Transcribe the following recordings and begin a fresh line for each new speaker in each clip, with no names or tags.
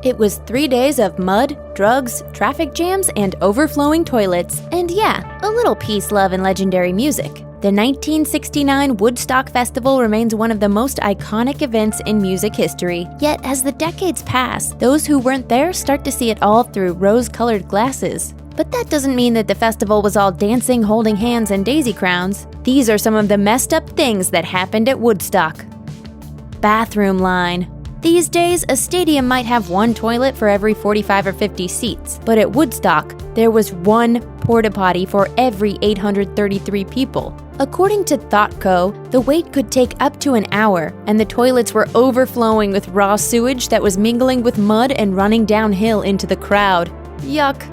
It was 3 days of mud, drugs, traffic jams, and overflowing toilets. And yeah, a little peace, love, and legendary music. The 1969 Woodstock Festival remains one of the most iconic events in music history. Yet, as the decades pass, those who weren't there start to see it all through rose-colored glasses. But that doesn't mean that the festival was all dancing, holding hands, and daisy crowns. These are some of the messed up things that happened at Woodstock. Bathroom line. These days, a stadium might have one toilet for every 45 or 50 seats, but at Woodstock, there was one porta potty for every 833 people. According to ThoughtCo, the wait could take up to an hour, and the toilets were overflowing with raw sewage that was mingling with mud and running downhill into the crowd. Yuck.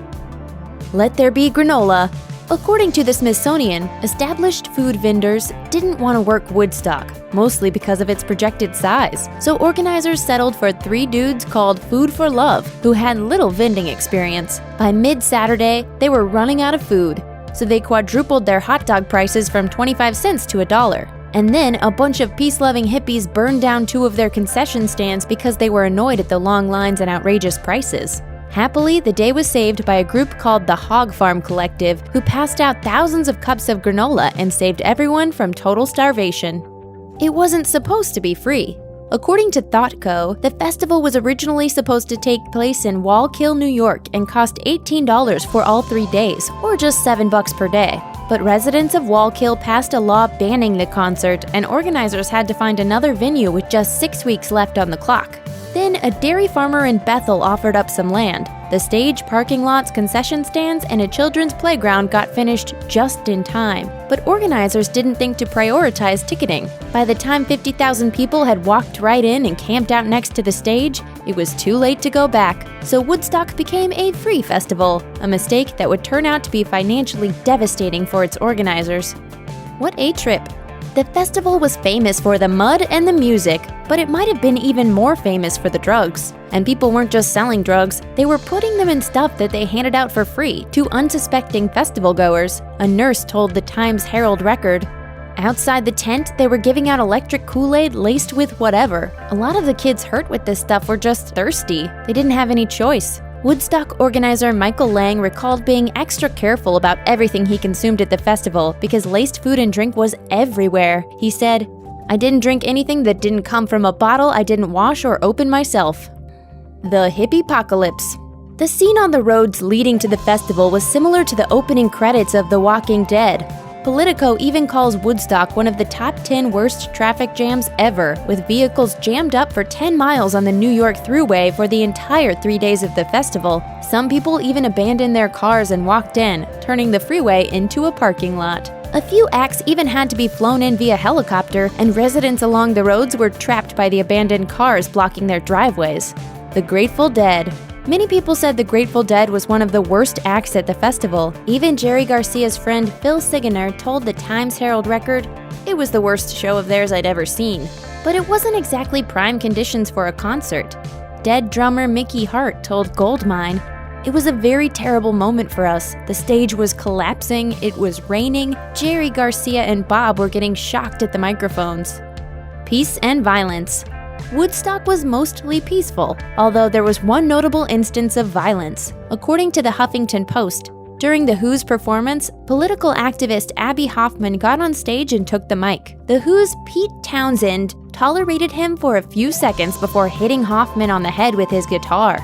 Let there be granola. According to the Smithsonian, established food vendors didn't want to work Woodstock, mostly because of its projected size. So organizers settled for 3 dudes called Food for Love, who had little vending experience. By mid-Saturday, they were running out of food, so they quadrupled their hot dog prices from 25 cents to $1. And then a bunch of peace-loving hippies burned down 2 of their concession stands because they were annoyed at the long lines and outrageous prices. Happily, the day was saved by a group called the Hog Farm Collective, who passed out thousands of cups of granola and saved everyone from total starvation. It wasn't supposed to be free. According to ThoughtCo, the festival was originally supposed to take place in Wallkill, New York, and cost $18 for all 3 days, or just $7 per day. But residents of Wallkill passed a law banning the concert, and organizers had to find another venue with just 6 weeks left on the clock. Then, a dairy farmer in Bethel offered up some land. The stage, parking lots, concession stands, and a children's playground got finished just in time. But organizers didn't think to prioritize ticketing. By the time 50,000 people had walked right in and camped out next to the stage, it was too late to go back. So Woodstock became a free festival, a mistake that would turn out to be financially devastating for its organizers. What a trip! The festival was famous for the mud and the music, but it might have been even more famous for the drugs. And people weren't just selling drugs, they were putting them in stuff that they handed out for free to unsuspecting festival goers, a nurse told the Times-Herald Record. Outside the tent, they were giving out electric Kool-Aid laced with whatever. A lot of the kids hurt with this stuff were just thirsty. They didn't have any choice. Woodstock organizer Michael Lang recalled being extra careful about everything he consumed at the festival because laced food and drink was everywhere. He said, "I didn't drink anything that didn't come from a bottle I didn't wash or open myself." The hippie-pocalypse. The scene on the roads leading to the festival was similar to the opening credits of The Walking Dead. Politico even calls Woodstock one of the top 10 worst traffic jams ever, with vehicles jammed up for 10 miles on the New York Thruway for the entire 3 days of the festival. Some people even abandoned their cars and walked in, turning the freeway into a parking lot. A few acts even had to be flown in via helicopter, and residents along the roads were trapped by the abandoned cars blocking their driveways. The Grateful Dead. Many people said the Grateful Dead was one of the worst acts at the festival. Even Jerry Garcia's friend Phil Siggener told the Times-Herald Record, "It was the worst show of theirs I'd ever seen." But it wasn't exactly prime conditions for a concert. Dead drummer Mickey Hart told Goldmine, "It was a very terrible moment for us. The stage was collapsing, it was raining, Jerry Garcia and Bob were getting shocked at the microphones." Peace and violence. Woodstock was mostly peaceful, although there was one notable instance of violence. According to the Huffington Post, during the Who's performance, political activist Abby Hoffman got on stage and took the mic. The Who's Pete Townsend tolerated him for a few seconds before hitting Hoffman on the head with his guitar.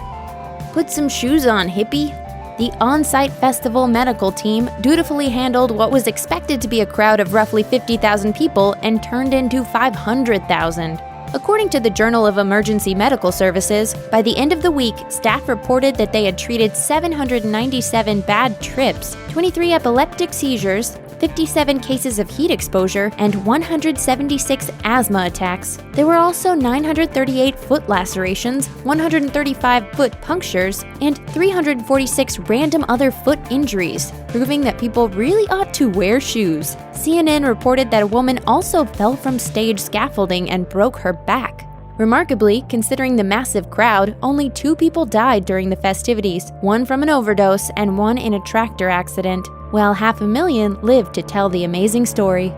"Put some shoes on, hippie." The on-site festival medical team dutifully handled what was expected to be a crowd of roughly 50,000 people and turned into 500,000. According to the Journal of Emergency Medical Services, by the end of the week, staff reported that they had treated 797 bad trips, 23 epileptic seizures, 57 cases of heat exposure, and 176 asthma attacks. There were also 938 foot lacerations, 135 foot punctures, and 346 random other foot injuries, proving that people really ought to wear shoes. CNN reported that a woman also fell from stage scaffolding and broke her back. Remarkably, considering the massive crowd, only 2 people died during the festivities, one from an overdose and one in a tractor accident, while 500,000 lived to tell the amazing story.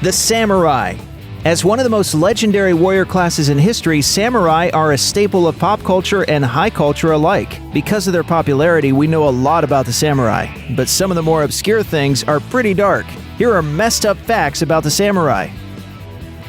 The Samurai. As one of the most legendary warrior classes in history, samurai are a staple of pop culture and high culture alike. Because of their popularity, we know a lot about the samurai, but some of the more obscure things are pretty dark. Here are messed up facts about the samurai.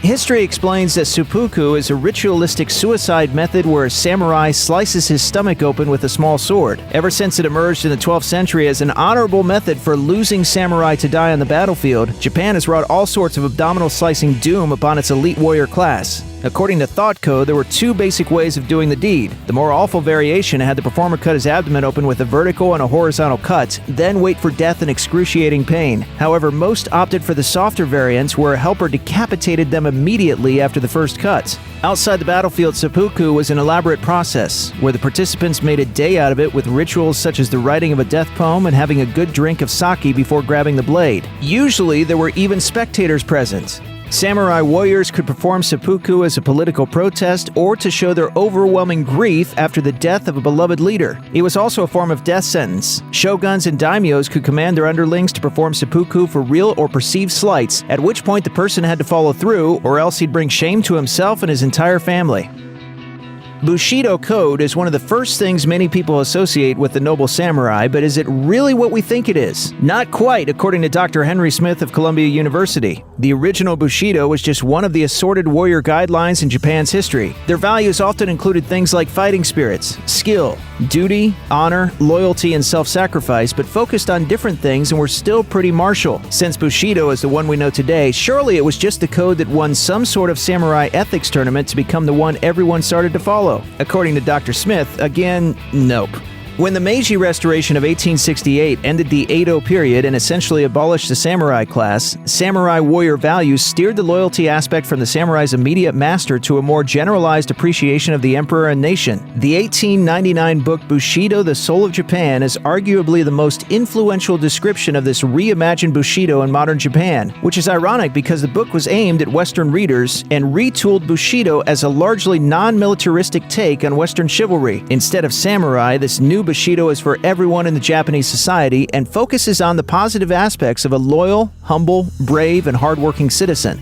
History explains that seppuku is a ritualistic suicide method where a samurai slices his stomach open with a small sword. Ever since it emerged in the 12th century as an honorable method for losing samurai to die on the battlefield, Japan has wrought all sorts of abdominal slicing doom upon its elite warrior class. According to Thought Code, there were two basic ways of doing the deed. The more awful variation had the performer cut his abdomen open with a vertical and a horizontal cut, then wait for death and excruciating pain. However, most opted for the softer variants, where a helper decapitated them immediately after the first cut. Outside the battlefield, seppuku was an elaborate process, where the participants made a day out of it with rituals such as the writing of a death poem and having a good drink of sake before grabbing the blade. Usually, there were even spectators present. Samurai warriors could perform seppuku as a political protest or to show their overwhelming grief after the death of a beloved leader. It was also a form of death sentence. Shoguns and daimyos could command their underlings to perform seppuku for real or perceived slights, at which point the person had to follow through, or else he'd bring shame to himself and his entire family. Bushido code is one of the first things many people associate with the noble samurai, but is it really what we think it is? Not quite, according to Dr. Henry Smith of Columbia University. The original Bushido was just one of the assorted warrior guidelines in Japan's history. Their values often included things like fighting spirits, skill, duty, honor, loyalty, and self-sacrifice, but focused on different things and were still pretty martial. Since Bushido is the one we know today, surely it was just the code that won some sort of samurai ethics tournament to become the one everyone started to follow. According to Dr. Smith, again, nope. When the Meiji Restoration of 1868 ended the Edo period and essentially abolished the samurai class, samurai warrior values steered the loyalty aspect from the samurai's immediate master to a more generalized appreciation of the emperor and nation. The 1899 book Bushido, The Soul of Japan is arguably the most influential description of this reimagined Bushido in modern Japan, which is ironic because the book was aimed at Western readers and retooled Bushido as a largely non-militaristic take on Western chivalry. Instead of samurai, this new Bushido is for everyone in the Japanese society and focuses on the positive aspects of a loyal, humble, brave, and hardworking citizen.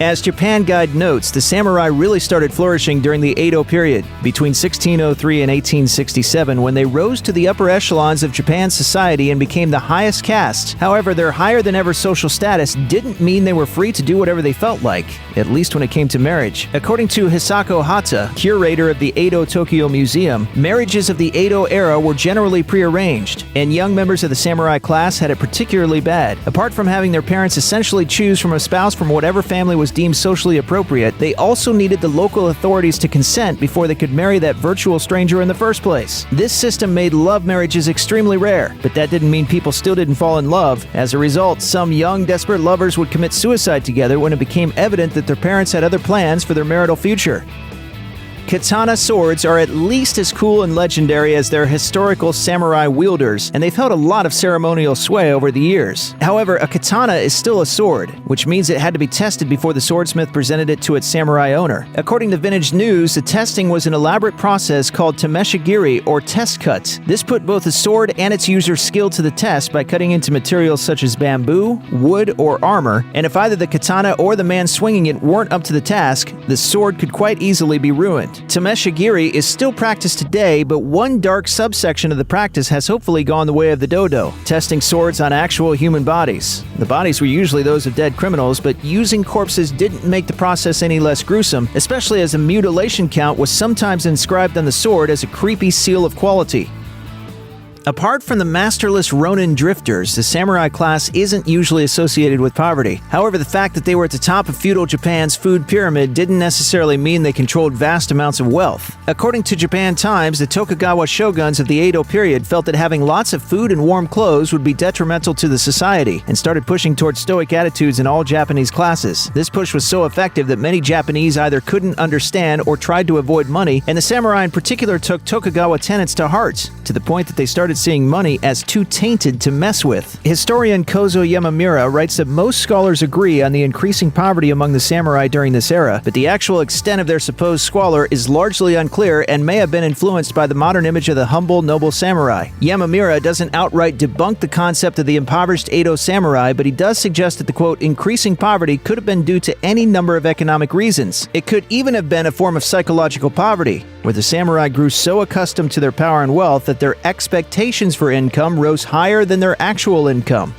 As Japan Guide notes, the samurai really started flourishing during the Edo period, between 1603 and 1867, when they rose to the upper echelons of Japan's society and became the highest caste. However, their higher-than-ever social status didn't mean they were free to do whatever they felt like, at least when it came to marriage. According to Hisako Hata, curator of the Edo Tokyo Museum, marriages of the Edo era were generally prearranged, and young members of the samurai class had it particularly bad. Apart from having their parents essentially choose from a spouse from whatever family was deemed socially appropriate, they also needed the local authorities to consent before they could marry that virtual stranger in the first place. This system made love marriages extremely rare, but that didn't mean people still didn't fall in love. As a result, some young, desperate lovers would commit suicide together when it became evident that their parents had other plans for their marital future. Katana swords are at least as cool and legendary as their historical samurai wielders, and they've held a lot of ceremonial sway over the years. However, a katana is still a sword, which means it had to be tested before the swordsmith presented it to its samurai owner. According to Vintage News, the testing was an elaborate process called tameshigiri, or test cut. This put both the sword and its user's skill to the test by cutting into materials such as bamboo, wood, or armor, and if either the katana or the man swinging it weren't up to the task, the sword could quite easily be ruined. Tameshigiri is still practiced today, but one dark subsection of the practice has hopefully gone the way of the dodo, testing swords on actual human bodies. The bodies were usually those of dead criminals, but using corpses didn't make the process any less gruesome, especially as a mutilation count was sometimes inscribed on the sword as a creepy seal of quality. Apart from the masterless Ronin drifters, the samurai class isn't usually associated with poverty. However, the fact that they were at the top of feudal Japan's food pyramid didn't necessarily mean they controlled vast amounts of wealth. According to Japan Times, the Tokugawa shoguns of the Edo period felt that having lots of food and warm clothes would be detrimental to the society, and started pushing towards stoic attitudes in all Japanese classes. This push was so effective that many Japanese either couldn't understand or tried to avoid money, and the samurai in particular took Tokugawa tenets to heart, to the point that they started started seeing money as too tainted to mess with. Historian Kozo Yamamura writes that most scholars agree on the increasing poverty among the samurai during this era, but the actual extent of their supposed squalor is largely unclear and may have been influenced by the modern image of the humble, noble samurai. Yamamura doesn't outright debunk the concept of the impoverished Edo samurai, but he does suggest that the quote, increasing poverty could have been due to any number of economic reasons. It could even have been a form of psychological poverty, where the samurai grew so accustomed to their power and wealth that their expectations for income rose higher than their actual income.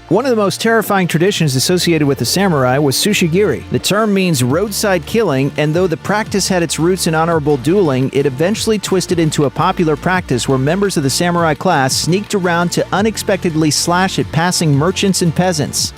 One of the most terrifying traditions associated with the samurai was sushigiri. The term means roadside killing, and though the practice had its roots in honorable dueling, it eventually twisted into a popular practice where members of the samurai class sneaked around to unexpectedly slash at passing merchants and peasants.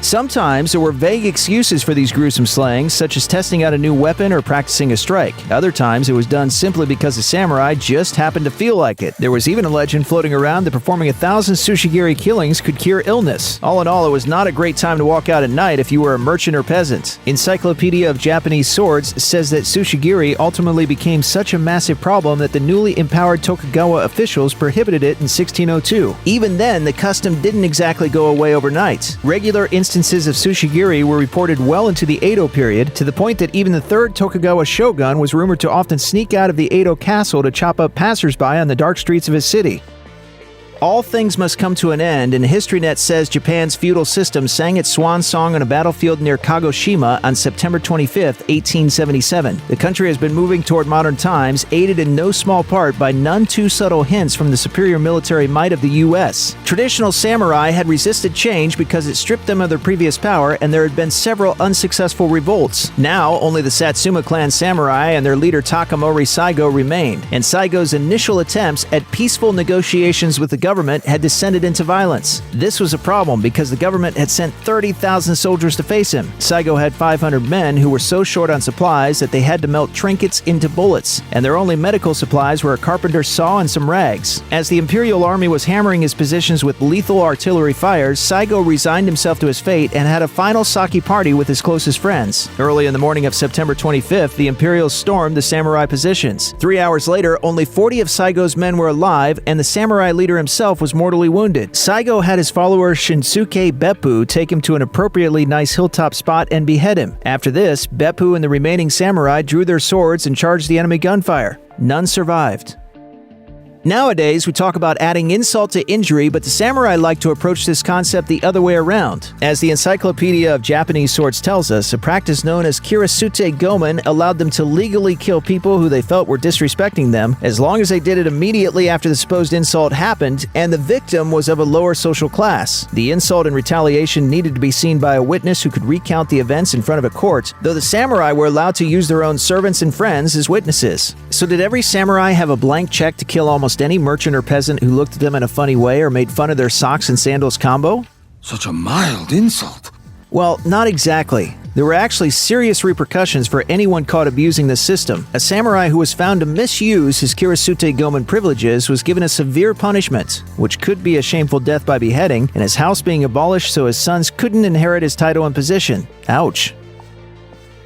Sometimes there were vague excuses for these gruesome slayings, such as testing out a new weapon or practicing a strike. Other times it was done simply because the samurai just happened to feel like it. There was even a legend floating around that performing 1,000 sushigiri killings could cure illness. All in all, it was not a great time to walk out at night if you were a merchant or peasant. Encyclopedia of Japanese Swords says that sushigiri ultimately became such a massive problem that the newly empowered Tokugawa officials prohibited it in 1602. Even then, the custom didn't exactly go away overnight. Regular instances of sushigiri were reported well into the Edo period, to the point that even the third Tokugawa shogun was rumored to often sneak out of the Edo castle to chop up passersby on the dark streets of his city. All things must come to an end, and HistoryNet says Japan's feudal system sang its swan song on a battlefield near Kagoshima on September 25, 1877. The country has been moving toward modern times, aided in no small part by none too subtle hints from the superior military might of the U.S. Traditional samurai had resisted change because it stripped them of their previous power, and there had been several unsuccessful revolts. Now, only the Satsuma clan samurai and their leader Takamori Saigo remained, and Saigo's initial attempts at peaceful negotiations with the government had descended into violence. This was a problem because the government had sent 30,000 soldiers to face him. Saigo had 500 men who were so short on supplies that they had to melt trinkets into bullets, and their only medical supplies were a carpenter's saw and some rags. As the imperial army was hammering his positions with lethal artillery fires, Saigo resigned himself to his fate and had a final sake party with his closest friends. Early in the morning of September 25th, the Imperials stormed the samurai positions. 3 hours later, only 40 of Saigo's men were alive, and the samurai leader himself was mortally wounded. Saigo had his follower Shinsuke Beppu take him to an appropriately nice hilltop spot and behead him. After this, Beppu and the remaining samurai drew their swords and charged the enemy gunfire. None survived. Nowadays, we talk about adding insult to injury, but the samurai like to approach this concept the other way around. As the Encyclopedia of Japanese Swords tells us, a practice known as kirasute gomen allowed them to legally kill people who they felt were disrespecting them, as long as they did it immediately after the supposed insult happened, and the victim was of a lower social class. The insult and retaliation needed to be seen by a witness who could recount the events in front of a court, though the samurai were allowed to use their own servants and friends as witnesses. So did every samurai have a blank check to kill almost any merchant or peasant who looked at them in a funny way or made fun of their socks and sandals combo?
Such a mild insult.
Well, not exactly. There were actually serious repercussions for anyone caught abusing the system. A samurai who was found to misuse his kirasute gomen privileges was given a severe punishment, which could be a shameful death by beheading, and his house being abolished so his sons couldn't inherit his title and position. Ouch.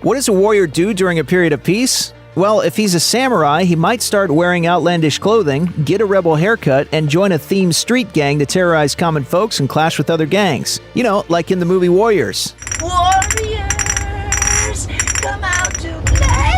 What does a warrior do during a period of peace? Well, if he's a samurai, he might start wearing outlandish clothing, get a rebel haircut, and join a themed street gang to terrorize common folks and clash with other gangs. You know, like in the movie Warriors.
Warriors, come out to play!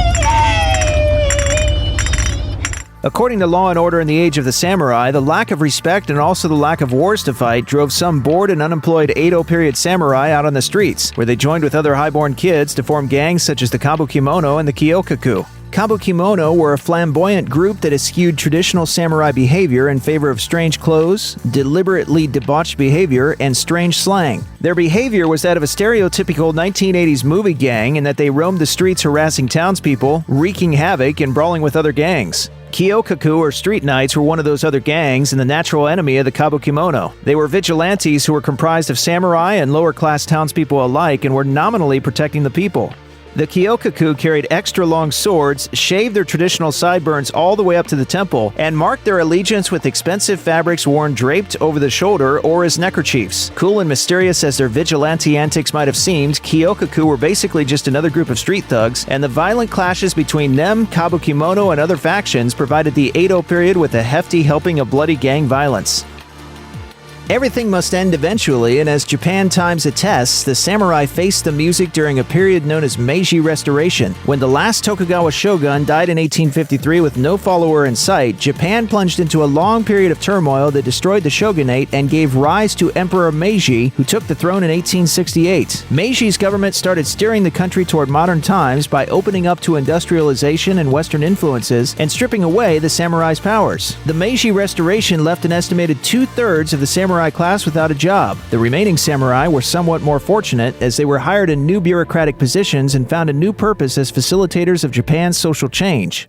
According to Law and Order in the Age of the Samurai, the lack of respect and also the lack of wars to fight drove some bored and unemployed Edo period samurai out on the streets, where they joined with other highborn kids to form gangs such as the Kabukimono and the Kyokaku. Kabukimono were a flamboyant group that eschewed traditional samurai behavior in favor of strange clothes, deliberately debauched behavior, and strange slang. Their behavior was that of a stereotypical 1980s movie gang in that they roamed the streets harassing townspeople, wreaking havoc, and brawling with other gangs. Kyokaku, or Street Knights, were one of those other gangs and the natural enemy of the Kabukimono. They were vigilantes who were comprised of samurai and lower-class townspeople alike and were nominally protecting the people. The Kyokaku carried extra long swords, shaved their traditional sideburns all the way up to the temple, and marked their allegiance with expensive fabrics worn draped over the shoulder or as neckerchiefs. Cool and mysterious as their vigilante antics might have seemed, Kyokaku were basically just another group of street thugs, and the violent clashes between them, Kabukimono, and other factions provided the Edo period with a hefty helping of bloody gang violence. Everything must end eventually, and as Japan times attests, the samurai faced the music during a period known as Meiji Restoration. When the last Tokugawa shogun died in 1853 with no follower in sight, Japan plunged into a long period of turmoil that destroyed the shogunate and gave rise to Emperor Meiji, who took the throne in 1868. Meiji's government started steering the country toward modern times by opening up to industrialization and Western influences and stripping away the samurai's powers. The Meiji Restoration left an estimated two-thirds of the samurai class without a job. The remaining samurai were somewhat more fortunate as they were hired in new bureaucratic positions and found a new purpose as facilitators of Japan's social change.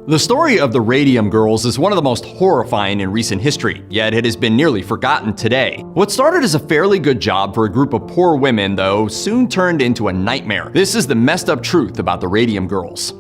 The story of the Radium Girls is one of the most horrifying in recent history, yet it has been nearly forgotten today. What started as a fairly good job for a group of poor women, though, soon turned into a nightmare. This is the messed up truth about the Radium Girls.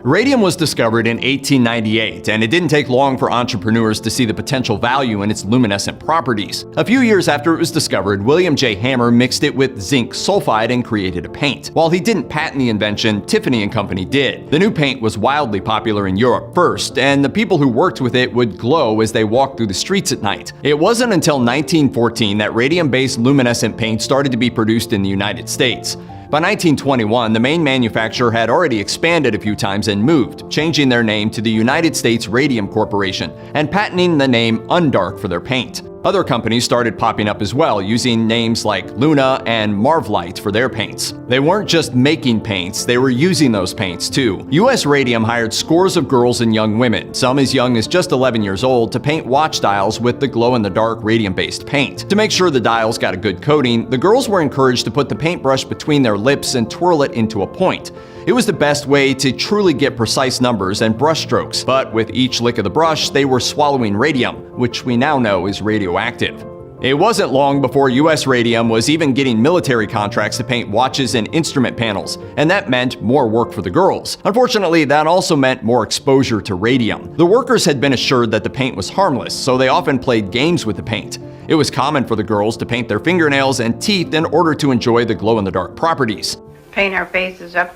Radium was discovered in 1898, and it didn't take long for entrepreneurs to see the potential value in its luminescent properties. A few years after it was discovered, William J. Hammer mixed it with zinc sulfide and created a paint. While he didn't patent the invention, Tiffany & Company did. The new paint was wildly popular in Europe first, and the people who worked with it would glow as they walked through the streets at night. It wasn't until 1914 that radium-based luminescent paint started to be produced in the United States. By 1921, the main manufacturer had already expanded a few times and moved, changing their name to the United States Radium Corporation and patenting the name Undark for their paint. Other companies started popping up as well, using names like Luna and Marvlite for their paints. They weren't just making paints, they were using those paints too. US Radium hired scores of girls and young women, some as young as just 11 years old, to paint watch dials with the glow-in-the-dark radium-based paint. To make sure the dials got a good coating, the girls were encouraged to put the paintbrush between their lips and twirl it into a point. It was the best way to truly get precise numbers and brush strokes, but with each lick of the brush, they were swallowing radium, which we now know is radioactive. It wasn't long before US Radium was even getting military contracts to paint watches and instrument panels, and that meant more work for the girls. Unfortunately, that also meant more exposure to radium. The workers had been assured that the paint was harmless, so they often played games with the paint. It was common for the girls to paint their fingernails and teeth in order to enjoy the glow-in-the-dark properties.
Paint our faces up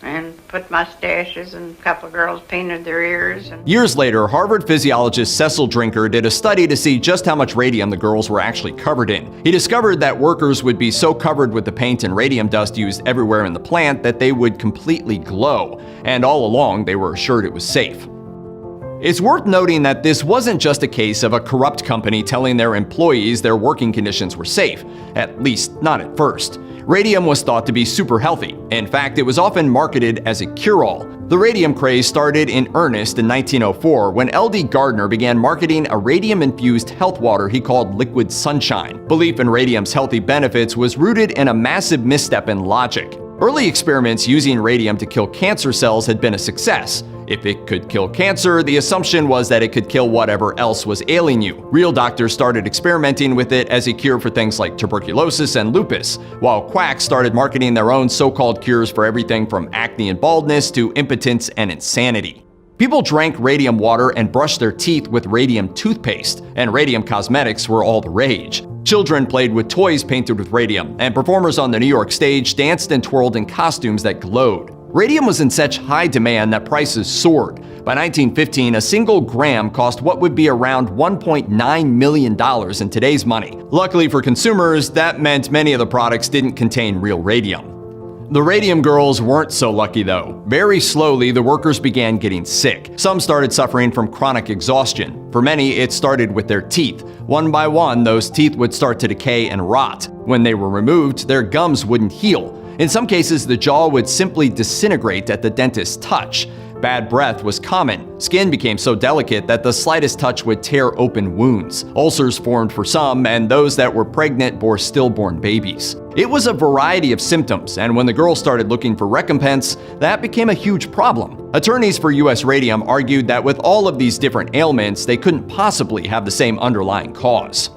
and put mustaches, and a couple of girls painted their ears.
Years later, Harvard physiologist Cecil Drinker did a study to see just how much radium the girls were actually covered in. He discovered that workers would be so covered with the paint and radium dust used everywhere in the plant that they would completely glow, and all along they were assured it was safe. It's worth noting that this wasn't just a case of a corrupt company telling their employees their working conditions were safe, at least not at first. Radium was thought to be super healthy. In fact, it was often marketed as a cure-all. The radium craze started in earnest in 1904 when L.D. Gardner began marketing a radium-infused health water he called Liquid Sunshine. Belief in radium's healthy benefits was rooted in a massive misstep in logic. Early experiments using radium to kill cancer cells had been a success. If it could kill cancer, the assumption was that it could kill whatever else was ailing you. Real doctors started experimenting with it as a cure for things like tuberculosis and lupus, while quacks started marketing their own so-called cures for everything from acne and baldness to impotence and insanity. People drank radium water and brushed their teeth with radium toothpaste, and radium cosmetics were all the rage. Children played with toys painted with radium, and performers on the New York stage danced and twirled in costumes that glowed. Radium was in such high demand that prices soared. By 1915, a single gram cost what would be around $1.9 million in today's money. Luckily for consumers, that meant many of the products didn't contain real radium. The Radium Girls weren't so lucky though. Very slowly, the workers began getting sick. Some started suffering from chronic exhaustion. For many, it started with their teeth. One by one, those teeth would start to decay and rot. When they were removed, their gums wouldn't heal. In some cases, the jaw would simply disintegrate at the dentist's touch. Bad breath was common. Skin became so delicate that the slightest touch would tear open wounds. Ulcers formed for some, and those that were pregnant bore stillborn babies. It was a variety of symptoms, and when the girls started looking for recompense, that became a huge problem. Attorneys for US Radium argued that with all of these different ailments, they couldn't possibly have the same underlying cause.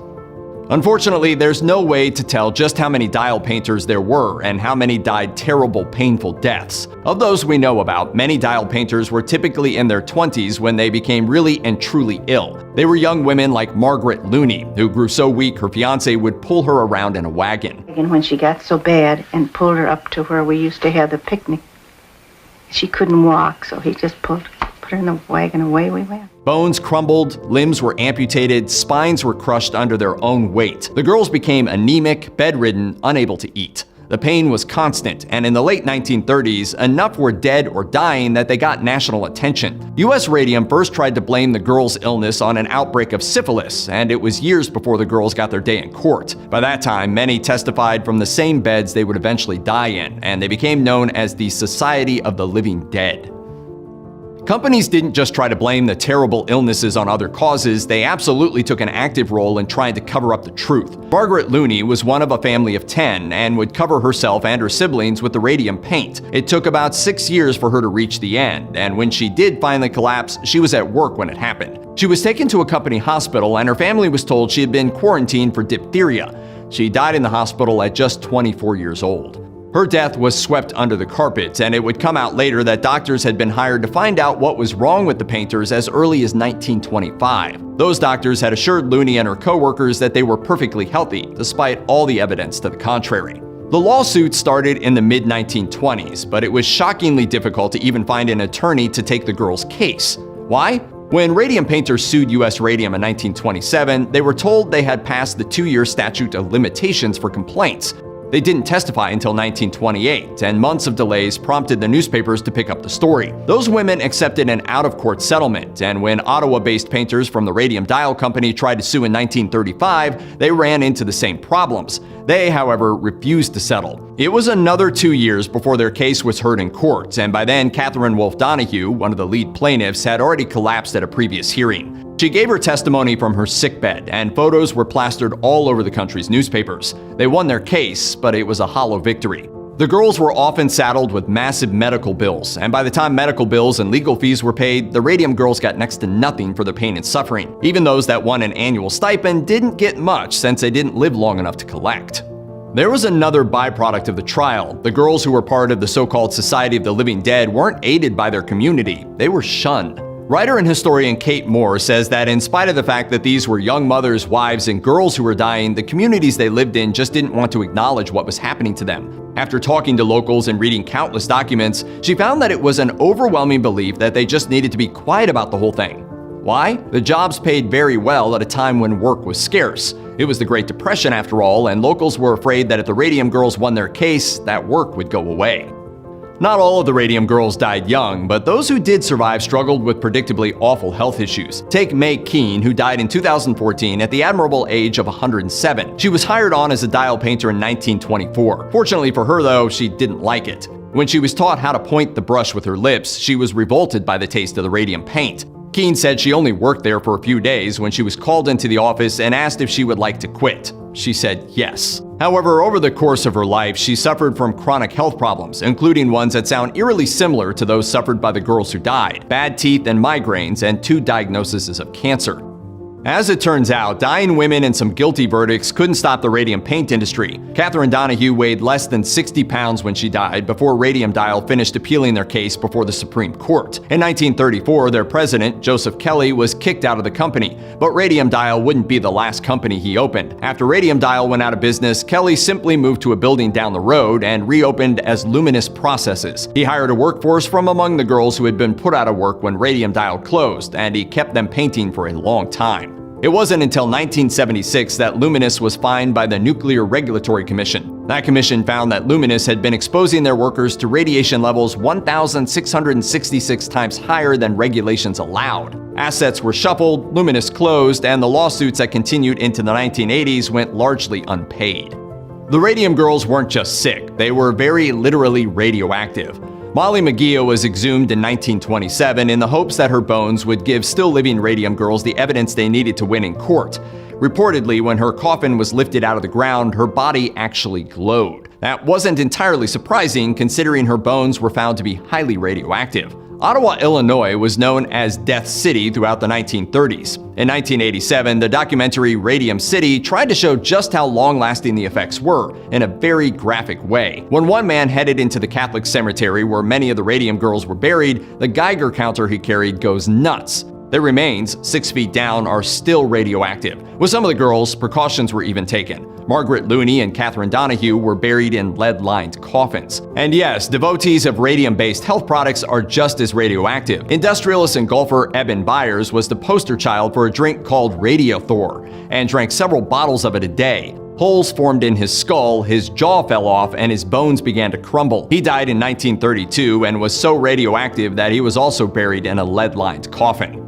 Unfortunately, there's no way to tell just how many dial painters there were and how many died terrible, painful deaths. Of those we know about, many dial painters were typically in their 20s when they became really and truly ill. They were young women like Margaret Looney, who grew so weak her fiancé would pull her around in a wagon.
And when she got so bad and pulled her up to where we used to have the picnic, she couldn't walk, so he just put her in the wagon, away we went.
Bones crumbled, limbs were amputated, spines were crushed under their own weight. The girls became anemic, bedridden, unable to eat. The pain was constant, and in the late 1930s, enough were dead or dying that they got national attention. U.S. Radium first tried to blame the girls' illness on an outbreak of syphilis, and it was years before the girls got their day in court. By that time, many testified from the same beds they would eventually die in, and they became known as the Society of the Living Dead. Companies didn't just try to blame the terrible illnesses on other causes, they absolutely took an active role in trying to cover up the truth. Margaret Looney was one of a family of 10 and would cover herself and her siblings with the radium paint. It took about 6 years for her to reach the end, and when she did finally collapse, she was at work when it happened. She was taken to a company hospital and her family was told she had been quarantined for diphtheria. She died in the hospital at just 24 years old. Her death was swept under the carpet, and it would come out later that doctors had been hired to find out what was wrong with the painters as early as 1925. Those doctors had assured Looney and her co-workers that they were perfectly healthy, despite all the evidence to the contrary. The lawsuit started in the mid-1920s, but it was shockingly difficult to even find an attorney to take the girls' case. Why? When radium painters sued U.S. Radium in 1927, they were told they had passed the 2-year statute of limitations for complaints. They didn't testify until 1928, and months of delays prompted the newspapers to pick up the story. Those women accepted an out-of-court settlement, and when Ottawa-based painters from the Radium Dial Company tried to sue in 1935, they ran into the same problems. They, however, refused to settle. It was another 2 years before their case was heard in court, and by then Catherine Wolfe Donahue, one of the lead plaintiffs, had already collapsed at a previous hearing. She gave her testimony from her sickbed, and photos were plastered all over the country's newspapers. They won their case, but it was a hollow victory. The girls were often saddled with massive medical bills, and by the time medical bills and legal fees were paid, the Radium girls got next to nothing for their pain and suffering. Even those that won an annual stipend didn't get much since they didn't live long enough to collect. There was another byproduct of the trial. The girls who were part of the so-called Society of the Living Dead weren't aided by their community. They were shunned. Writer and historian Kate Moore says that in spite of the fact that these were young mothers, wives, and girls who were dying, the communities they lived in just didn't want to acknowledge what was happening to them. After talking to locals and reading countless documents, she found that it was an overwhelming belief that they just needed to be quiet about the whole thing. Why? The jobs paid very well at a time when work was scarce. It was the Great Depression after all, and locals were afraid that if the Radium girls won their case, that work would go away. Not all of the Radium girls died young, but those who did survive struggled with predictably awful health issues. Take May Keene, who died in 2014 at the admirable age of 107. She was hired on as a dial painter in 1924. Fortunately for her, though, she didn't like it. When she was taught how to point the brush with her lips, she was revolted by the taste of the radium paint. Keene said she only worked there for a few days when she was called into the office and asked if she would like to quit. She said yes. However, over the course of her life, she suffered from chronic health problems, including ones that sound eerily similar to those suffered by the girls who died: bad teeth and migraines, and 2 diagnoses of cancer. As it turns out, dying women and some guilty verdicts couldn't stop the radium paint industry. Catherine Donahue weighed less than 60 pounds when she died before Radium Dial finished appealing their case before the Supreme Court. In 1934, their president, Joseph Kelly, was kicked out of the company, but Radium Dial wouldn't be the last company he opened. After Radium Dial went out of business, Kelly simply moved to a building down the road and reopened as Luminous Processes. He hired a workforce from among the girls who had been put out of work when Radium Dial closed, and he kept them painting for a long time. It wasn't until 1976 that Luminous was fined by the Nuclear Regulatory Commission. That commission found that Luminous had been exposing their workers to radiation levels 1,666 times higher than regulations allowed. Assets were shuffled, Luminous closed, and the lawsuits that continued into the 1980s went largely unpaid. The Radium girls weren't just sick, they were very literally radioactive. Molly Nicaea was exhumed in 1927 in the hopes that her bones would give still-living Radium girls the evidence they needed to win in court. Reportedly, when her coffin was lifted out of the ground, her body actually glowed. That wasn't entirely surprising, considering her bones were found to be highly radioactive. Ottawa, Illinois was known as Death City throughout the 1930s. In 1987, the documentary Radium City tried to show just how long-lasting the effects were in a very graphic way. When one man headed into the Catholic cemetery where many of the Radium girls were buried, the Geiger counter he carried goes nuts. Their remains, 6 feet down, are still radioactive. With some of the girls, precautions were even taken. Margaret Looney and Catherine Donahue were buried in lead-lined coffins. And yes, devotees of radium-based health products are just as radioactive. Industrialist and golfer Eben Byers was the poster child for a drink called Radiothor, and drank several bottles of it a day. Holes formed in his skull, his jaw fell off, and his bones began to crumble. He died in 1932 and was so radioactive that he was also buried in a lead-lined coffin.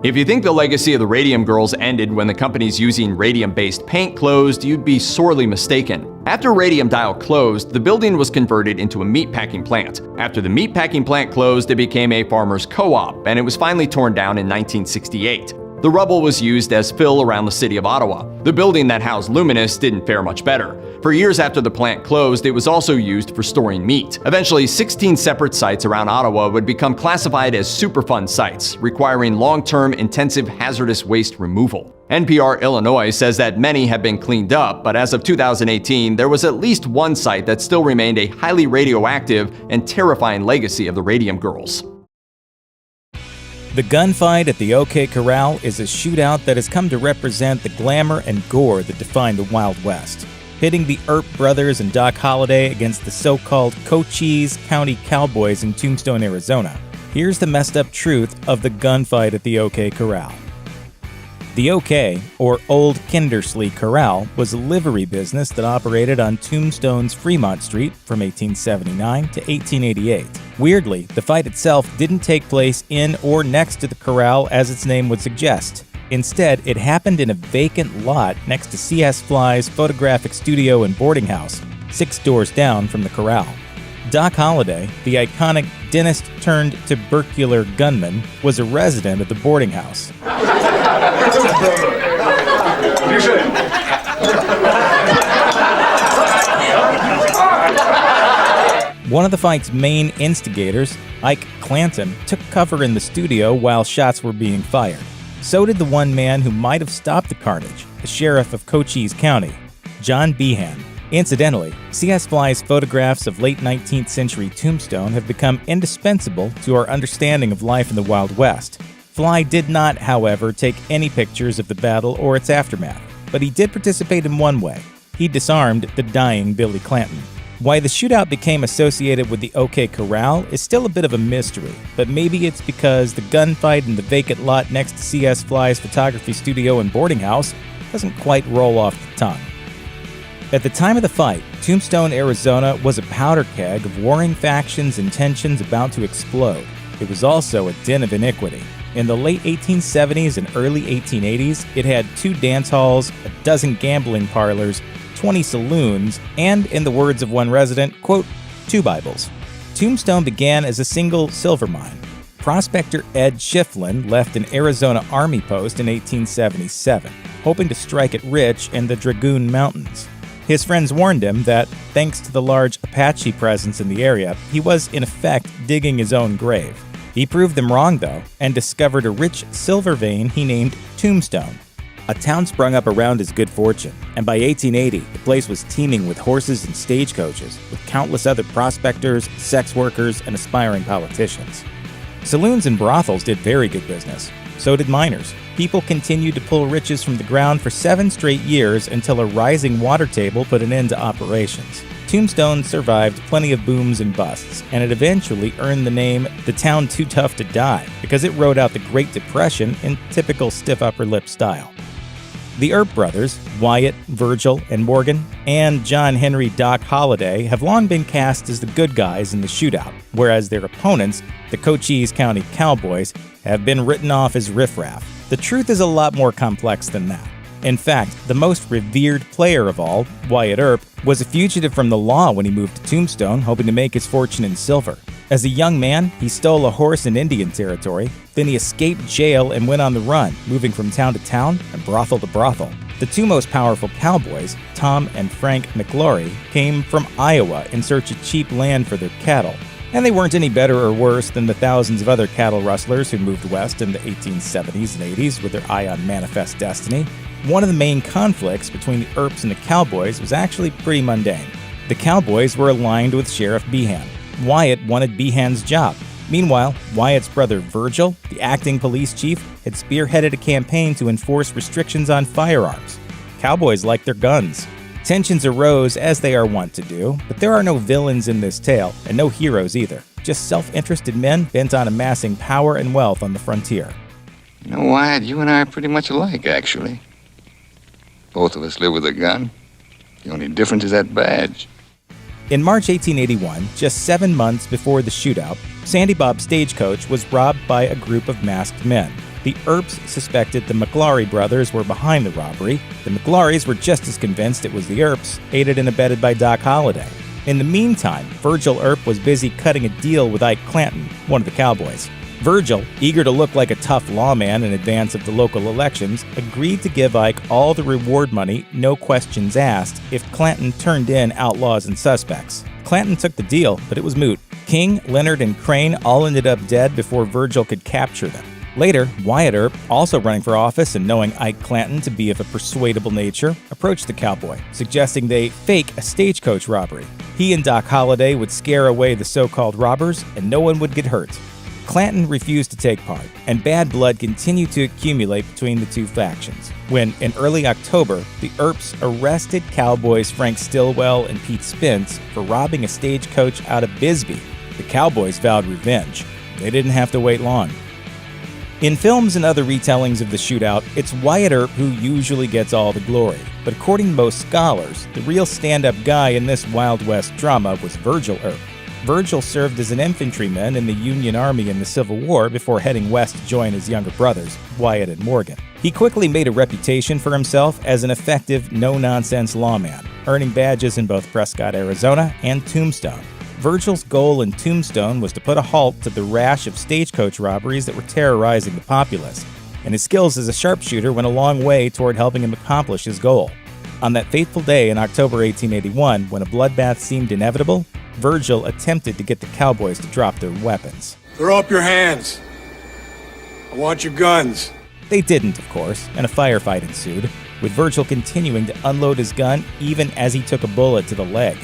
If you think the legacy of the Radium girls ended when the companies using radium-based paint closed, you'd be sorely mistaken. After Radium Dial closed, the building was converted into a meatpacking plant. After the meatpacking plant closed, it became a farmer's co-op, and it was finally torn down in 1968. The rubble was used as fill around the city of Ottawa. The building that housed Luminous didn't fare much better. For years after the plant closed, it was also used for storing meat. Eventually, 16 separate sites around Ottawa would become classified as Superfund sites, requiring long-term intensive hazardous waste removal. NPR Illinois says that many have been cleaned up, but as of 2018, there was at least one site that still remained a highly radioactive and terrifying legacy of the Radium girls.
The gunfight at the OK Corral is a shootout that has come to represent the glamour and gore that define the Wild West, pitting the Earp brothers and Doc Holliday against the so-called Cochise County Cowboys in Tombstone, Arizona. Here's the messed up truth of the gunfight at the OK Corral. The OK, or Old Kindersley Corral, was a livery business that operated on Tombstone's Fremont Street from 1879 to 1888. Weirdly, the fight itself didn't take place in or next to the corral as its name would suggest. Instead, it happened in a vacant lot next to C.S. Fly's photographic studio and boarding house, 6 doors down from the corral. Doc Holliday, the iconic dentist-turned-tubercular gunman, was a resident of the boarding house. One of the fight's main instigators, Ike Clanton, took cover in the studio while shots were being fired. So did the one man who might have stopped the carnage, the sheriff of Cochise County, John Behan. Incidentally, C.S. Fly's photographs of late 19th century Tombstone have become indispensable to our understanding of life in the Wild West. Fly did not, however, take any pictures of the battle or its aftermath, but he did participate in one way. He disarmed the dying Billy Clanton. Why the shootout became associated with the OK Corral is still a bit of a mystery, but maybe it's because the gunfight in the vacant lot next to C.S. Fly's photography studio and boarding house doesn't quite roll off the tongue. At the time of the fight, Tombstone, Arizona was a powder keg of warring factions and tensions about to explode. It was also a den of iniquity. In the late 1870s and early 1880s, it had 2 dance halls, a dozen gambling parlors, 20 saloons, and, in the words of one resident, quote, 2 Bibles. Tombstone began as a single silver mine. Prospector Ed Schifflin left an Arizona Army post in 1877, hoping to strike it rich in the Dragoon Mountains. His friends warned him that, thanks to the large Apache presence in the area, he was, in effect, digging his own grave. He proved them wrong, though, and discovered a rich silver vein he named Tombstone. A town sprung up around his good fortune, and by 1880, the place was teeming with horses and stagecoaches, with countless other prospectors, sex workers, and aspiring politicians. Saloons and brothels did very good business. So did miners. People continued to pull riches from the ground for 7 straight years until a rising water table put an end to operations. Tombstone survived plenty of booms and busts, and it eventually earned the name The Town Too Tough to Die because it rode out the Great Depression in typical stiff upper lip style. The Earp brothers, Wyatt, Virgil, and Morgan, and John Henry Doc Holliday have long been cast as the good guys in the shootout, whereas their opponents, the Cochise County Cowboys, have been written off as riffraff. The truth is a lot more complex than that. In fact, the most revered player of all, Wyatt Earp, was a fugitive from the law when he moved to Tombstone, hoping to make his fortune in silver. As a young man, he stole a horse in Indian territory, then he escaped jail and went on the run, moving from town to town and brothel to brothel. The 2 most powerful cowboys, Tom and Frank McLaury, came from Iowa in search of cheap land for their cattle. And they weren't any better or worse than the thousands of other cattle rustlers who moved west in the 1870s and 80s with their eye on manifest destiny. One of the main conflicts between the Earps and the Cowboys was actually pretty mundane. The Cowboys were aligned with Sheriff Behan. Wyatt wanted Behan's job. Meanwhile, Wyatt's brother Virgil, the acting police chief, had spearheaded a campaign to enforce restrictions on firearms. Cowboys liked their guns. Tensions arose as they are wont to do, but there are no villains in this tale, and no heroes either. Just self-interested men bent on amassing power and wealth on the frontier.
You know, Wyatt, you and I are pretty much alike, actually. Both of us live with a gun. The only difference is that badge.
In March 1881, just 7 months before the shootout, Sandy Bob's stagecoach was robbed by a group of masked men. The Earps suspected the McLaury brothers were behind the robbery. The McLaurys were just as convinced it was the Earps, aided and abetted by Doc Holliday. In the meantime, Virgil Earp was busy cutting a deal with Ike Clanton, one of the Cowboys. Virgil, eager to look like a tough lawman in advance of the local elections, agreed to give Ike all the reward money, no questions asked, if Clanton turned in outlaws and suspects. Clanton took the deal, but it was moot. King, Leonard, and Crane all ended up dead before Virgil could capture them. Later, Wyatt Earp, also running for office and knowing Ike Clanton to be of a persuadable nature, approached the cowboy, suggesting they fake a stagecoach robbery. He and Doc Holliday would scare away the so-called robbers, and no one would get hurt. Clanton refused to take part, and bad blood continued to accumulate between the two factions. When, in early October, the Earps arrested cowboys Frank Stillwell and Pete Spence for robbing a stagecoach out of Bisbee, the Cowboys vowed revenge. They didn't have to wait long. In films and other retellings of the shootout, it's Wyatt Earp who usually gets all the glory. But according to most scholars, the real stand-up guy in this Wild West drama was Virgil Earp. Virgil served as an infantryman in the Union Army in the Civil War before heading west to join his younger brothers, Wyatt and Morgan. He quickly made a reputation for himself as an effective, no-nonsense lawman, earning badges in both Prescott, Arizona and Tombstone. Virgil's goal in Tombstone was to put a halt to the rash of stagecoach robberies that were terrorizing the populace, and his skills as a sharpshooter went a long way toward helping him accomplish his goal. On that fateful day in October 1881, when a bloodbath seemed inevitable, Virgil attempted to get the cowboys to drop their weapons.
Throw up your hands. I want your guns.
They didn't, of course, and a firefight ensued, with Virgil continuing to unload his gun even as he took a bullet to the leg.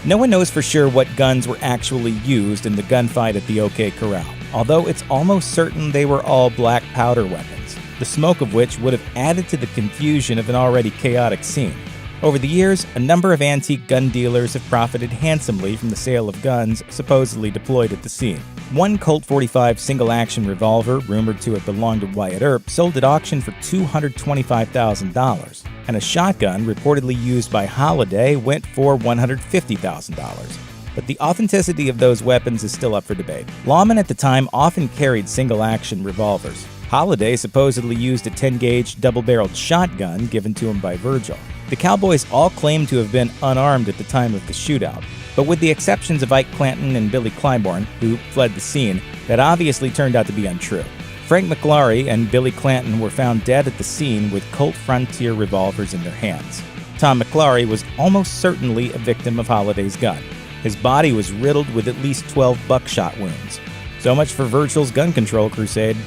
No one knows for sure what guns were actually used in the gunfight at the OK Corral, although it's almost certain they were all black powder weapons, the smoke of which would have added to the confusion of an already chaotic scene. Over the years, a number of antique gun dealers have profited handsomely from the sale of guns supposedly deployed at the scene. One Colt 45 single-action revolver, rumored to have belonged to Wyatt Earp, sold at auction for $225,000, and a shotgun reportedly used by Holliday went for $150,000. But the authenticity of those weapons is still up for debate. Lawmen at the time often carried single-action revolvers. Holliday supposedly used a 10-gauge double-barreled shotgun given to him by Virgil. The Cowboys all claimed to have been unarmed at the time of the shootout, but with the exceptions of Ike Clanton and Billy Clybourne, who fled the scene, that obviously turned out to be untrue. Frank McLaury and Billy Clanton were found dead at the scene with Colt Frontier revolvers in their hands. Tom McLaury was almost certainly a victim of Holliday's gun. His body was riddled with at least 12 buckshot wounds. So much for Virgil's gun control crusade.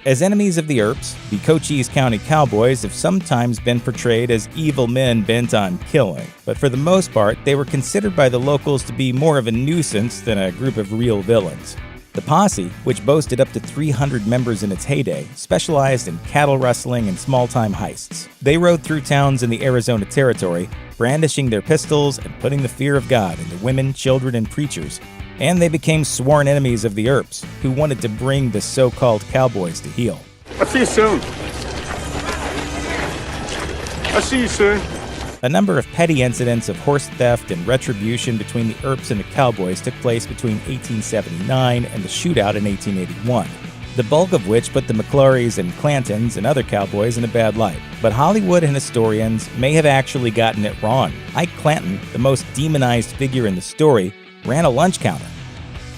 As enemies of the Earps, the Cochise County Cowboys have sometimes been portrayed as evil men bent on killing, but for the most part, they were considered by the locals to be more of a nuisance than a group of real villains. The posse, which boasted up to 300 members in its heyday, specialized in cattle rustling and small-time heists. They rode through towns in the Arizona Territory, brandishing their pistols and putting the fear of God into women, children, and preachers. And they became sworn enemies of the Earps, who wanted to bring the so-called cowboys to heel.
I'll see you soon. I'll see you soon.
A number of petty incidents of horse theft and retribution between the Earps and the Cowboys took place between 1879 and the shootout in 1881, the bulk of which put the McLaurys and Clantons and other cowboys in a bad light. But Hollywood and historians may have actually gotten it wrong. Ike Clanton, the most demonized figure in the story, ran a lunch counter.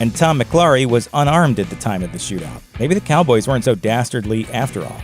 And Tom McLaury was unarmed at the time of the shootout. Maybe the Cowboys weren't so dastardly after all.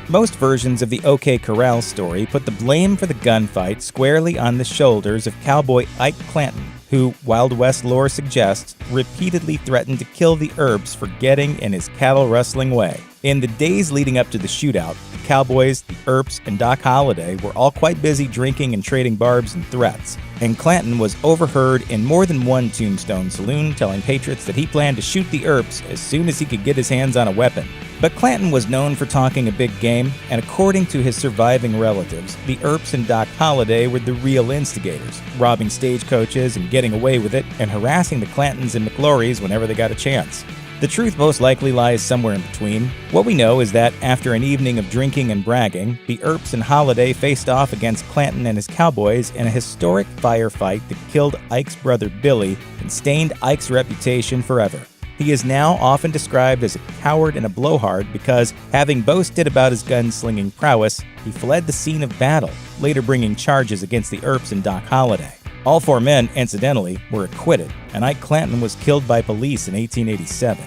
Most versions of the OK Corral story put the blame for the gunfight squarely on the shoulders of cowboy Ike Clanton, who, Wild West lore suggests, repeatedly threatened to kill the Earps for getting in his cattle-rustling way. In the days leading up to the shootout, the Cowboys, the Earps, and Doc Holliday were all quite busy drinking and trading barbs and threats, and Clanton was overheard in more than one Tombstone saloon telling patriots that he planned to shoot the Earps as soon as he could get his hands on a weapon. But Clanton was known for talking a big game, and according to his surviving relatives, the Earps and Doc Holliday were the real instigators, robbing stagecoaches and getting away with it, and harassing the Clantons and McLaurys whenever they got a chance. The truth most likely lies somewhere in between. What we know is that after an evening of drinking and bragging, the Earps and Holliday faced off against Clanton and his Cowboys in a historic firefight that killed Ike's brother Billy and stained Ike's reputation forever. He is now often described as a coward and a blowhard because, having boasted about his gunslinging prowess, he fled the scene of battle, later bringing charges against the Earps and Doc Holliday. All four men, incidentally, were acquitted, and Ike Clanton was killed by police in 1887.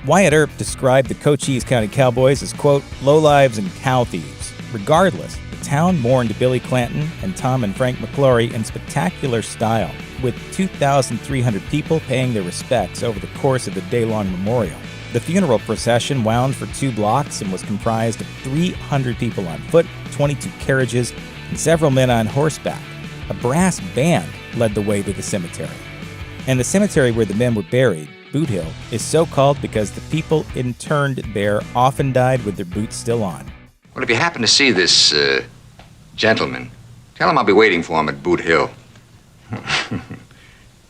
Wyatt Earp described the Cochise County Cowboys as, quote, lowlives and cow thieves. Regardless, the town mourned Billy Clanton and Tom and Frank McLaury in spectacular style, with 2,300 people paying their respects over the course of the day-long memorial. The funeral procession wound for 2 blocks and was comprised of 300 people on foot, 22 carriages, and several men on horseback. A brass band led the way to the cemetery. And the cemetery where the men were buried, Boot Hill, is so called because the people interned there often died with their boots still on.
Well, if you happen to see this gentleman, tell him I'll be waiting for him at Boot Hill.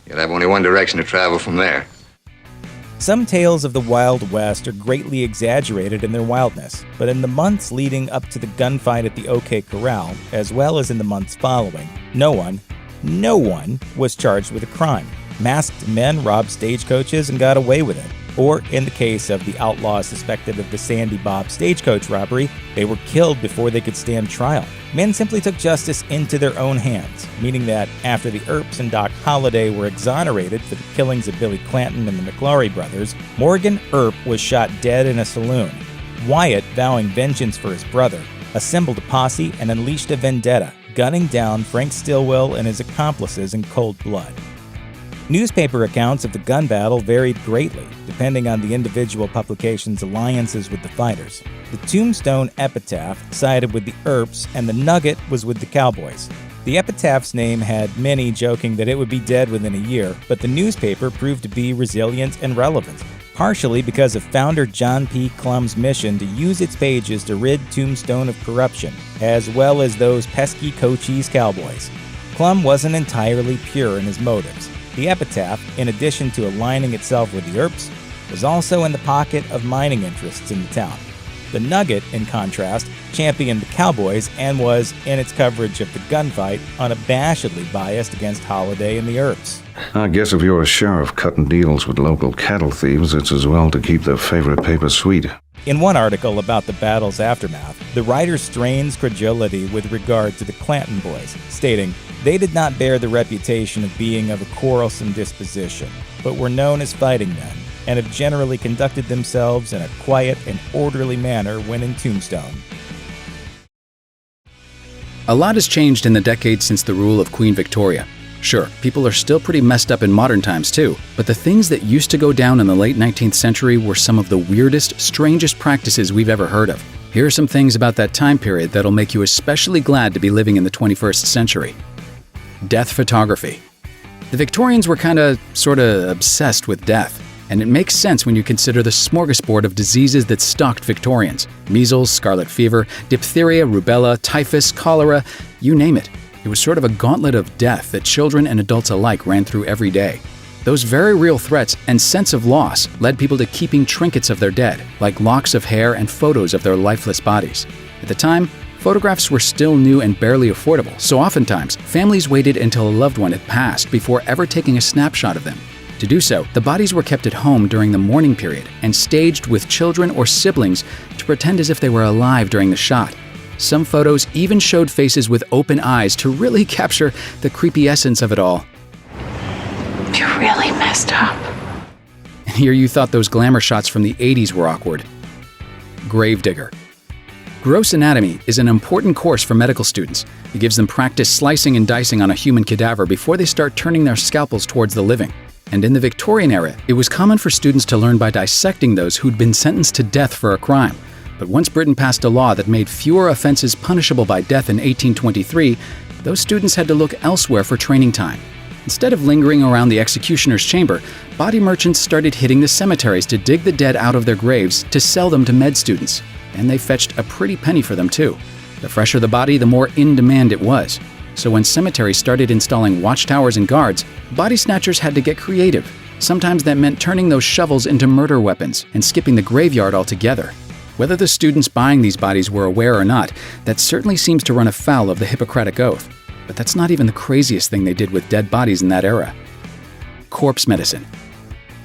You'll have only one direction to travel from there.
Some tales of the Wild West are greatly exaggerated in their wildness, but in the months leading up to the gunfight at the OK Corral, as well as in the months following, no one was charged with a crime. Masked men robbed stagecoaches and got away with it. Or, in the case of the outlaws suspected of the Sandy Bob stagecoach robbery, they were killed before they could stand trial. Men simply took justice into their own hands, meaning that after the Earps and Doc Holliday were exonerated for the killings of Billy Clanton and the McLaury brothers, Morgan Earp was shot dead in a saloon. Wyatt, vowing vengeance for his brother, assembled a posse and unleashed a vendetta, gunning down Frank Stillwell and his accomplices in cold blood. Newspaper accounts of the gun battle varied greatly, depending on the individual publication's alliances with the fighters. The Tombstone epitaph sided with the Earps, and the Nugget was with the Cowboys. The epitaph's name had many joking that it would be dead within a year, but the newspaper proved to be resilient and relevant, partially because of founder John P. Clum's mission to use its pages to rid Tombstone of corruption, as well as those pesky Cochise Cowboys. Clum wasn't entirely pure in his motives. The epitaph, in addition to aligning itself with the Earps, was also in the pocket of mining interests in the town. The Nugget, in contrast, championed the Cowboys and was, in its coverage of the gunfight, unabashedly biased against Holliday and the Earps.
I guess if you're a sheriff cutting deals with local cattle thieves, it's as well to keep their favorite paper sweet.
In one article about the battle's aftermath, the writer strains credulity with regard to the Clanton boys, stating, "They did not bear the reputation of being of a quarrelsome disposition, but were known as fighting men, and have generally conducted themselves in a quiet and orderly manner when in Tombstone."
A lot has changed in the decades since the rule of Queen Victoria. Sure, people are still pretty messed up in modern times too, but the things that used to go down in the late 19th century were some of the weirdest, strangest practices we've ever heard of. Here are some things about that time period that'll make you especially glad to be living in the 21st century. Death photography. The Victorians were sorta obsessed with death, and it makes sense when you consider the smorgasbord of diseases that stalked Victorians. Measles, scarlet fever, diphtheria, rubella, typhus, cholera, you name it. It was sort of a gauntlet of death that children and adults alike ran through every day. Those very real threats and sense of loss led people to keeping trinkets of their dead, like locks of hair and photos of their lifeless bodies. At the time, photographs were still new and barely affordable, so oftentimes, families waited until a loved one had passed before ever taking a snapshot of them. To do so, the bodies were kept at home during the mourning period and staged with children or siblings to pretend as if they were alive during the shot. Some photos even showed faces with open eyes to really capture the creepy essence of it all.
You really messed up.
Here you thought those glamour shots from the 80s were awkward. Gravedigger. Gross anatomy is an important course for medical students. It gives them practice slicing and dicing on a human cadaver before they start turning their scalpels towards the living. And in the Victorian era, it was common for students to learn by dissecting those who'd been sentenced to death for a crime. But once Britain passed a law that made fewer offenses punishable by death in 1823, those students had to look elsewhere for training time. Instead of lingering around the executioner's chamber, body merchants started hitting the cemeteries to dig the dead out of their graves to sell them to med students. And they fetched a pretty penny for them too. The fresher the body, the more in demand it was. So when cemeteries started installing watchtowers and guards, body snatchers had to get creative. Sometimes that meant turning those shovels into murder weapons and skipping the graveyard altogether. Whether the students buying these bodies were aware or not, that certainly seems to run afoul of the Hippocratic Oath. But that's not even the craziest thing they did with dead bodies in that era. Corpse medicine.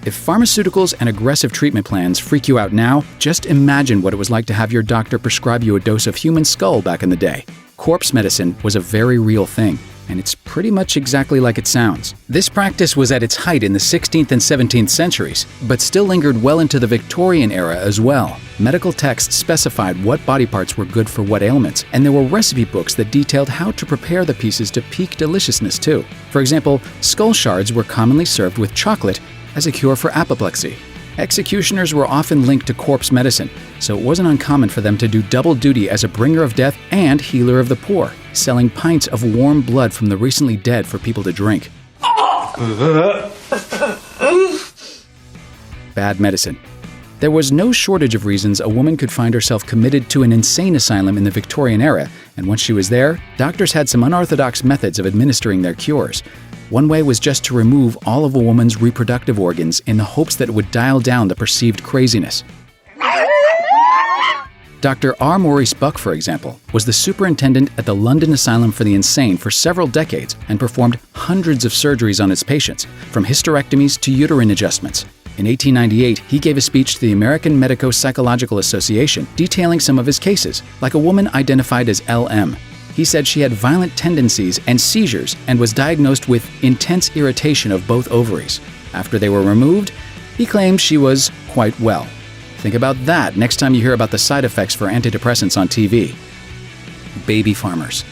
If pharmaceuticals and aggressive treatment plans freak you out now, just imagine what it was like to have your doctor prescribe you a dose of human skull back in the day. Corpse medicine was a very real thing, and it's pretty much exactly like it sounds. This practice was at its height in the 16th and 17th centuries, but still lingered well into the Victorian era as well. Medical texts specified what body parts were good for what ailments, and there were recipe books that detailed how to prepare the pieces to peak deliciousness too. For example, skull shards were commonly served with chocolate as a cure for apoplexy. Executioners were often linked to corpse medicine, so it wasn't uncommon for them to do double duty as a bringer of death and healer of the poor, selling pints of warm blood from the recently dead for people to drink. Bad medicine. There was no shortage of reasons a woman could find herself committed to an insane asylum in the Victorian era, and once she was there, doctors had some unorthodox methods of administering their cures. One way was just to remove all of a woman's reproductive organs in the hopes that it would dial down the perceived craziness. Dr. R. Maurice Buck, for example, was the superintendent at the London Asylum for the Insane for several decades and performed hundreds of surgeries on its patients, from hysterectomies to uterine adjustments. In 1898, he gave a speech to the American Medico-Psychological Association detailing some of his cases, like a woman identified as LM. He said she had violent tendencies and seizures and was diagnosed with intense irritation of both ovaries. After they were removed, he claimed she was quite well. Think about that next time you hear about the side effects for antidepressants on TV. Baby farmers.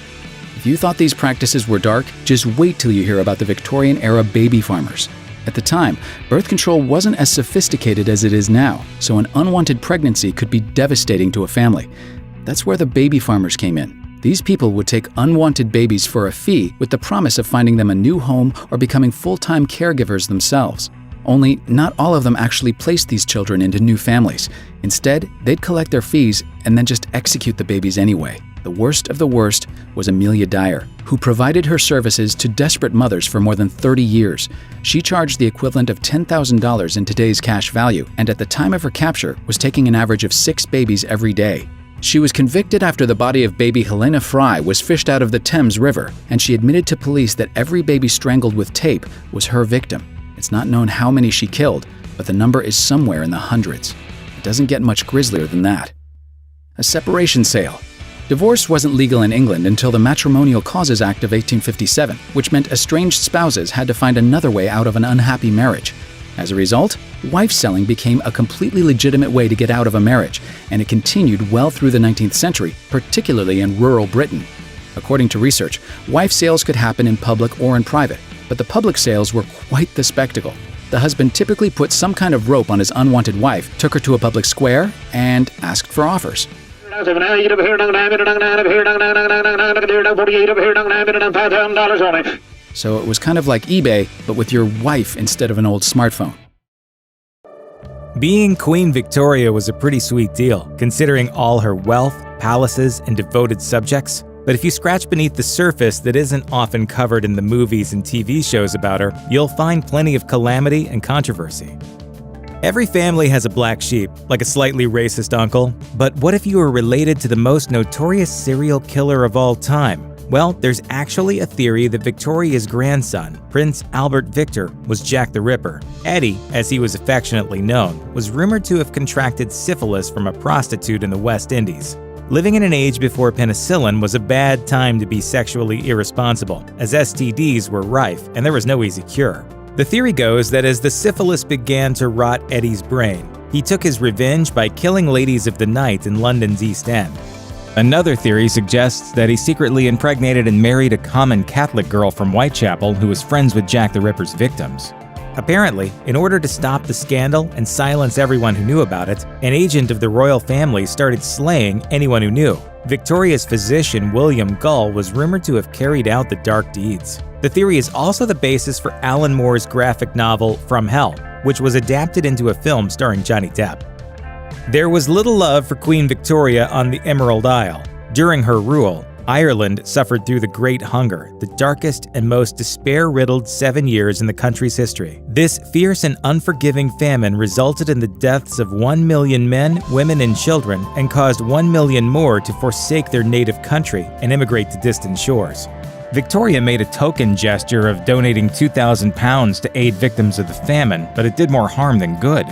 If you thought these practices were dark, just wait till you hear about the Victorian-era baby farmers. At the time, birth control wasn't as sophisticated as it is now, so an unwanted pregnancy could be devastating to a family. That's where the baby farmers came in. These people would take unwanted babies for a fee with the promise of finding them a new home or becoming full-time caregivers themselves. Only not all of them actually placed these children into new families. Instead, they'd collect their fees and then just execute the babies anyway. The worst of the worst was Amelia Dyer, who provided her services to desperate mothers for more than 30 years. She charged the equivalent of $10,000 in today's cash value, and at the time of her capture was taking an average of 6 babies every day. She was convicted after the body of baby Helena Fry was fished out of the Thames River, and she admitted to police that every baby strangled with tape was her victim. It's not known how many she killed, but the number is somewhere in the hundreds. It doesn't get much grislier than that. A separation sale. Divorce wasn't legal in England until the Matrimonial Causes Act of 1857, which meant estranged spouses had to find another way out of an unhappy marriage. As a result, wife selling became a completely legitimate way to get out of a marriage, and it continued well through the 19th century, particularly in rural Britain. According to research, wife sales could happen in public or in private, but the public sales were quite the spectacle. The husband typically put some kind of rope on his unwanted wife, took her to a public square, and asked for offers. So it was kind of like eBay, but with your wife instead of an old smartphone.
Being Queen Victoria was a pretty sweet deal, considering all her wealth, palaces, and devoted subjects. But if you scratch beneath the surface that isn't often covered in the movies and TV shows about her, you'll find plenty of calamity and controversy. Every family has a black sheep, like a slightly racist uncle. But what if you were related to the most notorious serial killer of all time? Well, there's actually a theory that Victoria's grandson, Prince Albert Victor, was Jack the Ripper. Eddie, as he was affectionately known, was rumored to have contracted syphilis from a prostitute in the West Indies. Living in an age before penicillin was a bad time to be sexually irresponsible, as STDs were rife and there was no easy cure. The theory goes that as the syphilis began to rot Eddie's brain, he took his revenge by killing ladies of the night in London's East End. Another theory suggests that he secretly impregnated and married a common Catholic girl from Whitechapel who was friends with Jack the Ripper's victims. Apparently, in order to stop the scandal and silence everyone who knew about it, an agent of the royal family started slaying anyone who knew. Victoria's physician, William Gull, was rumored to have carried out the dark deeds. The theory is also the basis for Alan Moore's graphic novel From Hell, which was adapted into a film starring Johnny Depp. There was little love for Queen Victoria on the Emerald Isle. During her rule, Ireland suffered through the Great Hunger, the darkest and most despair-riddled 7 years in the country's history. This fierce and unforgiving famine resulted in the deaths of 1 million men, women, and children, and caused 1 million more to forsake their native country and immigrate to distant shores. Victoria made a token gesture of donating £2,000 to aid victims of the famine, but it did more harm than good.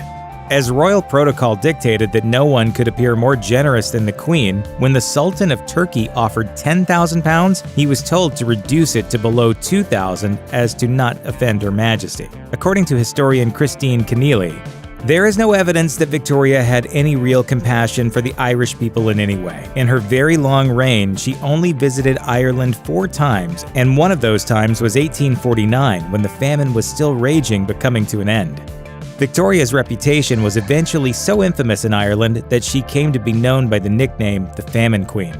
As royal protocol dictated that no one could appear more generous than the Queen, when the Sultan of Turkey offered £10,000, he was told to reduce it to below £2,000 as to not offend Her Majesty. According to historian Christine Keneally, there is no evidence that Victoria had any real compassion for the Irish people in any way. In her very long reign, she only visited Ireland 4 times, and one of those times was 1849, when the famine was still raging but coming to an end. Victoria's reputation was eventually so infamous in Ireland that she came to be known by the nickname the Famine Queen.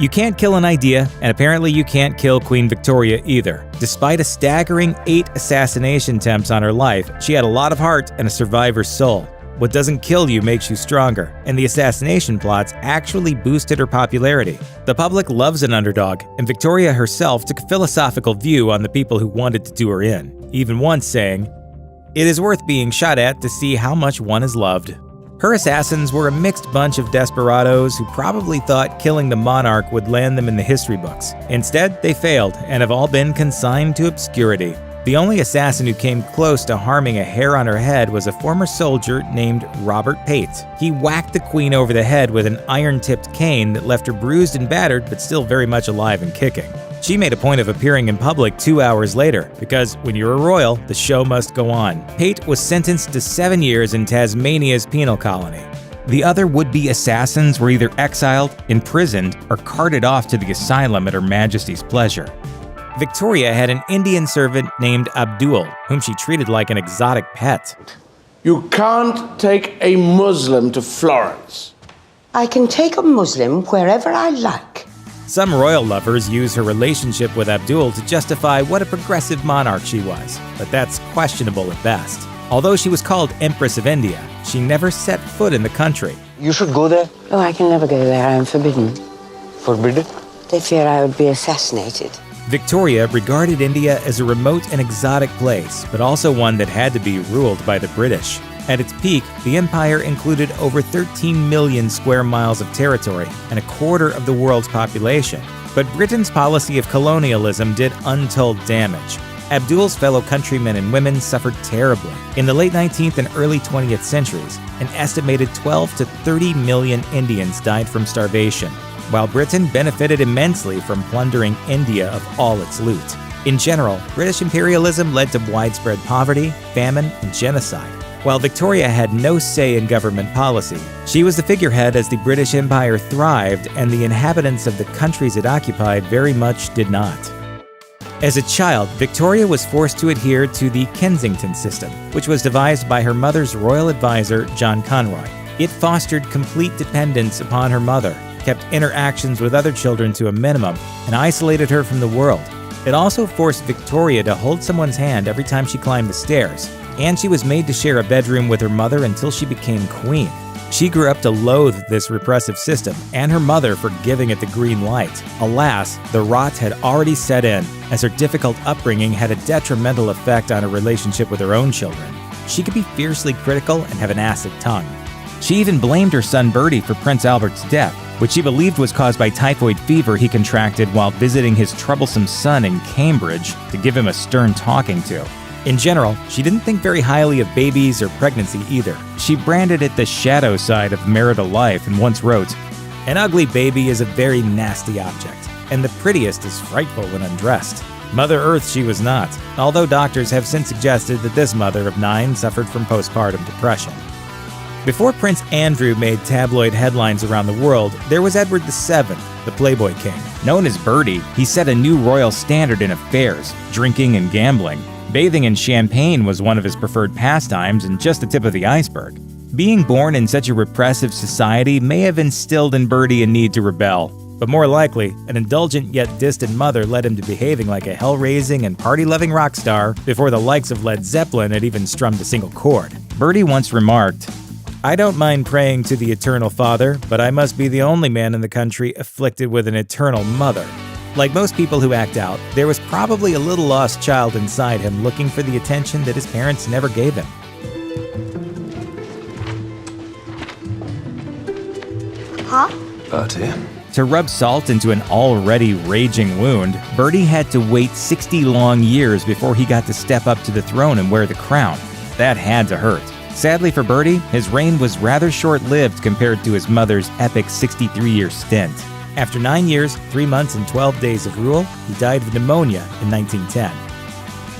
You can't kill an idea, and apparently you can't kill Queen Victoria either. Despite a staggering 8 assassination attempts on her life, she had a lot of heart and a survivor's soul. What doesn't kill you makes you stronger, and the assassination plots actually boosted her popularity. The public loves an underdog, and Victoria herself took a philosophical view on the people who wanted to do her in, even once saying, "It is worth being shot at to see how much one is loved." Her assassins were a mixed bunch of desperados who probably thought killing the monarch would land them in the history books. Instead, they failed and have all been consigned to obscurity. The only assassin who came close to harming a hair on her head was a former soldier named Robert Pate. He whacked the Queen over the head with an iron-tipped cane that left her bruised and battered but still very much alive and kicking. She made a point of appearing in public 2 hours later, because when you're a royal, the show must go on. Pate was sentenced to 7 years in Tasmania's penal colony. The other would-be assassins were either exiled, imprisoned, or carted off to the asylum at Her Majesty's pleasure. Victoria had an Indian servant named Abdul, whom she treated like an exotic pet.
You can't take a Muslim to Florence.
I can take a Muslim wherever I like.
Some royal lovers use her relationship with Abdul to justify what a progressive monarch she was, but that's questionable at best. Although she was called Empress of India, she never set foot in the country.
You should go there. Oh, I can never go there. I am forbidden.
Forbidden?
They fear I would be assassinated.
Victoria regarded India as a remote and exotic place, but also one that had to be ruled by the British. At its peak, the empire included over 13 million square miles of territory and a quarter of the world's population. But Britain's policy of colonialism did untold damage. Abdul's fellow countrymen and women suffered terribly. In the late 19th and early 20th centuries, an estimated 12 to 30 million Indians died from starvation, while Britain benefited immensely from plundering India of all its loot. In general, British imperialism led to widespread poverty, famine, and genocide. While Victoria had no say in government policy, she was the figurehead as the British Empire thrived, and the inhabitants of the countries it occupied very much did not. As a child, Victoria was forced to adhere to the Kensington system, which was devised by her mother's royal advisor, John Conroy. It fostered complete dependence upon her mother, kept interactions with other children to a minimum, and isolated her from the world. It also forced Victoria to hold someone's hand every time she climbed the stairs, and she was made to share a bedroom with her mother until she became queen. She grew up to loathe this repressive system, and her mother for giving it the green light. Alas, the rot had already set in, as her difficult upbringing had a detrimental effect on her relationship with her own children. She could be fiercely critical and have an acid tongue. She even blamed her son Bertie for Prince Albert's death, which she believed was caused by typhoid fever he contracted while visiting his troublesome son in Cambridge to give him a stern talking to. In general, she didn't think very highly of babies or pregnancy either. She branded it the shadow side of marital life and once wrote, "An ugly baby is a very nasty object, and the prettiest is frightful when undressed." Mother Earth she was not, although doctors have since suggested that this mother of 9 suffered from postpartum depression. Before Prince Andrew made tabloid headlines around the world, there was Edward VII, the Playboy King. Known as Bertie, he set a new royal standard in affairs, drinking and gambling. Bathing in champagne was one of his preferred pastimes and just the tip of the iceberg. Being born in such a repressive society may have instilled in Bertie a need to rebel, but more likely, an indulgent yet distant mother led him to behaving like a hell-raising and party-loving rock star before the likes of Led Zeppelin had even strummed a single chord. Bertie once remarked, "I don't mind praying to the Eternal Father, but I must be the only man in the country afflicted with an eternal mother." Like most people who act out, there was probably a little lost child inside him looking for the attention that his parents never gave him.
Huh?
Bertie?
To rub salt into an already raging wound, Bertie had to wait 60 long years before he got to step up to the throne and wear the crown. That had to hurt. Sadly for Bertie, his reign was rather short-lived compared to his mother's epic 63-year stint. After 9 years, 3 months, and 12 days of rule, he died of pneumonia in 1910.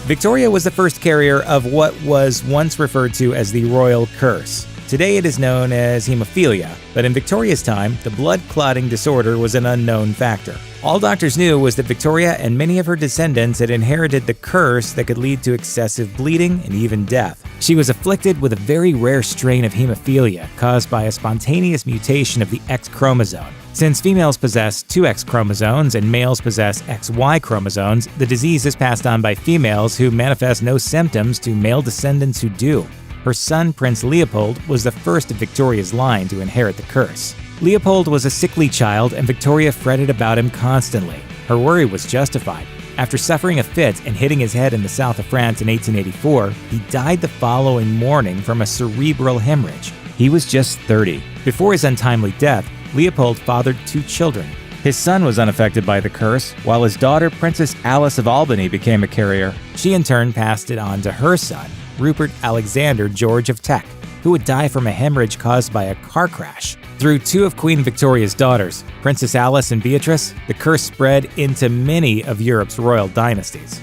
Victoria was the first carrier of what was once referred to as the royal curse. Today it is known as hemophilia, but in Victoria's time, the blood clotting disorder was an unknown factor. All doctors knew was that Victoria and many of her descendants had inherited the curse that could lead to excessive bleeding and even death. She was afflicted with a very rare strain of hemophilia caused by a spontaneous mutation of the X chromosome. Since females possess 2 X chromosomes and males possess XY chromosomes, the disease is passed on by females who manifest no symptoms to male descendants who do. Her son, Prince Leopold, was the first of Victoria's line to inherit the curse. Leopold was a sickly child, and Victoria fretted about him constantly. Her worry was justified. After suffering a fit and hitting his head in the south of France in 1884, he died the following morning from a cerebral hemorrhage. He was just 30. Before his untimely death, Leopold fathered 2 children. His son was unaffected by the curse, while his daughter, Princess Alice of Albany, became a carrier. She in turn passed it on to her son, Rupert Alexander George of Teck, who would die from a hemorrhage caused by a car crash. Through 2 of Queen Victoria's daughters, Princess Alice and Beatrice, the curse spread into many of Europe's royal dynasties.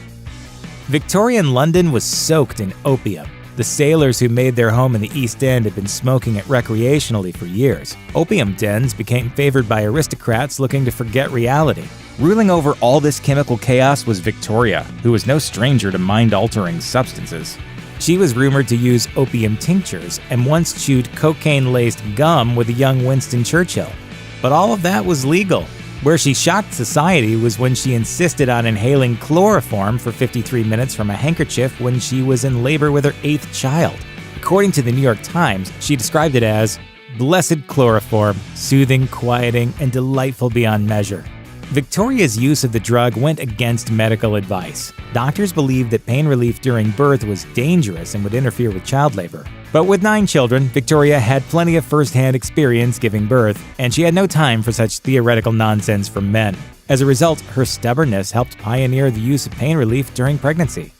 Victorian London was soaked in opium. The sailors who made their home in the East End had been smoking it recreationally for years. Opium dens became favored by aristocrats looking to forget reality. Ruling over all this chemical chaos was Victoria, who was no stranger to mind-altering substances. She was rumored to use opium tinctures and once chewed cocaine-laced gum with a young Winston Churchill. But all of that was legal. Where she shocked society was when she insisted on inhaling chloroform for 53 minutes from a handkerchief when she was in labor with her 8th child. According to the New York Times, she described it as blessed chloroform, soothing, quieting, and delightful beyond measure. Victoria's use of the drug went against medical advice. Doctors believed that pain relief during birth was dangerous and would interfere with child labor. But with 9 children, Victoria had plenty of first-hand experience giving birth, and she had no time for such theoretical nonsense from men. As a result, her stubbornness helped pioneer the use of pain relief during pregnancy.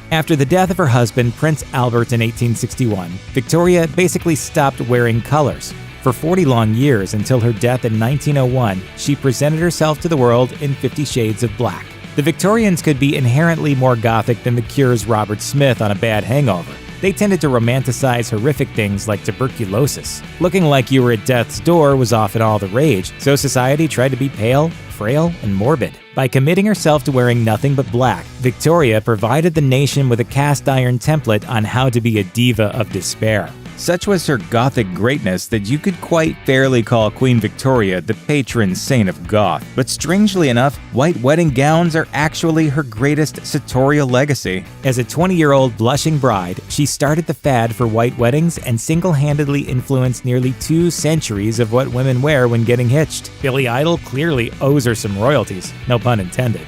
After the death of her husband, Prince Albert, in 1861, Victoria basically stopped wearing colors. For 40 long years, until her death in 1901, she presented herself to the world in 50 Shades of Black. The Victorians could be inherently more gothic than the Cure's Robert Smith on a bad hangover. They tended to romanticize horrific things like tuberculosis. Looking like you were at death's door was often all the rage, so society tried to be pale, frail, and morbid. By committing herself to wearing nothing but black, Victoria provided the nation with a cast-iron template on how to be a diva of despair. Such was her Gothic greatness that you could quite fairly call Queen Victoria the patron saint of goth. But strangely enough, white wedding gowns are actually her greatest sartorial legacy. As a 20-year-old blushing bride, she started the fad for white weddings and single-handedly influenced nearly 2 centuries of what women wear when getting hitched. Billy Idol clearly owes her some royalties, no pun intended.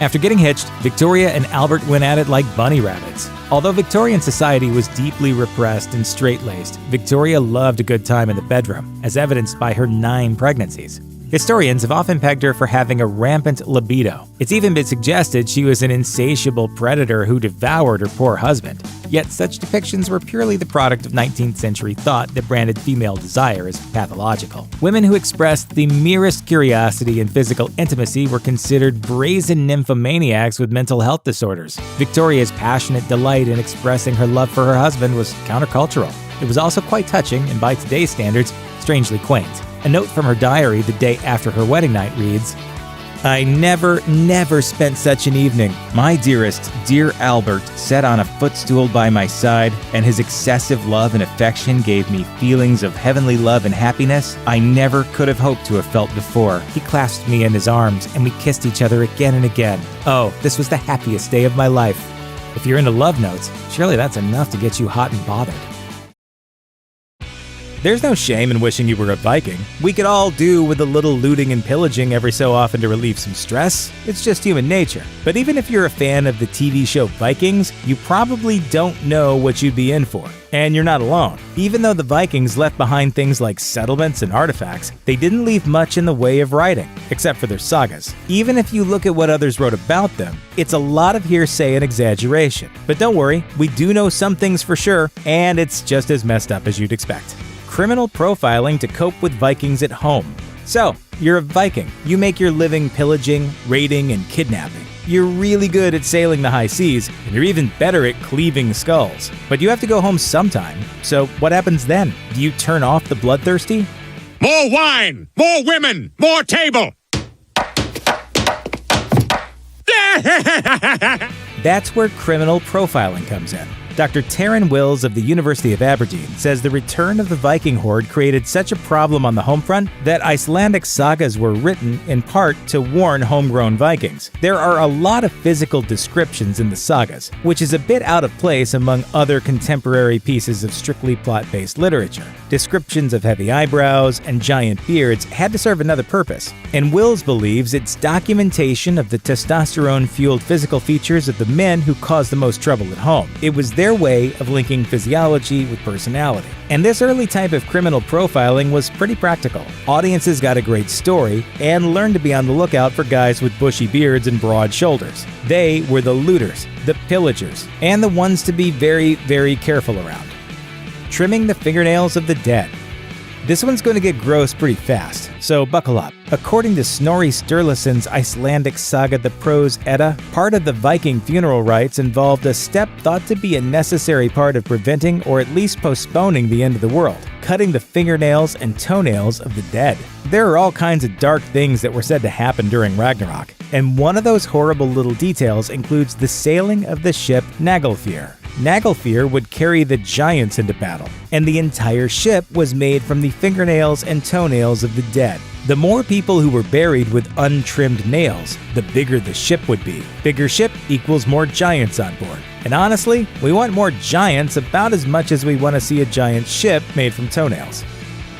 After getting hitched, Victoria and Albert went at it like bunny rabbits. Although Victorian society was deeply repressed and straight-laced, Victoria loved a good time in the bedroom, as evidenced by her 9 pregnancies. Historians have often pegged her for having a rampant libido. It's even been suggested she was an insatiable predator who devoured her poor husband. Yet such depictions were purely the product of 19th century thought that branded female desire as pathological. Women who expressed the merest curiosity in physical intimacy were considered brazen nymphomaniacs with mental health disorders. Victoria's passionate delight in expressing her love for her husband was countercultural. It was also quite touching and by today's standards, strangely quaint. A note from her diary the day after her wedding night reads, "I never spent such an evening. My dearest, dear Albert, sat on a footstool by my side, and his excessive love and affection gave me feelings of heavenly love and happiness I never could have hoped to have felt before. He clasped me in his arms, and we kissed each other again and again. Oh, this was the happiest day of my life." If you're into love notes, surely that's enough to get you hot and bothered. There's no shame in wishing you were a Viking. We could all do with a little looting and pillaging every so often to relieve some stress. It's just human nature. But even if you're a fan of the TV show Vikings, you probably don't know what you'd be in for. And you're not alone. Even though the Vikings left behind things like settlements and artifacts, they didn't leave much in the way of writing, except for their sagas. Even if you look at what others wrote about them, it's a lot of hearsay and exaggeration. But don't worry, we do know some things for sure, and it's just as messed up as you'd expect. Criminal profiling to cope with Vikings at home. So, you're a Viking. You make your living pillaging, raiding, and kidnapping. You're really good at sailing the high seas, and you're even better at cleaving skulls. But you have to go home sometime. So what happens then? Do you turn off the bloodthirsty?
More wine! More women! More table!
That's where criminal profiling comes in. Dr. Taryn Wills of the University of Aberdeen says the return of the Viking horde created such a problem on the home front that Icelandic sagas were written in part to warn homegrown Vikings. There are a lot of physical descriptions in the sagas, which is a bit out of place among other contemporary pieces of strictly plot-based literature. Descriptions of heavy eyebrows and giant beards had to serve another purpose, and Wills believes it's documentation of the testosterone-fueled physical features of the men who caused the most trouble at home. It was their way of linking physiology with personality. And this early type of criminal profiling was pretty practical. Audiences got a great story and learned to be on the lookout for guys with bushy beards and broad shoulders. They were the looters, the pillagers, and the ones to be very, very careful around. Trimming the fingernails of the dead. This one's going to get gross pretty fast, so buckle up. According to Snorri Sturluson's Icelandic saga The Prose Edda, part of the Viking funeral rites involved a step thought to be a necessary part of preventing or at least postponing the end of the world: cutting the fingernails and toenails of the dead. There are all kinds of dark things that were said to happen during Ragnarok, and one of those horrible little details includes the sailing of the ship Naglfir. Naglfir would carry the giants into battle, and the entire ship was made from the fingernails and toenails of the dead. The more people who were buried with untrimmed nails, the bigger the ship would be. Bigger ship equals more giants on board. And honestly, we want more giants about as much as we want to see a giant ship made from toenails.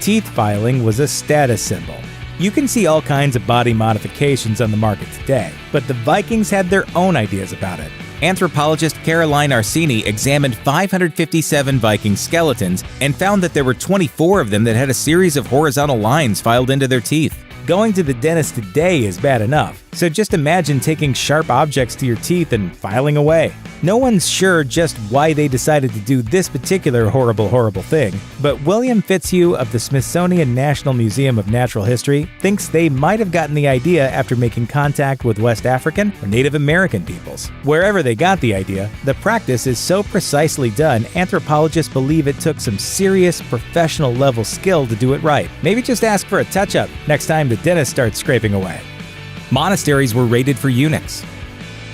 Teeth filing was a status symbol. You can see all kinds of body modifications on the market today, but the Vikings had their own ideas about it. Anthropologist Caroline Arsini examined 557 Viking skeletons and found that there were 24 of them that had a series of horizontal lines filed into their teeth. Going to the dentist today is bad enough, so just imagine taking sharp objects to your teeth and filing away. No one's sure just why they decided to do this particular horrible thing, but William Fitzhugh of the Smithsonian National Museum of Natural History thinks they might have gotten the idea after making contact with West African or Native American peoples. Wherever they got the idea, the practice is so precisely done, anthropologists believe it took some serious professional level skill to do it right. Maybe just ask for a touch-up next time the dentist starts scraping away. Monasteries were raided for eunuchs.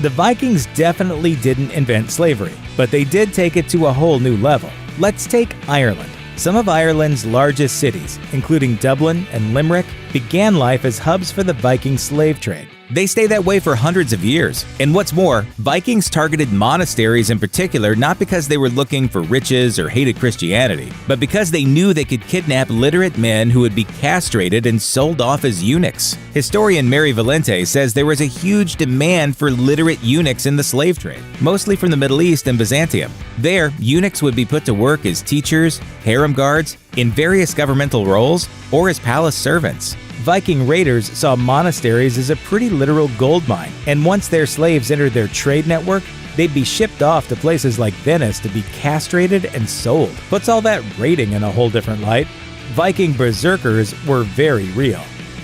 The Vikings definitely didn't invent slavery, but they did take it to a whole new level. Let's take Ireland. Some of Ireland's largest cities, including Dublin and Limerick, began life as hubs for the Viking slave trade. They stayed that way for hundreds of years. And what's more, Vikings targeted monasteries in particular not because they were looking for riches or hated Christianity, but because they knew they could kidnap literate men who would be castrated and sold off as eunuchs. Historian Mary Valente says there was a huge demand for literate eunuchs in the slave trade, mostly from the Middle East and Byzantium. There, eunuchs would be put to work as teachers, harem guards, in various governmental roles, or as palace servants. Viking raiders saw monasteries as a pretty literal gold mine, and once their slaves entered their trade network, they'd be shipped off to places like Venice to be castrated and sold. Puts all that raiding in a whole different light. Viking berserkers were very real.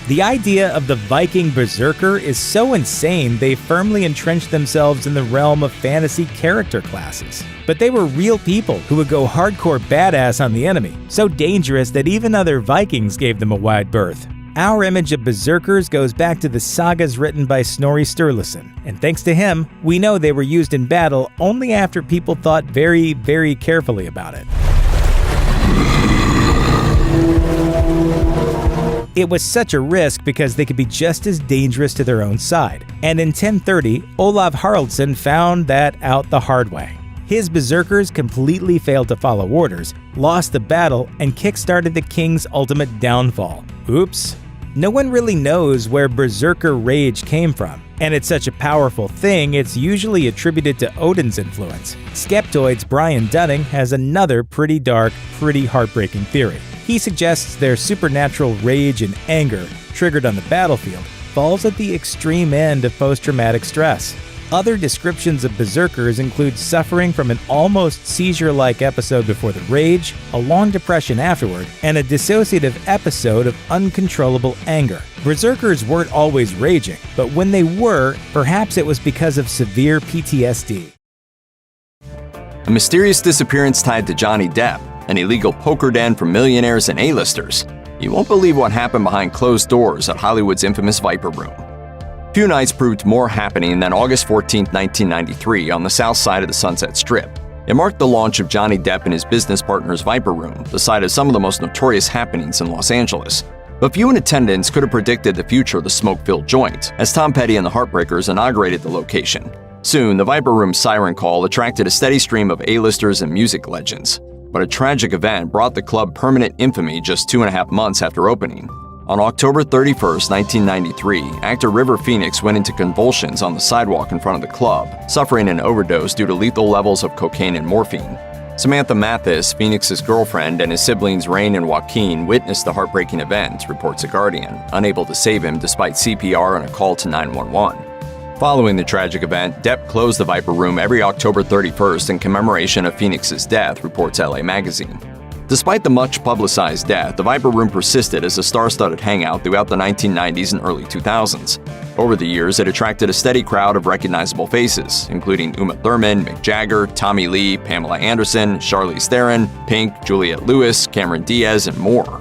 The idea of the Viking berserker is so insane they firmly entrenched themselves in the realm of fantasy character classes. But they were real people who would go hardcore badass on the enemy, so dangerous that even other Vikings gave them a wide berth. Our image of berserkers goes back to the sagas written by Snorri Sturluson, and thanks to him, we know they were used in battle only after people thought very, very carefully about it. It was such a risk because they could be just as dangerous to their own side. And in 1030, Olav Haraldsson found that out the hard way. His berserkers completely failed to follow orders, lost the battle, and kickstarted the king's ultimate downfall. Oops. No one really knows where berserker rage came from, and it's such a powerful thing it's usually attributed to Odin's influence. Skeptoid's Brian Dunning has another pretty dark, pretty heartbreaking theory. He suggests their supernatural rage and anger, triggered on the battlefield, falls at the extreme end of post-traumatic stress. Other descriptions of berserkers include suffering from an almost seizure-like episode before the rage, a long depression afterward, and a dissociative episode of uncontrollable anger. Berserkers weren't always raging, but when they were, perhaps it was because of severe PTSD.
A mysterious disappearance tied to Johnny Depp, an illegal poker den for millionaires and A-listers. You won't believe what happened behind closed doors at Hollywood's infamous Viper Room. Few nights proved more happening than August 14, 1993 on the south side of the Sunset Strip. It marked the launch of Johnny Depp and his business partner's Viper Room, the site of some of the most notorious happenings in Los Angeles. But few in attendance could have predicted the future of the smoke-filled joint, as Tom Petty and the Heartbreakers inaugurated the location. Soon, the Viper Room's siren call attracted a steady stream of A-listers and music legends. But a tragic event brought the club permanent infamy just 2.5 months after opening. On October 31, 1993, actor River Phoenix went into convulsions on the sidewalk in front of the club, suffering an overdose due to lethal levels of cocaine and morphine. Samantha Mathis, Phoenix's girlfriend, and his siblings Rain and Joaquin witnessed the heartbreaking event, reports The Guardian, unable to save him despite CPR and a call to 911. Following the tragic event, Depp closed the Viper Room every October 31st in commemoration of Phoenix's death, reports LA Magazine. Despite the much-publicized death, the Viper Room persisted as a star-studded hangout throughout the 1990s and early 2000s. Over the years, it attracted a steady crowd of recognizable faces, including Uma Thurman, Mick Jagger, Tommy Lee, Pamela Anderson, Charlize Theron, Pink, Juliette Lewis, Cameron Diaz, and more.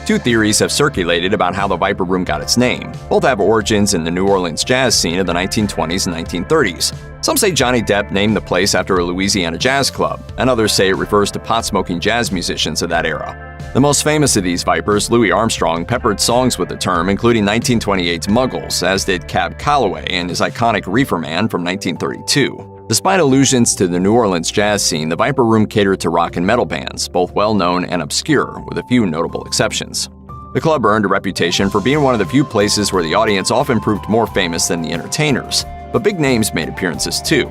Two theories have circulated about how the Viper Room got its name. Both have origins in the New Orleans jazz scene of the 1920s and 1930s. Some say Johnny Depp named the place after a Louisiana jazz club, and others say it refers to pot-smoking jazz musicians of that era. The most famous of these Vipers, Louis Armstrong, peppered songs with the term, including 1928's Muggles, as did Cab Calloway and his iconic Reefer Man from 1932. Despite allusions to the New Orleans jazz scene, the Viper Room catered to rock and metal bands, both well-known and obscure, with a few notable exceptions. The club earned a reputation for being one of the few places where the audience often proved more famous than the entertainers, but big names made appearances too.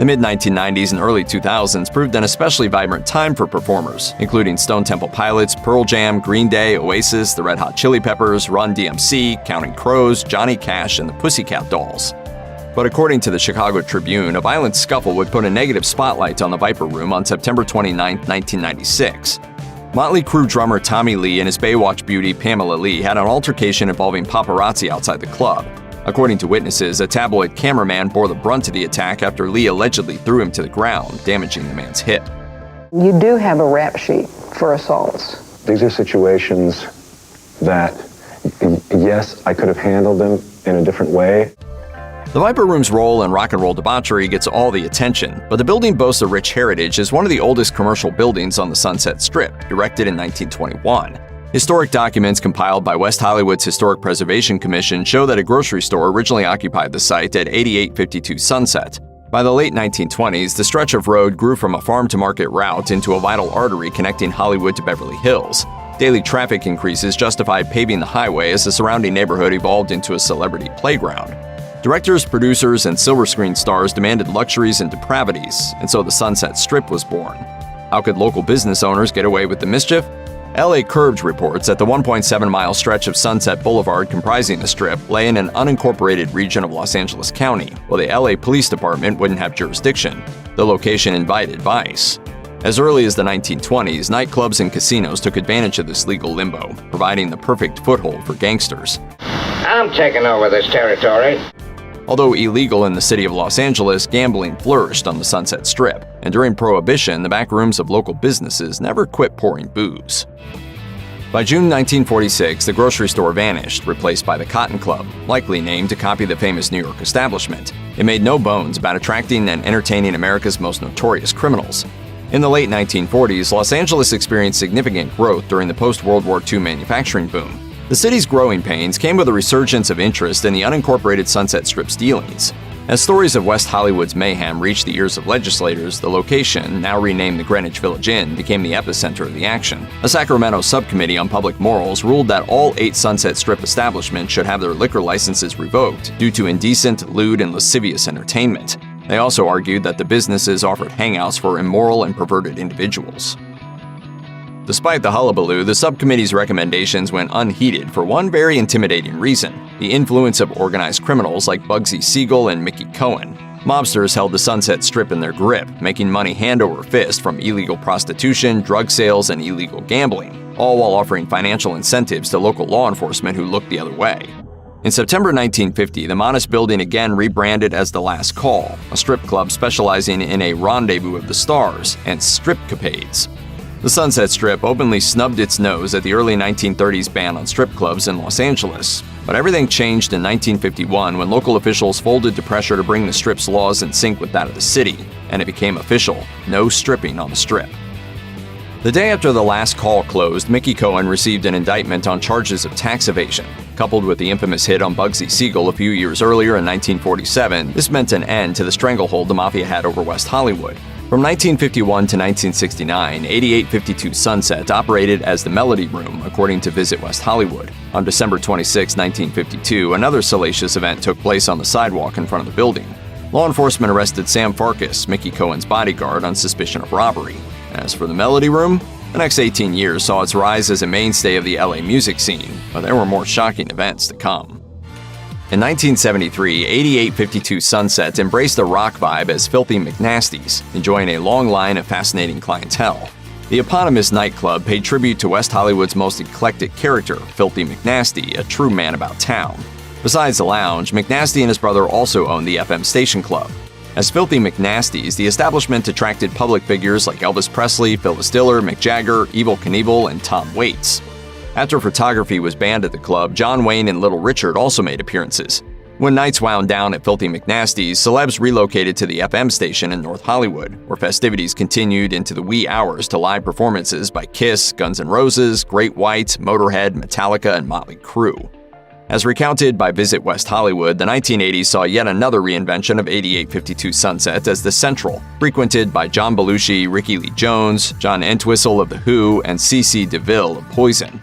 The mid-1990s and early 2000s proved an especially vibrant time for performers, including Stone Temple Pilots, Pearl Jam, Green Day, Oasis, the Red Hot Chili Peppers, Run DMC, Counting Crows, Johnny Cash, and the Pussycat Dolls. But according to the Chicago Tribune, a violent scuffle would put a negative spotlight on the Viper Room on September 29, 1996. Motley Crue drummer Tommy Lee and his Baywatch beauty Pamela Lee had an altercation involving paparazzi outside the club. According to witnesses, a tabloid cameraman bore the brunt of the attack after Lee allegedly threw him to the ground, damaging the man's hip.
You do have a rap sheet for assaults.
These are situations that, yes, I could have handled them in a different way.
The Viper Room's role in rock and roll debauchery gets all the attention, but the building boasts a rich heritage as one of the oldest commercial buildings on the Sunset Strip, erected in 1921. Historic documents compiled by West Hollywood's Historic Preservation Commission show that a grocery store originally occupied the site at 8852 Sunset. By the late 1920s, the stretch of road grew from a farm-to-market route into a vital artery connecting Hollywood to Beverly Hills. Daily traffic increases justified paving the highway as the surrounding neighborhood evolved into a celebrity playground. Directors, producers, and silver screen stars demanded luxuries and depravities, and so the Sunset Strip was born. How could local business owners get away with the mischief? LA Curbed reports that the 1.7-mile stretch of Sunset Boulevard comprising the Strip lay in an unincorporated region of Los Angeles County, while the LA Police Department wouldn't have jurisdiction. The location invited vice. As early as the 1920s, nightclubs and casinos took advantage of this legal limbo, providing the perfect foothold for gangsters.
I'm taking over this territory.
Although illegal in the city of Los Angeles, gambling flourished on the Sunset Strip, and during Prohibition, the back rooms of local businesses never quit pouring booze. By June 1946, the grocery store vanished, replaced by the Cotton Club, likely named to copy the famous New York establishment. It made no bones about attracting and entertaining America's most notorious criminals. In the late 1940s, Los Angeles experienced significant growth during the post-World War II manufacturing boom. The city's growing pains came with a resurgence of interest in the unincorporated Sunset Strip's dealings. As stories of West Hollywood's mayhem reached the ears of legislators, the location, now renamed the Greenwich Village Inn, became the epicenter of the action. A Sacramento subcommittee on public morals ruled that all 8 Sunset Strip establishments should have their liquor licenses revoked due to indecent, lewd, and lascivious entertainment. They also argued that the businesses offered hangouts for immoral and perverted individuals. Despite the hullabaloo, the subcommittee's recommendations went unheeded for one very intimidating reason: the influence of organized criminals like Bugsy Siegel and Mickey Cohen. Mobsters held the Sunset Strip in their grip, making money hand over fist from illegal prostitution, drug sales, and illegal gambling, all while offering financial incentives to local law enforcement who looked the other way. In September 1950, the modest building again rebranded as The Last Call, a strip club specializing in a rendezvous of the stars and stripcapades. The Sunset Strip openly snubbed its nose at the early 1930s ban on strip clubs in Los Angeles. But everything changed in 1951 when local officials folded to pressure to bring the Strip's laws in sync with that of the city, and it became official: no stripping on the Strip. The day after The Last Call closed, Mickey Cohen received an indictment on charges of tax evasion. Coupled with the infamous hit on Bugsy Siegel a few years earlier in 1947, this meant an end to the stranglehold the Mafia had over West Hollywood. From 1951 to 1969, 8852 Sunset operated as the Melody Room, according to Visit West Hollywood. On December 26, 1952, another salacious event took place on the sidewalk in front of the building. Law enforcement arrested Sam Farkas, Mickey Cohen's bodyguard, on suspicion of robbery. As for the Melody Room, the next 18 years saw its rise as a mainstay of the LA music scene, but there were more shocking events to come. In 1973, 8852 Sunset embraced the rock vibe as Filthy McNasty's, enjoying a long line of fascinating clientele. The eponymous nightclub paid tribute to West Hollywood's most eclectic character, Filthy McNasty, a true man about town. Besides the lounge, McNasty and his brother also owned the FM Station Club. As Filthy McNasty's, the establishment attracted public figures like Elvis Presley, Phyllis Diller, Mick Jagger, Evel Knievel, and Tom Waits. After photography was banned at the club, John Wayne and Little Richard also made appearances. When nights wound down at Filthy McNasty's, celebs relocated to the FM station in North Hollywood, where festivities continued into the wee hours to live performances by Kiss, Guns N' Roses, Great White, Motorhead, Metallica, and Motley Crue. As recounted by Visit West Hollywood, the 1980s saw yet another reinvention of 8852 Sunset as the Central, frequented by John Belushi, Ricky Lee Jones, John Entwistle of The Who, and CeCe DeVille of Poison.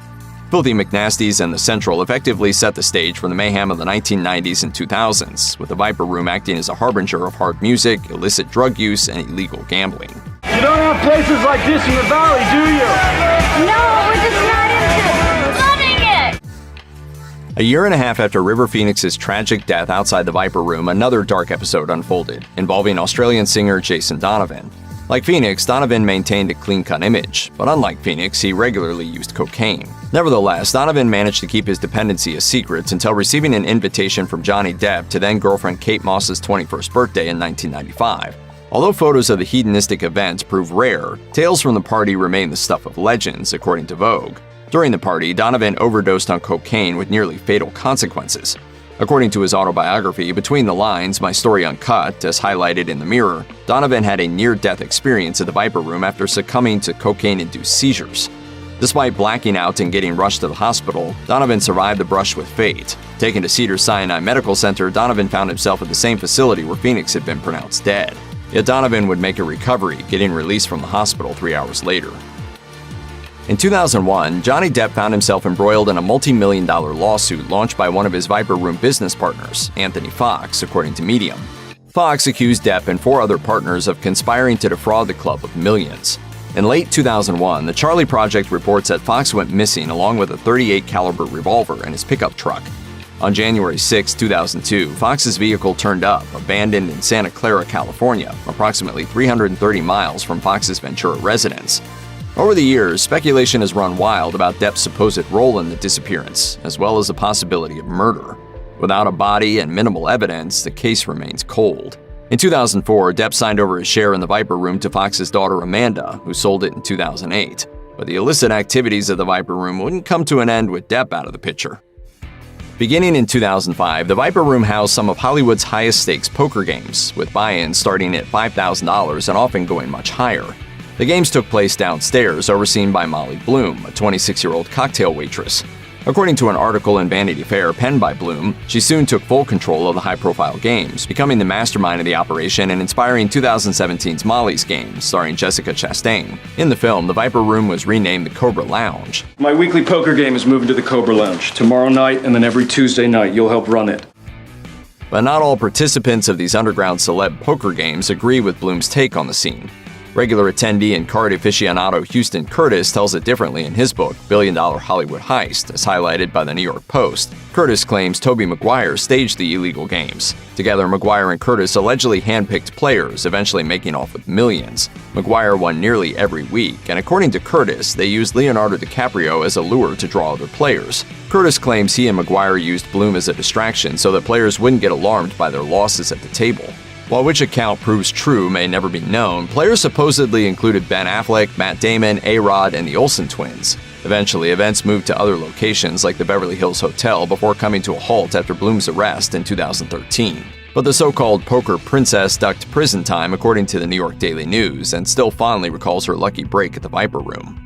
Filthy McNasty's and the Central effectively set the stage for the mayhem of the 1990s and 2000s, with the Viper Room acting as a harbinger of hard music, illicit drug use, and illegal gambling.
You don't have places like this in the valley, do you?
No, we're just not into it. Loving it!
A year and a half after River Phoenix's tragic death outside the Viper Room, another dark episode unfolded, involving Australian singer Jason Donovan. Like Phoenix, Donovan maintained a clean-cut image, but unlike Phoenix, he regularly used cocaine. Nevertheless, Donovan managed to keep his dependency a secret until receiving an invitation from Johnny Depp to then-girlfriend Kate Moss's 21st birthday in 1995. Although photos of the hedonistic event prove rare, tales from the party remain the stuff of legends, according to Vogue. During the party, Donovan overdosed on cocaine with nearly fatal consequences. According to his autobiography, Between the Lines, My Story Uncut, as highlighted in the Mirror, Donovan had a near-death experience at the Viper Room after succumbing to cocaine-induced seizures. Despite blacking out and getting rushed to the hospital, Donovan survived the brush with fate. Taken to Cedars-Sinai Medical Center, Donovan found himself at the same facility where Phoenix had been pronounced dead. Yet Donovan would make a recovery, getting released from the hospital 3 hours later. In 2001, Johnny Depp found himself embroiled in a multi-million-dollar lawsuit launched by one of his Viper Room business partners, Anthony Fox, according to Medium. Fox accused Depp and 4 other partners of conspiring to defraud the club of millions. In late 2001, the Charlie Project reports that Fox went missing along with a .38 caliber revolver in his pickup truck. On January 6, 2002, Fox's vehicle turned up, abandoned in Santa Clara, California, approximately 330 miles from Fox's Ventura residence. Over the years, speculation has run wild about Depp's supposed role in the disappearance, as well as the possibility of murder. Without a body and minimal evidence, the case remains cold. In 2004, Depp signed over his share in the Viper Room to Fox's daughter Amanda, who sold it in 2008. But the illicit activities of the Viper Room wouldn't come to an end with Depp out of the picture. Beginning in 2005, the Viper Room housed some of Hollywood's highest-stakes poker games, with buy-ins starting at $5,000 and often going much higher. The games took place downstairs, overseen by Molly Bloom, a 26-year-old cocktail waitress. According to an article in Vanity Fair penned by Bloom, she soon took full control of the high-profile games, becoming the mastermind of the operation and inspiring 2017's Molly's Game, starring Jessica Chastain. In the film, the Viper Room was renamed the Cobra Lounge.
My weekly poker game is moving to the Cobra Lounge. Tomorrow night and then every Tuesday night, you'll help run it.
But not all participants of these underground celeb poker games agree with Bloom's take on the scene. Regular attendee and card aficionado Houston Curtis tells it differently in his book, Billion Dollar Hollywood Heist, as highlighted by the New York Post. Curtis claims Tobey Maguire staged the illegal games. Together, Maguire and Curtis allegedly handpicked players, eventually making off with millions. Maguire won nearly every week, and according to Curtis, they used Leonardo DiCaprio as a lure to draw other players. Curtis claims he and Maguire used Bloom as a distraction so that players wouldn't get alarmed by their losses at the table. While which account proves true may never be known, players supposedly included Ben Affleck, Matt Damon, A-Rod, and the Olsen twins. Eventually, events moved to other locations like the Beverly Hills Hotel before coming to a halt after Bloom's arrest in 2013. But the so-called poker princess ducked prison time according to the New York Daily News and still fondly recalls her lucky break at the Viper Room.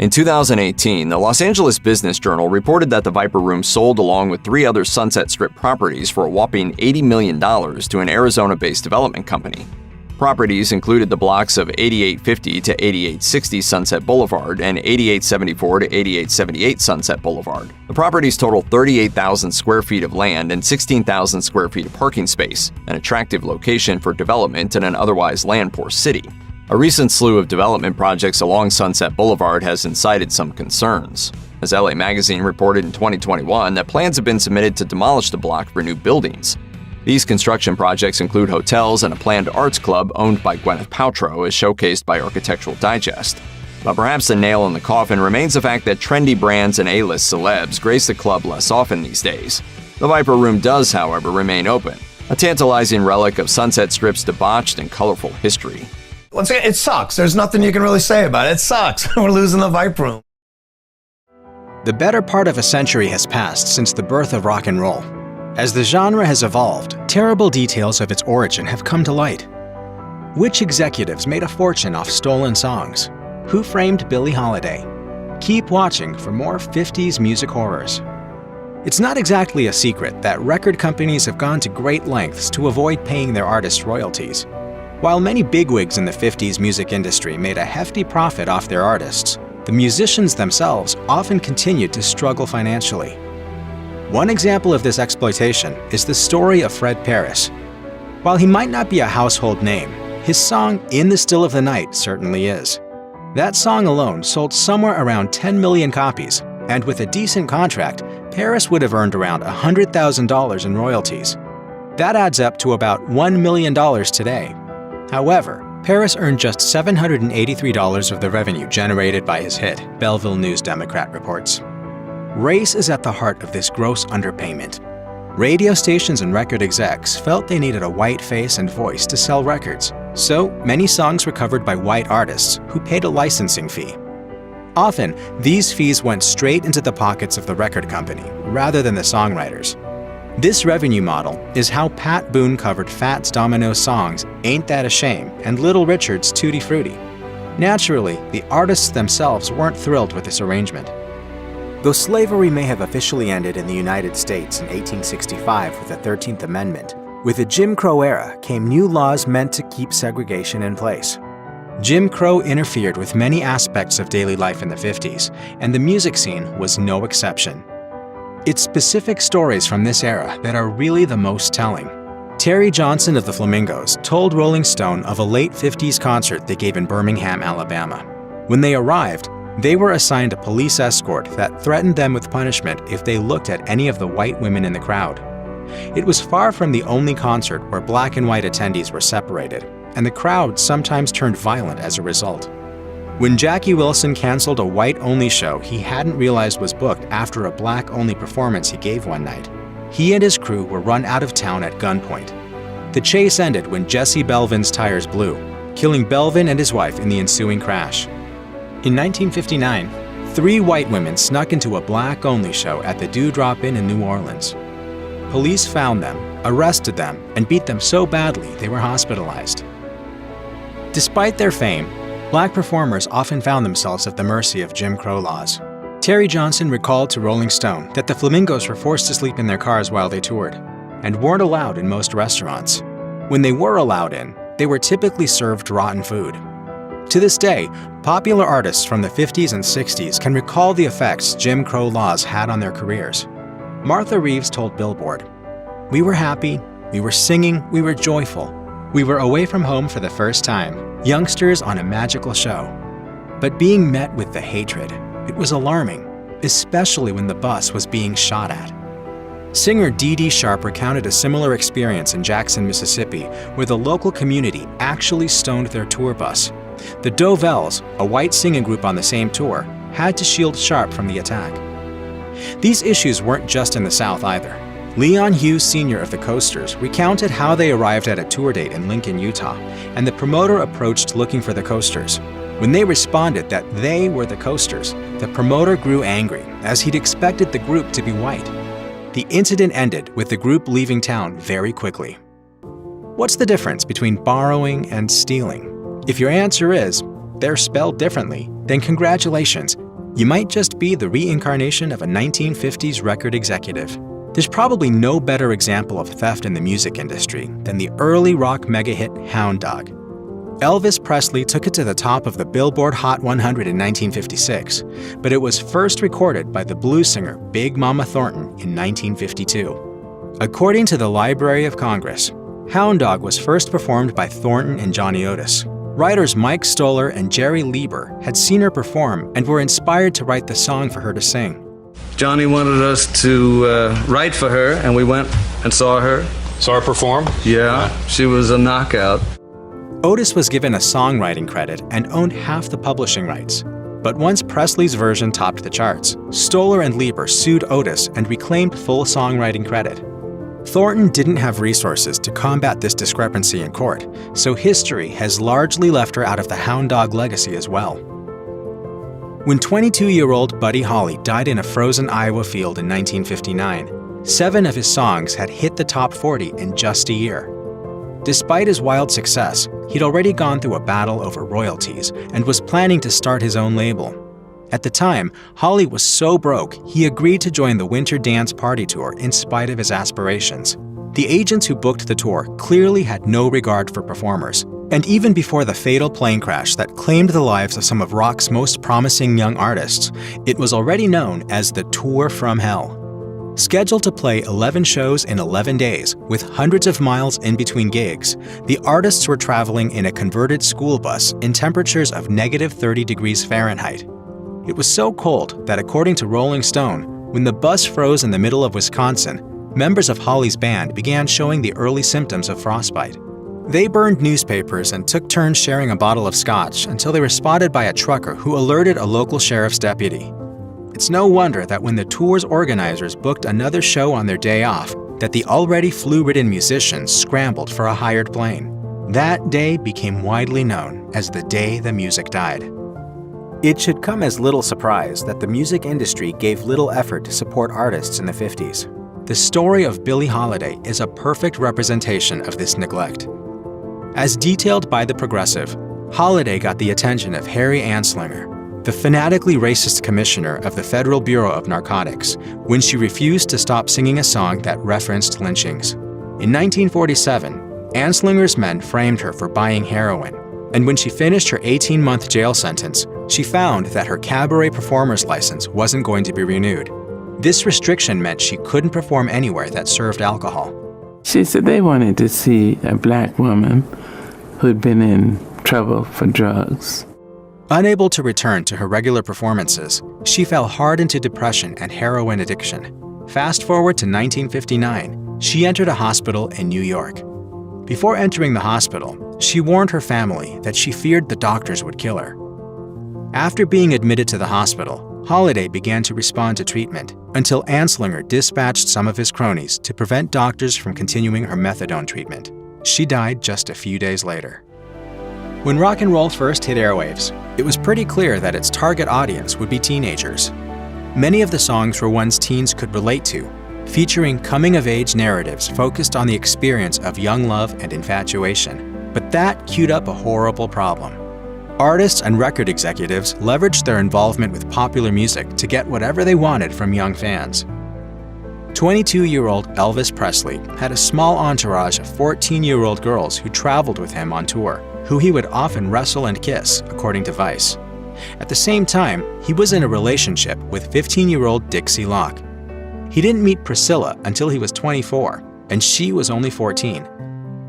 In 2018, the Los Angeles Business Journal reported that the Viper Room sold along with 3 other Sunset Strip properties for a whopping $80 million to an Arizona-based development company. Properties included the blocks of 8850 to 8860 Sunset Boulevard and 8874 to 8878 Sunset Boulevard. The properties total 38,000 square feet of land and 16,000 square feet of parking space, an attractive location for development in an otherwise land-poor city. A recent slew of development projects along Sunset Boulevard has incited some concerns, as LA Magazine reported in 2021 that plans have been submitted to demolish the block for new buildings. These construction projects include hotels and a planned arts club owned by Gwyneth Paltrow, as showcased by Architectural Digest. But perhaps the nail in the coffin remains the fact that trendy brands and A-list celebs grace the club less often these days. The Viper Room does, however, remain open, a tantalizing relic of Sunset Strip's debauched and colorful history.
Once again, it sucks. There's nothing you can really say about it. It sucks. We're losing the Viper Room.
The better part of a century has passed since the birth of rock and roll. As the genre has evolved, terrible details of its origin have come to light. Which executives made a fortune off stolen songs? Who framed Billie Holiday? Keep watching for more 50s music horrors. It's not exactly a secret that record companies have gone to great lengths to avoid paying their artists royalties. While many bigwigs in the 50s music industry made a hefty profit off their artists, the musicians themselves often continued to struggle financially. One example of this exploitation is the story of Fred Paris. While he might not be a household name, his song In the Still of the Night certainly is. That song alone sold somewhere around 10 million copies, and with a decent contract, Paris would have earned around $100,000 in royalties. That adds up to about $1 million today. However, Paris earned just $783 of the revenue generated by his hit, Belleville News Democrat reports. Race is at the heart of this gross underpayment. Radio stations and record execs felt they needed a white face and voice to sell records, so many songs were covered by white artists who paid a licensing fee. Often, these fees went straight into the pockets of the record company, rather than the songwriters. This revenue model is how Pat Boone covered Fats Domino's songs Ain't That a Shame and Little Richard's Tutti Frutti. Naturally, the artists themselves weren't thrilled with this arrangement. Though slavery may have officially ended in the United States in 1865 with the 13th Amendment, with the Jim Crow era came new laws meant to keep segregation in place. Jim Crow interfered with many aspects of daily life in the 50s, and the music scene was no exception. It's specific stories from this era that are really the most telling. Terry Johnson of the Flamingos told Rolling Stone of a late 50s concert they gave in Birmingham, Alabama. When they arrived, They were assigned a police escort that threatened them with punishment if they looked at any of the white women in the crowd. It was far from the only concert where black and white attendees were separated, and the crowd sometimes turned violent as a result. When Jackie Wilson canceled a white-only show he hadn't realized was booked after a black-only performance he gave one night, he and his crew were run out of town at gunpoint. The chase ended when Jesse Belvin's tires blew, killing Belvin and his wife in the ensuing crash. In 1959, 3 white women snuck into a black-only show at the Dewdrop Inn in New Orleans. Police found them, arrested them, and beat them so badly they were hospitalized. Despite their fame, black performers often found themselves at the mercy of Jim Crow laws. Terry Johnson recalled to Rolling Stone that the Flamingos were forced to sleep in their cars while they toured, and weren't allowed in most restaurants. When they were allowed in, they were typically served rotten food. To this day, popular artists from the 50s and 60s can recall the effects Jim Crow laws had on their careers. Martha Reeves told Billboard, "We were happy, we were singing, we were joyful. We were away from home for the first time, youngsters on a magical show. But being met with the hatred, it was alarming, especially when the bus was being shot at." Singer Dee Dee Sharp recounted a similar experience in Jackson, Mississippi, where the local community actually stoned their tour bus. The Dovels, a white singing group on the same tour, had to shield Sharp from the attack. These issues weren't just in the South either. Leon Hughes Sr. of the Coasters recounted how they arrived at a tour date in Lincoln, Utah, and the promoter approached looking for the Coasters. When they responded that they were the Coasters, the promoter grew angry, as he'd expected the group to be white. The incident ended with the group leaving town very quickly. What's the difference between borrowing and stealing? If your answer is, they're spelled differently, then congratulations. You might just be the reincarnation of a 1950s record executive. There's probably no better example of theft in the music industry than the early rock mega-hit Hound Dog. Elvis Presley took it to the top of the Billboard Hot 100 in 1956, but it was first recorded by the blues singer Big Mama Thornton in 1952. According to the Library of Congress, Hound Dog was first performed by Thornton and Johnny Otis. Writers Mike Stoller and Jerry Lieber had seen her perform and were inspired to write the song for her to sing.
Johnny wanted us to write for her, and we went and saw her.
Saw her perform?
Yeah, she was a knockout.
Otis was given a songwriting credit and owned half the publishing rights. But once Presley's version topped the charts, Stoller and Lieber sued Otis and reclaimed full songwriting credit. Thornton didn't have resources to combat this discrepancy in court, so history has largely left her out of the Hound Dog legacy as well. When 22-year-old Buddy Holly died in a frozen Iowa field in 1959, 7 of his songs had hit the top 40 in just a year. Despite his wild success, he'd already gone through a battle over royalties and was planning to start his own label. At the time, Holly was so broke, he agreed to join the Winter Dance Party Tour in spite of his aspirations. The agents who booked the tour clearly had no regard for performers, and even before the fatal plane crash that claimed the lives of some of rock's most promising young artists, it was already known as the Tour from Hell. Scheduled to play 11 shows in 11 days, with hundreds of miles in between gigs, the artists were traveling in a converted school bus in temperatures of -30 degrees Fahrenheit. It was so cold that, according to Rolling Stone, when the bus froze in the middle of Wisconsin, members of Holly's band began showing the early symptoms of frostbite. They burned newspapers and took turns sharing a bottle of scotch until they were spotted by a trucker who alerted a local sheriff's deputy. It's no wonder that when the tour's organizers booked another show on their day off, that the already flu-ridden musicians scrambled for a hired plane. That day became widely known as the day the music died. It should come as little surprise that the music industry gave little effort to support artists in the 50s. The story of Billie Holiday is a perfect representation of this neglect. As detailed by The Progressive, Holiday got the attention of Harry Anslinger, the fanatically racist commissioner of the Federal Bureau of Narcotics, when she refused to stop singing a song that referenced lynchings. In 1947, Anslinger's men framed her for buying heroin, and when she finished her 18-month jail sentence, she found that her cabaret performer's license wasn't going to be renewed. This restriction meant she couldn't perform anywhere that served alcohol.
She said they wanted to see a black woman who'd been in trouble for drugs.
Unable to return to her regular performances, she fell hard into depression and heroin addiction. Fast forward to 1959, she entered a hospital in New York. Before entering the hospital, she warned her family that she feared the doctors would kill her. After being admitted to the hospital, Holliday began to respond to treatment until Anslinger dispatched some of his cronies to prevent doctors from continuing her methadone treatment. She died just a few days later. When rock and roll first hit airwaves, it was pretty clear that its target audience would be teenagers. Many of the songs were ones teens could relate to, featuring coming-of-age narratives focused on the experience of young love and infatuation. But that queued up a horrible problem. Artists and record executives leveraged their involvement with popular music to get whatever they wanted from young fans. 22-year-old Elvis Presley had a small entourage of 14-year-old girls who traveled with him on tour, who he would often wrestle and kiss, according to Vice. At the same time, he was in a relationship with 15-year-old Dixie Locke. He didn't meet Priscilla until he was 24, and she was only 14.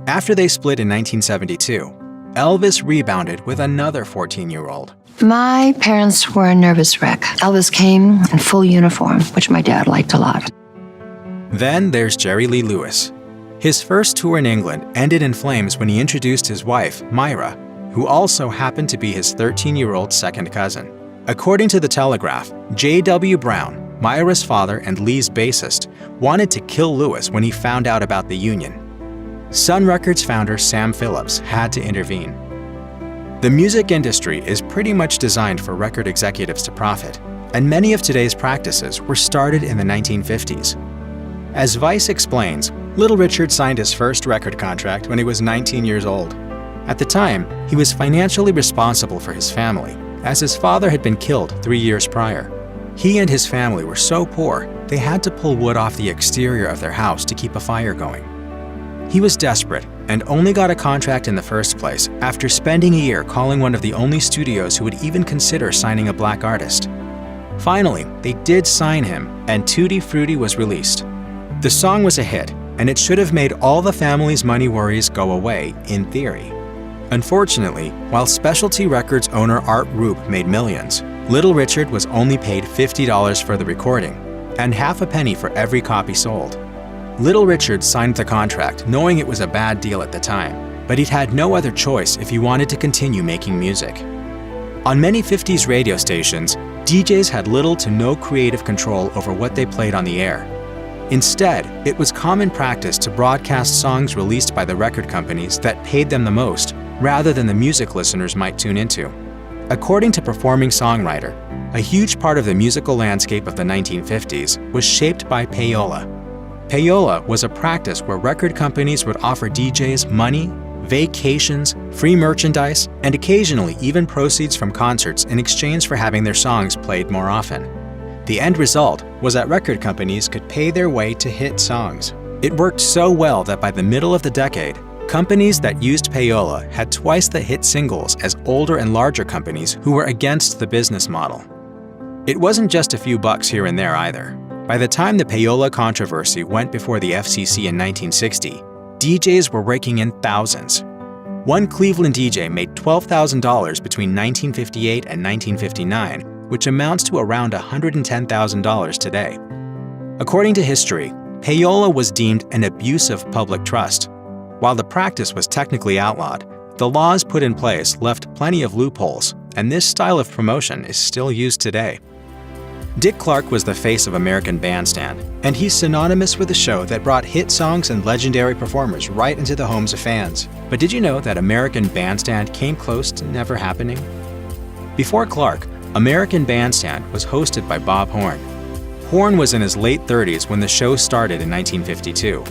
After they split in 1972, Elvis rebounded with another 14-year-old.
My parents were a nervous wreck. Elvis came in full uniform, which my dad liked a lot.
Then there's Jerry Lee Lewis. His first tour in England ended in flames when he introduced his wife, Myra, who also happened to be his 13-year-old second cousin. According to The Telegraph, J.W. Brown, Myra's father and Lee's bassist, wanted to kill Lewis when he found out about the union. Sun Records founder Sam Phillips had to intervene. The music industry is pretty much designed for record executives to profit, and many of today's practices were started in the 1950s. As Vice explains, Little Richard signed his first record contract when he was 19 years old. At the time, he was financially responsible for his family, as his father had been killed 3 years prior. He and his family were so poor, they had to pull wood off the exterior of their house to keep a fire going. He was desperate and only got a contract in the first place after spending a year calling one of the only studios who would even consider signing a black artist. Finally, they did sign him, and Tutti Frutti was released. The song was a hit, and it should have made all the family's money worries go away, in theory. Unfortunately, while Specialty Records owner Art Roop made millions, Little Richard was only paid $50 for the recording, and half a penny for every copy sold. Little Richard signed the contract knowing it was a bad deal at the time, but he'd had no other choice if he wanted to continue making music. On many 50s radio stations, DJs had little to no creative control over what they played on the air. Instead, it was common practice to broadcast songs released by the record companies that paid them the most, rather than the music listeners might tune into. According to performing songwriter, a huge part of the musical landscape of the 1950s was shaped by payola. Payola was a practice where record companies would offer DJs money, vacations, free merchandise, and occasionally even proceeds from concerts in exchange for having their songs played more often. The end result was that record companies could pay their way to hit songs. It worked so well that by the middle of the decade, companies that used payola had twice the hit singles as older and larger companies who were against the business model. It wasn't just a few bucks here and there either. By the time the payola controversy went before the FCC in 1960, DJs were raking in thousands. One Cleveland DJ made $12,000 between 1958 and 1959, which amounts to around $110,000 today. According to history, payola was deemed an abuse of public trust. While the practice was technically outlawed, the laws put in place left plenty of loopholes, and this style of promotion is still used today. Dick Clark was the face of American Bandstand, and he's synonymous with a show that brought hit songs and legendary performers right into the homes of fans. But did you know that American Bandstand came close to never happening? Before Clark, American Bandstand was hosted by Bob Horn. Horn was in his late 30s when the show started in 1952.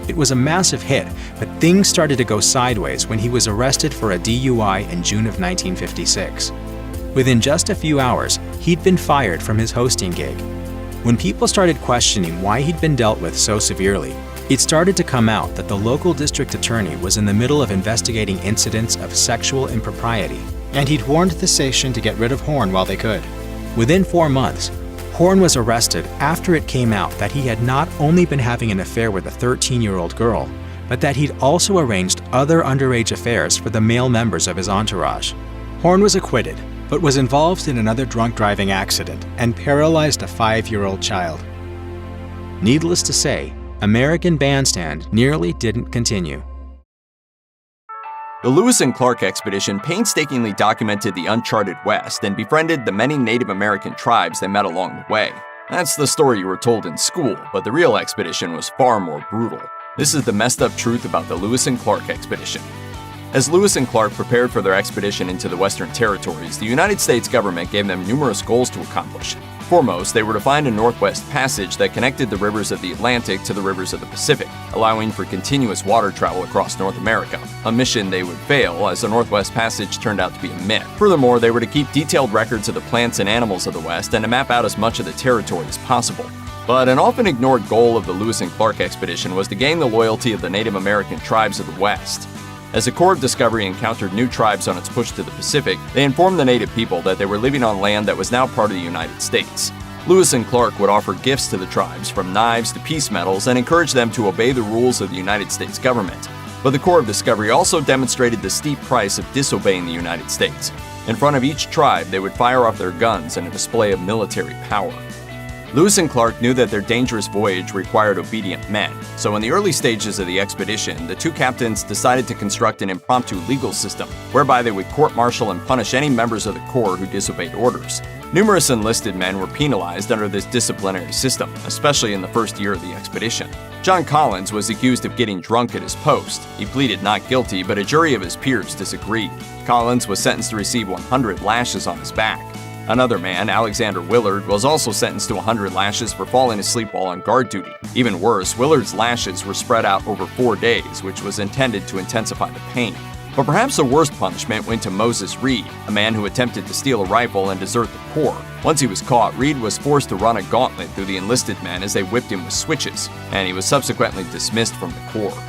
It was a massive hit, but things started to go sideways when he was arrested for a DUI in June of 1956. Within just a few hours, he'd been fired from his hosting gig. When people started questioning why he'd been dealt with so severely, it started to come out that the local district attorney was in the middle of investigating incidents of sexual impropriety, and he'd warned the station to get rid of Horn while they could. Within 4 months, Horn was arrested after it came out that he had not only been having an affair with a 13-year-old girl, but that he'd also arranged other underage affairs for the male members of his entourage. Horn was acquitted, but was involved in another drunk driving accident and paralyzed a 5-year-old child. Needless to say, American Bandstand nearly didn't continue.
The Lewis and Clark expedition painstakingly documented the uncharted West and befriended the many Native American tribes they met along the way. That's the story you were told in school, but the real expedition was far more brutal. This is the messed up truth about the Lewis and Clark expedition. As Lewis and Clark prepared for their expedition into the Western Territories, the United States government gave them numerous goals to accomplish. Foremost, they were to find a Northwest Passage that connected the rivers of the Atlantic to the rivers of the Pacific, allowing for continuous water travel across North America, a mission they would fail as the Northwest Passage turned out to be a myth. Furthermore, they were to keep detailed records of the plants and animals of the West and to map out as much of the territory as possible. But an often ignored goal of the Lewis and Clark expedition was to gain the loyalty of the Native American tribes of the West. As the Corps of Discovery encountered new tribes on its push to the Pacific, they informed the native people that they were living on land that was now part of the United States. Lewis and Clark would offer gifts to the tribes, from knives to peace medals, and encourage them to obey the rules of the United States government. But the Corps of Discovery also demonstrated the steep price of disobeying the United States. In front of each tribe, they would fire off their guns in a display of military power. Lewis and Clark knew that their dangerous voyage required obedient men, so in the early stages of the expedition, the two captains decided to construct an impromptu legal system, whereby they would court-martial and punish any members of the Corps who disobeyed orders. Numerous enlisted men were penalized under this disciplinary system, especially in the first year of the expedition. John Collins was accused of getting drunk at his post. He pleaded not guilty, but a jury of his peers disagreed. Collins was sentenced to receive 100 lashes on his back. Another man, Alexander Willard, was also sentenced to 100 lashes for falling asleep while on guard duty. Even worse, Willard's lashes were spread out over 4 days, which was intended to intensify the pain. But perhaps the worst punishment went to Moses Reed, a man who attempted to steal a rifle and desert the Corps. Once he was caught, Reed was forced to run a gauntlet through the enlisted men as they whipped him with switches, and he was subsequently dismissed from the Corps.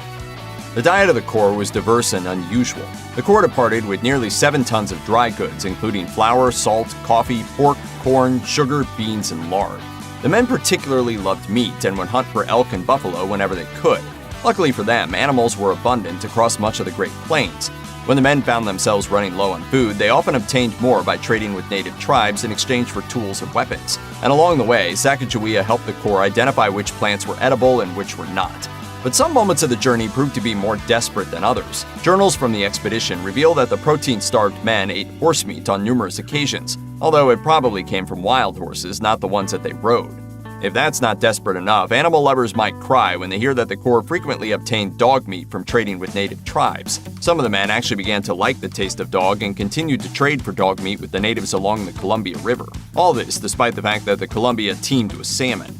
The diet of the Corps was diverse and unusual. The Corps departed with nearly 7 tons of dry goods, including flour, salt, coffee, pork, corn, sugar, beans, and lard. The men particularly loved meat and would hunt for elk and buffalo whenever they could. Luckily for them, animals were abundant across much of the Great Plains. When the men found themselves running low on food, they often obtained more by trading with native tribes in exchange for tools and weapons. And along the way, Sacagawea helped the Corps identify which plants were edible and which were not. But some moments of the journey proved to be more desperate than others. Journals from the expedition reveal that the protein-starved men ate horse meat on numerous occasions, although it probably came from wild horses, not the ones that they rode. If that's not desperate enough, animal lovers might cry when they hear that the Corps frequently obtained dog meat from trading with native tribes. Some of the men actually began to like the taste of dog and continued to trade for dog meat with the natives along the Columbia River. All this despite the fact that the Columbia teemed with salmon.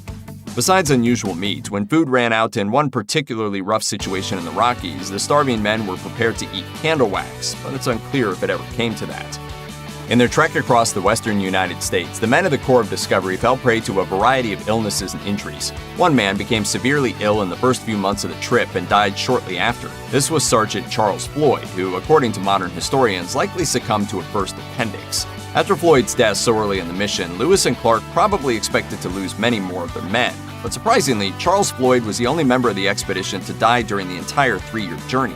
Besides unusual meat, when food ran out in one particularly rough situation in the Rockies, the starving men were prepared to eat candle wax, but it's unclear if it ever came to that. In their trek across the western United States, the men of the Corps of Discovery fell prey to a variety of illnesses and injuries. One man became severely ill in the first few months of the trip and died shortly after. This was Sergeant Charles Floyd, who, according to modern historians, likely succumbed to a burst appendix. After Floyd's death so early in the mission, Lewis and Clark probably expected to lose many more of their men. But surprisingly, Charles Floyd was the only member of the expedition to die during the entire 3-year journey.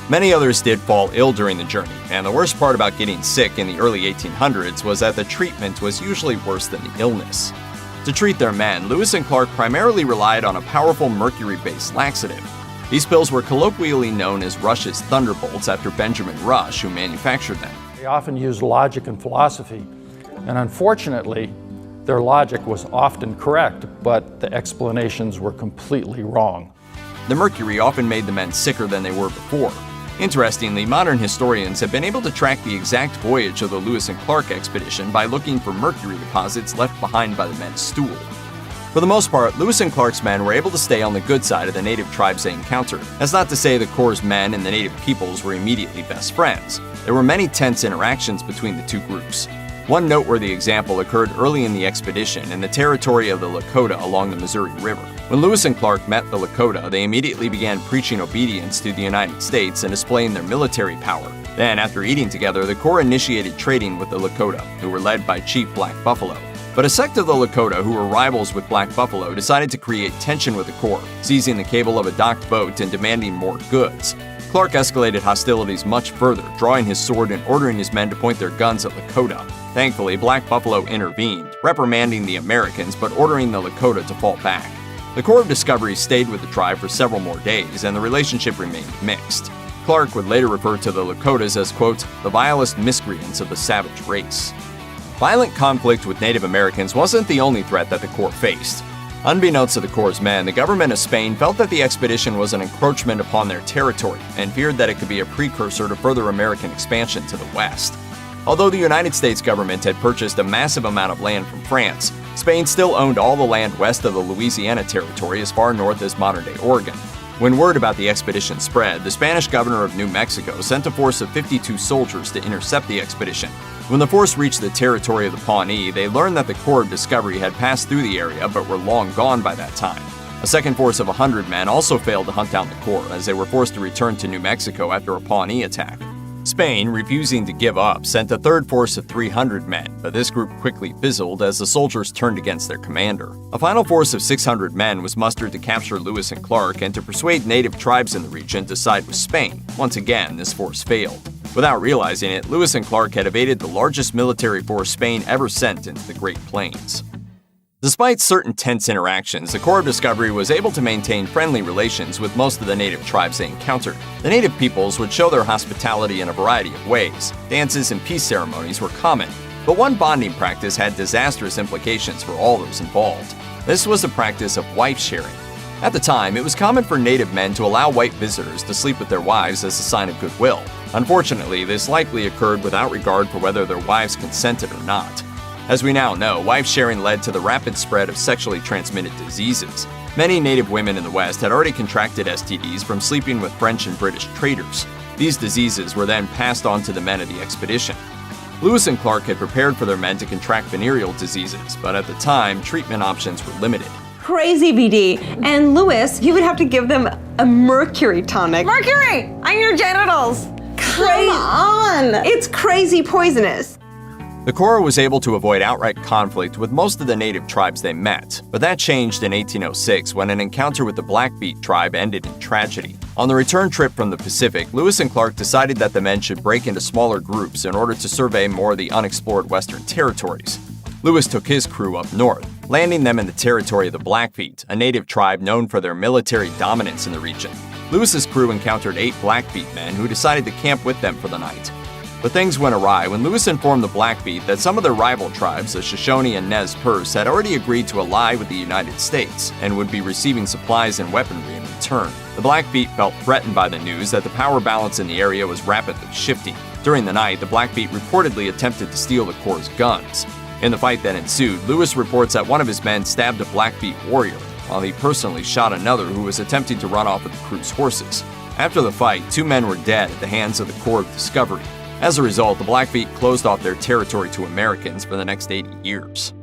Many others did fall ill during the journey, and the worst part about getting sick in the early 1800s was that the treatment was usually worse than the illness. To treat their men, Lewis and Clark primarily relied on a powerful mercury-based laxative. These pills were colloquially known as Rush's Thunderbolts after Benjamin Rush, who manufactured them.
They often used logic and philosophy, and unfortunately, their logic was often correct, but the explanations were completely wrong.
The mercury often made the men sicker than they were before. Interestingly, modern historians have been able to track the exact voyage of the Lewis and Clark expedition by looking for mercury deposits left behind by the men's stool. For the most part, Lewis and Clark's men were able to stay on the good side of the native tribes they encountered. That's not to say the Corps' men and the native peoples were immediately best friends. There were many tense interactions between the two groups. One noteworthy example occurred early in the expedition in the territory of the Lakota along the Missouri River. When Lewis and Clark met the Lakota, they immediately began preaching obedience to the United States and displaying their military power. Then, after eating together, the Corps initiated trading with the Lakota, who were led by Chief Black Buffalo. But a sect of the Lakota, who were rivals with Black Buffalo, decided to create tension with the Corps, seizing the cable of a docked boat and demanding more goods. Clark escalated hostilities much further, drawing his sword and ordering his men to point their guns at Lakota. Thankfully, Black Buffalo intervened, reprimanding the Americans but ordering the Lakota to fall back. The Corps of Discovery stayed with the tribe for several more days, and the relationship remained mixed. Clark would later refer to the Lakotas as, quote, the vilest miscreants of the savage race. Violent conflict with Native Americans wasn't the only threat that the Corps faced. Unbeknownst to the Corps' men, the government of Spain felt that the expedition was an encroachment upon their territory and feared that it could be a precursor to further American expansion to the west. Although the United States government had purchased a massive amount of land from France, Spain still owned all the land west of the Louisiana Territory as far north as modern-day Oregon. When word about the expedition spread, the Spanish governor of New Mexico sent a force of 52 soldiers to intercept the expedition. When the force reached the territory of the Pawnee, they learned that the Corps of Discovery had passed through the area but were long gone by that time. A second force of 100 men also failed to hunt down the Corps, as they were forced to return to New Mexico after a Pawnee attack. Spain, refusing to give up, sent a third force of 300 men, but this group quickly fizzled as the soldiers turned against their commander. A final force of 600 men was mustered to capture Lewis and Clark and to persuade native tribes in the region to side with Spain. Once again, this force failed. Without realizing it, Lewis and Clark had evaded the largest military force Spain ever sent into the Great Plains. Despite certain tense interactions, the Corps of Discovery was able to maintain friendly relations with most of the native tribes they encountered. The native peoples would show their hospitality in a variety of ways. Dances and peace ceremonies were common, but one bonding practice had disastrous implications for all those involved. This was the practice of wife sharing. At the time, it was common for native men to allow white visitors to sleep with their wives as a sign of goodwill. Unfortunately, this likely occurred without regard for whether their wives consented or not. As we now know, wife sharing led to the rapid spread of sexually transmitted diseases. Many native women in the West had already contracted STDs from sleeping with French and British traders. These diseases were then passed on to the men of the expedition. Lewis and Clark had prepared for their men to contract venereal diseases, but at the time, treatment options were limited.
Crazy BD. And Lewis, you would have to give them a mercury tonic. Mercury on your genitals. Come on. It's crazy poisonous.
The Corps was able to avoid outright conflict with most of the native tribes they met, but that changed in 1806 when an encounter with the Blackfeet tribe ended in tragedy. On the return trip from the Pacific, Lewis and Clark decided that the men should break into smaller groups in order to survey more of the unexplored western territories. Lewis took his crew up north, landing them in the territory of the Blackfeet, a native tribe known for their military dominance in the region. Lewis's crew encountered 8 Blackfeet men who decided to camp with them for the night. But things went awry when Lewis informed the Blackfeet that some of their rival tribes, the Shoshone and Nez Perce, had already agreed to ally with the United States and would be receiving supplies and weaponry in return. The Blackfeet felt threatened by the news that the power balance in the area was rapidly shifting. During the night, the Blackfeet reportedly attempted to steal the Corps' guns. In the fight that ensued, Lewis reports that one of his men stabbed a Blackfeet warrior, while he personally shot another who was attempting to run off with the crew's horses. After the fight, 2 men were dead at the hands of the Corps of Discovery. As a result, the Blackfeet closed off their territory to Americans for the next 80 years.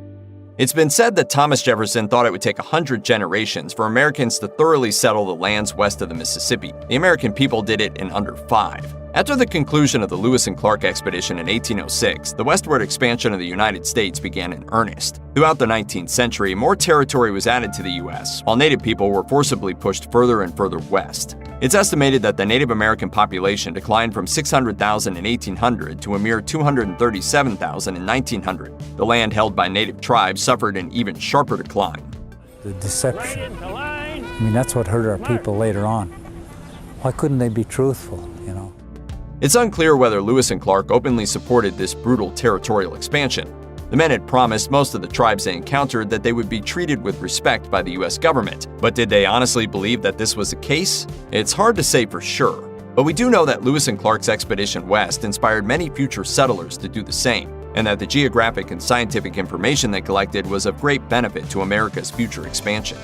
It's been said that Thomas Jefferson thought it would take 100 generations for Americans to thoroughly settle the lands west of the Mississippi. The American people did it in under 5. After the conclusion of the Lewis and Clark expedition in 1806, the westward expansion of the United States began in earnest. Throughout the 19th century, more territory was added to the U.S., while Native people were forcibly pushed further and further west. It's estimated that the Native American population declined from 600,000 in 1800 to a mere 237,000 in 1900. The land held by Native tribes suffered an even sharper decline.
The deception. I mean, that's what hurt our people later on. Why couldn't they be truthful, you know?
It's unclear whether Lewis and Clark openly supported this brutal territorial expansion. The men had promised most of the tribes they encountered that they would be treated with respect by the US government, but did they honestly believe that this was the case? It's hard to say for sure, but we do know that Lewis and Clark's expedition west inspired many future settlers to do the same, and that the geographic and scientific information they collected was of great benefit to America's future expansion.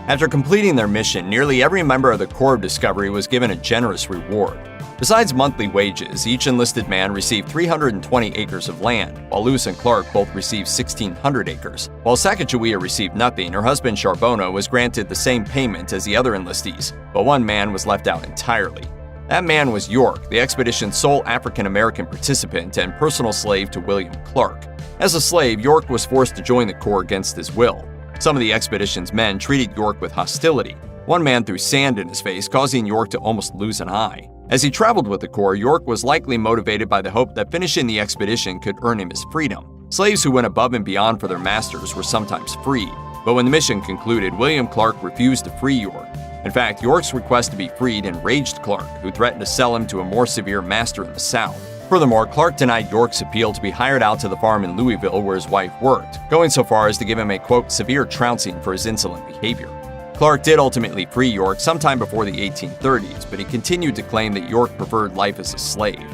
After completing their mission, nearly every member of the Corps of Discovery was given a generous reward. Besides monthly wages, each enlisted man received 320 acres of land, while Lewis and Clark both received 1,600 acres. While Sacagawea received nothing, her husband Charbonneau was granted the same payment as the other enlistees, but one man was left out entirely. That man was York, the expedition's sole African-American participant and personal slave to William Clark. As a slave, York was forced to join the Corps against his will. Some of the expedition's men treated York with hostility. One man threw sand in his face, causing York to almost lose an eye. As he traveled with the Corps, York was likely motivated by the hope that finishing the expedition could earn him his freedom. Slaves who went above and beyond for their masters were sometimes freed, but when the mission concluded, William Clark refused to free York. In fact, York's request to be freed enraged Clark, who threatened to sell him to a more severe master in the South. Furthermore, Clark denied York's appeal to be hired out to the farm in Louisville where his wife worked, going so far as to give him a, quote, severe trouncing for his insolent behavior. Clark did ultimately free York sometime before the 1830s, but he continued to claim that York preferred life as a slave.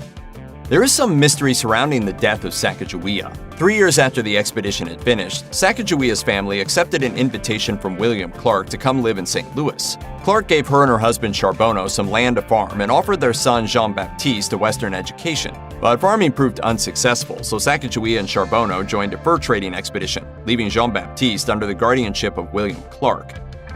There is some mystery surrounding the death of Sacagawea. 3 years after the expedition had finished, Sacagawea's family accepted an invitation from William Clark to come live in St. Louis. Clark gave her and her husband Charbonneau some land to farm and offered their son Jean-Baptiste a Western education. But farming proved unsuccessful, so Sacagawea and Charbonneau joined a fur trading expedition, leaving Jean-Baptiste under the guardianship of William Clark.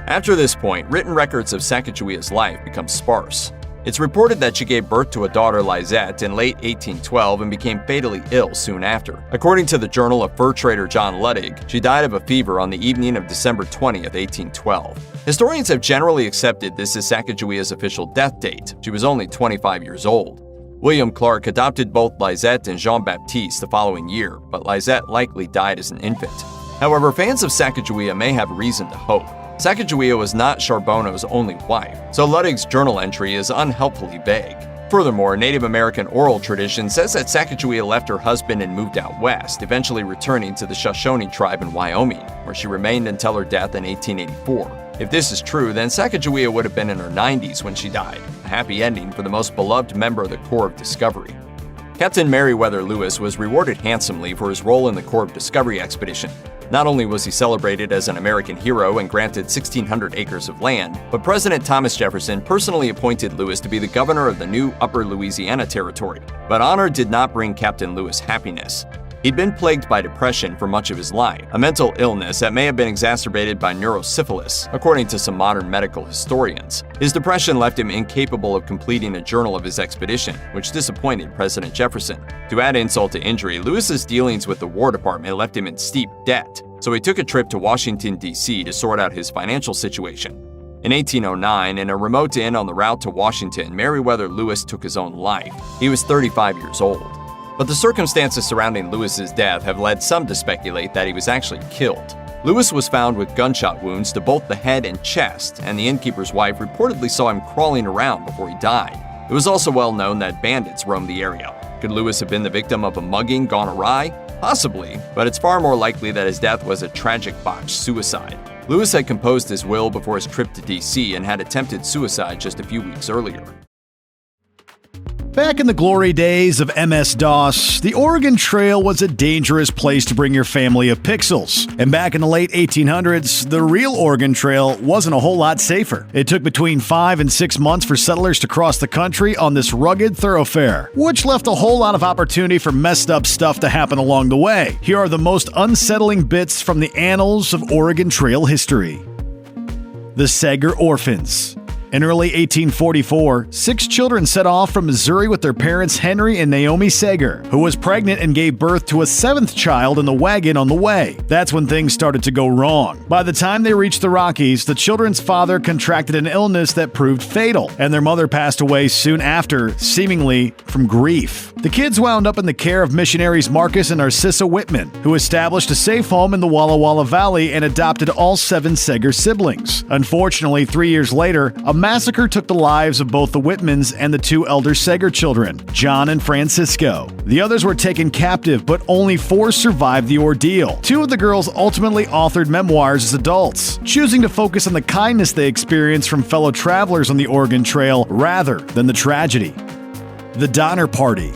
After this point, written records of Sacagawea's life become sparse. It's reported that she gave birth to a daughter, Lisette, in late 1812 and became fatally ill soon after. According to the journal of fur trader John Luddig, she died of a fever on the evening of December 20th, 1812. Historians have generally accepted this as Sacagawea's official death date. She was only 25 years old. William Clark adopted both Lisette and Jean-Baptiste the following year, but Lisette likely died as an infant. However, fans of Sacagawea may have reason to hope. Sacagawea was not Charbonneau's only wife, so Luddig's journal entry is unhelpfully vague. Furthermore, Native American oral tradition says that Sacagawea left her husband and moved out west, eventually returning to the Shoshone tribe in Wyoming, where she remained until her death in 1884. If this is true, then Sacagawea would have been in her 90s when she died, a happy ending for the most beloved member of the Corps of Discovery. Captain Meriwether Lewis was rewarded handsomely for his role in the Corps of Discovery expedition. Not only was he celebrated as an American hero and granted 1,600 acres of land, but President Thomas Jefferson personally appointed Lewis to be the governor of the new Upper Louisiana Territory. But honor did not bring Captain Lewis happiness. He'd been plagued by depression for much of his life, a mental illness that may have been exacerbated by neurosyphilis, according to some modern medical historians. His depression left him incapable of completing a journal of his expedition, which disappointed President Jefferson. To add insult to injury, Lewis's dealings with the War Department left him in steep debt, so he took a trip to Washington, D.C. to sort out his financial situation. In 1809, in a remote inn on the route to Washington, Meriwether Lewis took his own life. He was 35 years old. But the circumstances surrounding Lewis's death have led some to speculate that he was actually killed. Lewis was found with gunshot wounds to both the head and chest, and the innkeeper's wife reportedly saw him crawling around before he died. It was also well known that bandits roamed the area. Could Lewis have been the victim of a mugging gone awry? Possibly, but it's far more likely that his death was a tragic botched suicide. Lewis had composed his will before his trip to D.C. and had attempted suicide just a few weeks earlier.
Back in the glory days of MS-DOS, the Oregon Trail was a dangerous place to bring your family of pixels. And back in the late 1800s, the real Oregon Trail wasn't a whole lot safer. It took between 5 and 6 months for settlers to cross the country on this rugged thoroughfare, which left a whole lot of opportunity for messed up stuff to happen along the way. Here are the most unsettling bits from the annals of Oregon Trail history. The Sager Orphans. In early 1844, 6 children set off from Missouri with their parents Henry and Naomi Sager, who was pregnant and gave birth to a 7th child in the wagon on the way. That's when things started to go wrong. By the time they reached the Rockies, the children's father contracted an illness that proved fatal, and their mother passed away soon after, seemingly from grief. The kids wound up in the care of missionaries Marcus and Narcissa Whitman, who established a safe home in the Walla Walla Valley and adopted all 7 Sager siblings. Unfortunately, 3 years later, a massacre took the lives of both the Whitmans and the 2 elder Sager children, John and Francisco. The others were taken captive, but only 4 survived the ordeal. 2 of the girls ultimately authored memoirs as adults, choosing to focus on the kindness they experienced from fellow travelers on the Oregon Trail rather than the tragedy. The Donner Party.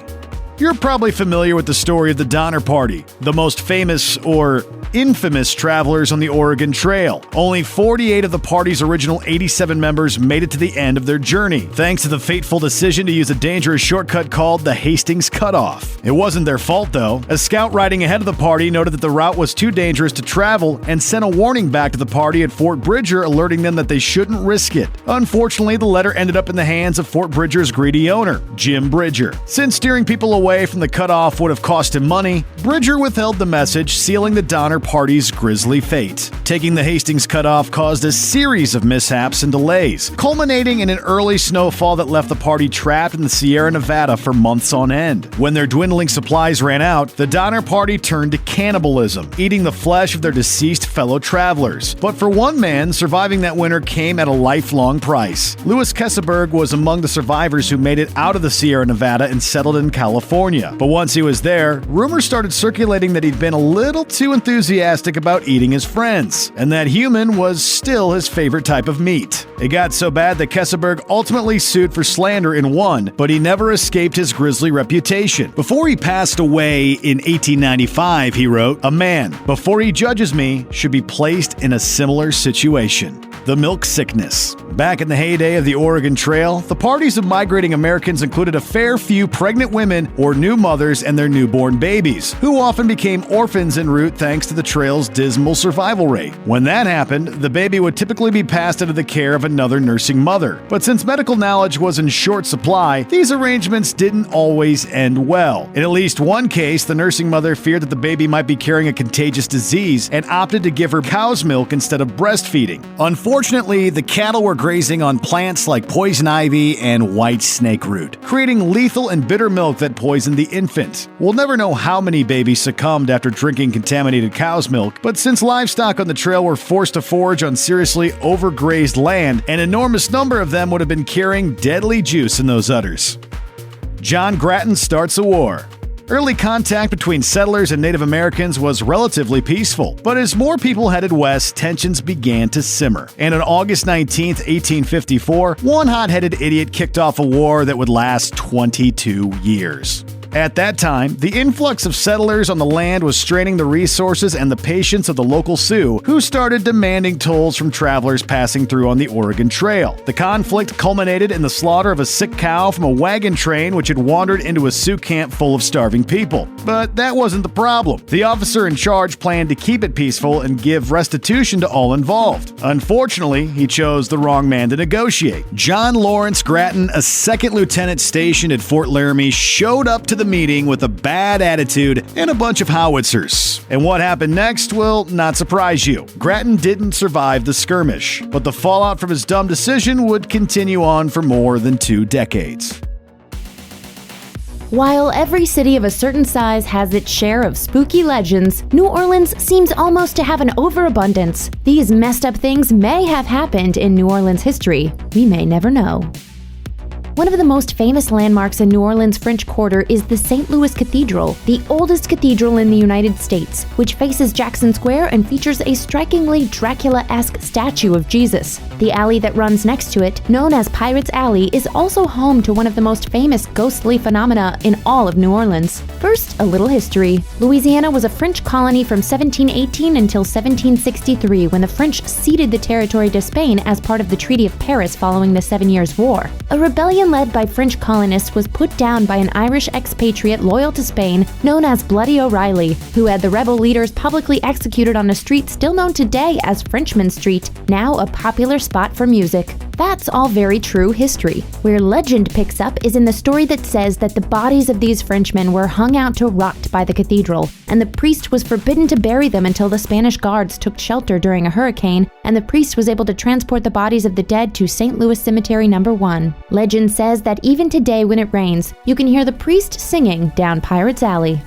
You're probably familiar with the story of the Donner Party, the most famous or infamous travelers on the Oregon Trail. Only 48 of the party's original 87 members made it to the end of their journey, thanks to the fateful decision to use a dangerous shortcut called the Hastings Cutoff. It wasn't their fault, though. A scout riding ahead of the party noted that the route was too dangerous to travel and sent a warning back to the party at Fort Bridger, alerting them that they shouldn't risk it. Unfortunately, the letter ended up in the hands of Fort Bridger's greedy owner, Jim Bridger. Since steering people away from the cutoff would have cost him money, Bridger withheld the message, sealing the Donner Donner Party's grisly fate. Taking the Hastings cutoff caused a series of mishaps and delays, culminating in an early snowfall that left the party trapped in the Sierra Nevada for months on end. When their dwindling supplies ran out, the Donner Party turned to cannibalism, eating the flesh of their deceased fellow travelers. But for one man, surviving that winter came at a lifelong price. Louis Kesselberg was among the survivors who made it out of the Sierra Nevada and settled in California. But once he was there, rumors started circulating that he'd been a little too enthusiastic about eating his friends, and that human was still his favorite type of meat. It got so bad that Kesselberg ultimately sued for slander and won, but he never escaped his grisly reputation. Before he passed away in 1895, he wrote, "A man, before he judges me, should be placed in a similar situation." The milk sickness. Back in the heyday of the Oregon Trail, the parties of migrating Americans included a fair few pregnant women or new mothers and their newborn babies, who often became orphans en route thanks to the trail's dismal survival rate. When that happened, the baby would typically be passed into the care of another nursing mother. But since medical knowledge was in short supply, these arrangements didn't always end well. In at least one case, the nursing mother feared that the baby might be carrying a contagious disease and opted to give her cow's milk instead of breastfeeding. Unfortunately, the cattle were grazing on plants like poison ivy and white snake root, creating lethal and bitter milk that poisoned the infant. We'll never know how many babies succumbed after drinking contaminated cow's milk, but since livestock on the trail were forced to forage on seriously overgrazed land, an enormous number of them would have been carrying deadly juice in those udders. John Grattan starts a war. Early contact between settlers and Native Americans was relatively peaceful, but as more people headed west, tensions began to simmer. And on August 19, 1854, one hot-headed idiot kicked off a war that would last 22 years. At that time, the influx of settlers on the land was straining the resources and the patience of the local Sioux, who started demanding tolls from travelers passing through on the Oregon Trail. The conflict culminated in the slaughter of a sick cow from a wagon train which had wandered into a Sioux camp full of starving people. But that wasn't the problem. The officer in charge planned to keep it peaceful and give restitution to all involved. Unfortunately, he chose the wrong man to negotiate. John Lawrence Grattan, a second lieutenant stationed at Fort Laramie, showed up to the meeting with a bad attitude and a bunch of howitzers. And what happened next will not surprise you. Grattan didn't survive the skirmish, but the fallout from his dumb decision would continue on for more than 2 decades.
While every city of a certain size has its share of spooky legends, New Orleans seems almost to have an overabundance. These messed up things may have happened in New Orleans history. We may never know. One of the most famous landmarks in New Orleans' French Quarter is the St. Louis Cathedral, the oldest cathedral in the United States, which faces Jackson Square and features a strikingly Dracula-esque statue of Jesus. The alley that runs next to it, known as Pirates Alley, is also home to one of the most famous ghostly phenomena in all of New Orleans. First, a little history. Louisiana was a French colony from 1718 until 1763, when the French ceded the territory to Spain as part of the Treaty of Paris following the 7 Years' War. A rebellion led by French colonists was put down by an Irish expatriate loyal to Spain known as Bloody O'Reilly, who had the rebel leaders publicly executed on a street still known today as Frenchman Street, now a popular spot for music. That's all very true history. Where legend picks up is in the story that says that the bodies of these Frenchmen were hung out to rot by the cathedral, and the priest was forbidden to bury them until the Spanish guards took shelter during a hurricane, and the priest was able to transport the bodies of the dead to St. Louis Cemetery No. 1. Legend says that even today when it rains, you can hear the priest singing down Pirates Alley.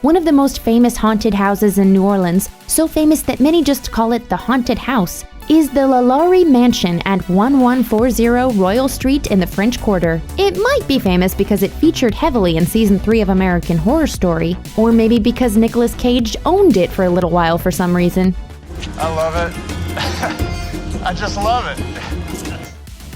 One of the most famous haunted houses in New Orleans, so famous that many just call it the Haunted House, is the Lalaurie Mansion at 1140 Royal Street in the French Quarter. It might be famous because it featured heavily in Season 3 of American Horror Story, or maybe because Nicolas Cage owned it for a little while for some reason.
I love it. I just love it.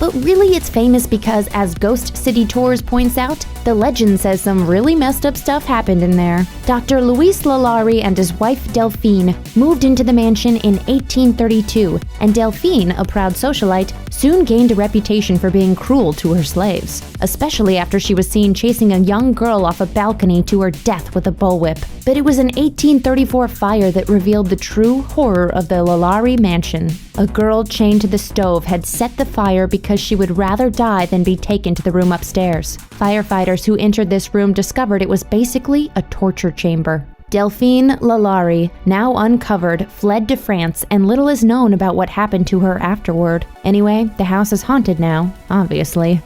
But really it's famous because, as Ghost City Tours points out, the legend says some really messed up stuff happened in there. Dr. Louis Lalaurie and his wife Delphine moved into the mansion in 1832, and Delphine, a proud socialite, soon gained a reputation for being cruel to her slaves, especially after she was seen chasing a young girl off a balcony to her death with a bullwhip. But it was an 1834 fire that revealed the true horror of the Lalaurie Mansion. A girl chained to the stove had set the fire because she would rather die than be taken to the room upstairs. Firefighters who entered this room discovered it was basically a torture chamber. Delphine Lalaurie, now uncovered, fled to France, and little is known about what happened to her afterward. Anyway, the house is haunted now, obviously.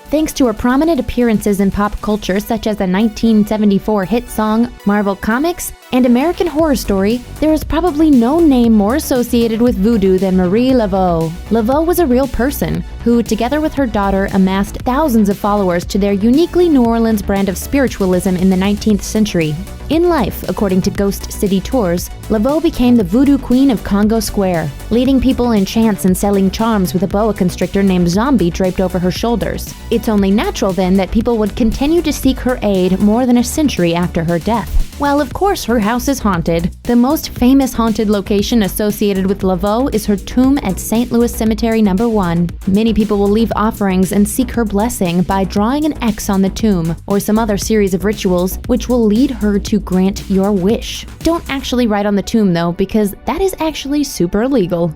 Thanks to her prominent appearances in pop culture such as the 1974 hit song Marvel Comics and American Horror Story, there is probably no name more associated with voodoo than Marie Laveau. Laveau was a real person who, together with her daughter, amassed thousands of followers to their uniquely New Orleans brand of spiritualism in the 19th century. In life, according to Ghost City Tours, Laveau became the voodoo queen of Congo Square, leading people in chants and selling charms with a boa constrictor named Zombie draped over her shoulders. It's only natural then that people would continue to seek her aid more than a century after her death. While of course her house is haunted, the most famous haunted location associated with Laveau is her tomb at St. Louis Cemetery No. 1. Many people will leave offerings and seek her blessing by drawing an X on the tomb, or some other series of rituals which will lead her to grant your wish. Don't actually write on the tomb though, because that is actually super illegal.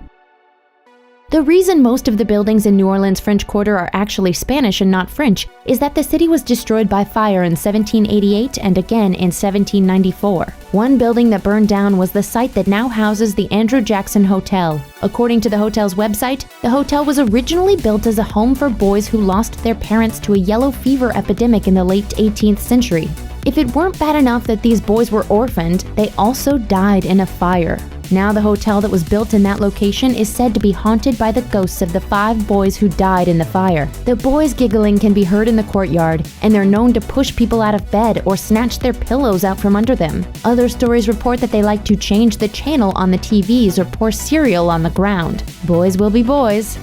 The reason most of the buildings in New Orleans' French Quarter are actually Spanish and not French is that the city was destroyed by fire in 1788 and again in 1794. One building that burned down was the site that now houses the Andrew Jackson Hotel. According to the hotel's website, the hotel was originally built as a home for boys who lost their parents to a yellow fever epidemic in the late 18th century. If it weren't bad enough that these boys were orphaned, they also died in a fire. Now the hotel that was built in that location is said to be haunted by the ghosts of the 5 boys who died in the fire. The boys giggling can be heard in the courtyard, and they're known to push people out of bed or snatch their pillows out from under them. Other stories report that they like to change the channel on the TVs or pour cereal on the ground. Boys will be boys.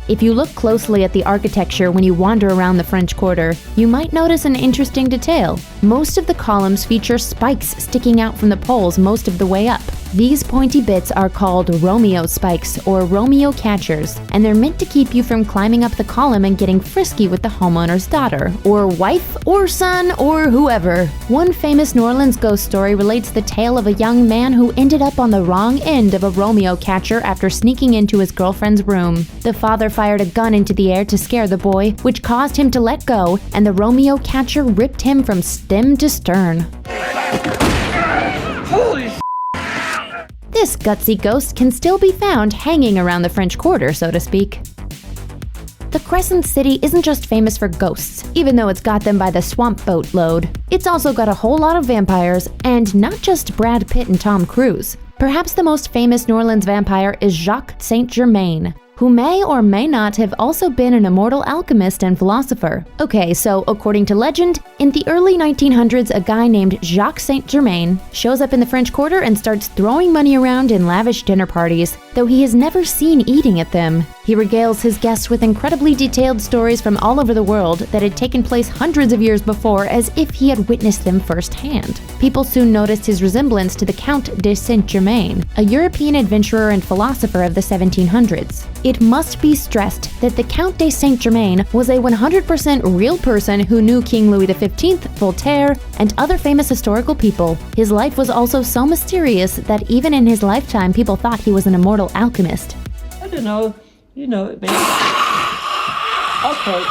If you look closely at the architecture when you wander around the French Quarter, you might notice an interesting detail. Most of the columns feature spikes sticking out from the poles most of the way up. These pointy bits are called Romeo spikes or Romeo catchers, and they're meant to keep you from climbing up the column and getting frisky with the homeowner's daughter, or wife, or son, or whoever. One famous New Orleans ghost story relates the tale of a young man who ended up on the wrong end of a Romeo catcher after sneaking into his girlfriend's room. The father fired a gun into the air to scare the boy, which caused him to let go, and the Romeo catcher ripped him from stem to stern.
Holy
This gutsy ghost can still be found hanging around the French Quarter, so to speak. The Crescent City isn't just famous for ghosts, even though it's got them by the swamp boat load. It's also got a whole lot of vampires, and not just Brad Pitt and Tom Cruise. Perhaps the most famous New Orleans vampire is Jacques Saint Germain, who may or may not have also been an immortal alchemist and philosopher. Okay, so according to legend, in the early 1900s, a guy named Jacques Saint Germain shows up in the French Quarter and starts throwing money around in lavish dinner parties, though he is never seen eating at them. He regales his guests with incredibly detailed stories from all over the world that had taken place hundreds of years before, as if he had witnessed them firsthand. People soon noticed his resemblance to the Count de Saint-Germain, a European adventurer and philosopher of the 1700s. It must be stressed that the Count de Saint-Germain was a 100% real person who knew King Louis XV, Voltaire, and other famous historical people. His life was also so mysterious that even in his lifetime, people thought he was an immortal alchemist.
I don't know. You know it, maybe. Okay.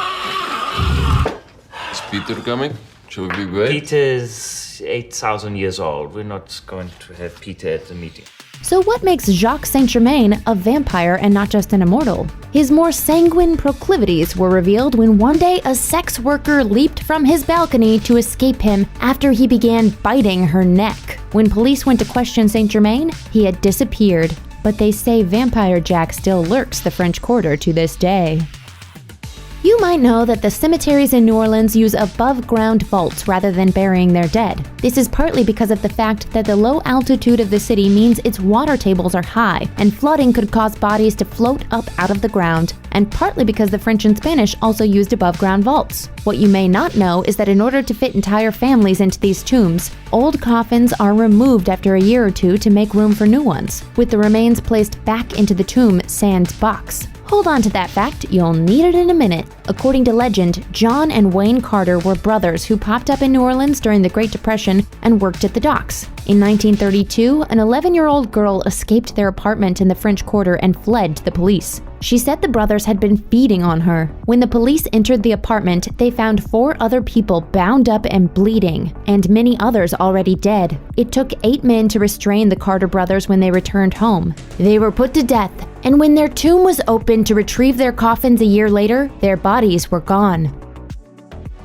Is Peter coming? Shall we be wait?
Peter's 8,000 years old. We're not going to have Peter at the meeting.
So what makes Jacques Saint-Germain a vampire and not just an immortal? His more sanguine proclivities were revealed when one day a sex worker leaped from his balcony to escape him after he began biting her neck. When police went to question Saint-Germain, he had disappeared. But they say Vampire Jack still lurks the French Quarter to this day. You might know that the cemeteries in New Orleans use above-ground vaults rather than burying their dead. This is partly because of the fact that the low altitude of the city means its water tables are high, and flooding could cause bodies to float up out of the ground, and partly because the French and Spanish also used above-ground vaults. What you may not know is that in order to fit entire families into these tombs, old coffins are removed after a year or two to make room for new ones, with the remains placed back into the tomb sans box. Hold on to that fact, you'll need it in a minute. According to legend, John and Wayne Carter were brothers who popped up in New Orleans during the Great Depression and worked at the docks. In 1932, an 11-year-old girl escaped their apartment in the French Quarter and fled to the police. She said the brothers had been feeding on her. When the police entered the apartment, they found 4 other people bound up and bleeding, and many others already dead. It took 8 men to restrain the Carter brothers when they returned home. They were put to death, and when their tomb was opened to retrieve their coffins a year later, their bodies were gone.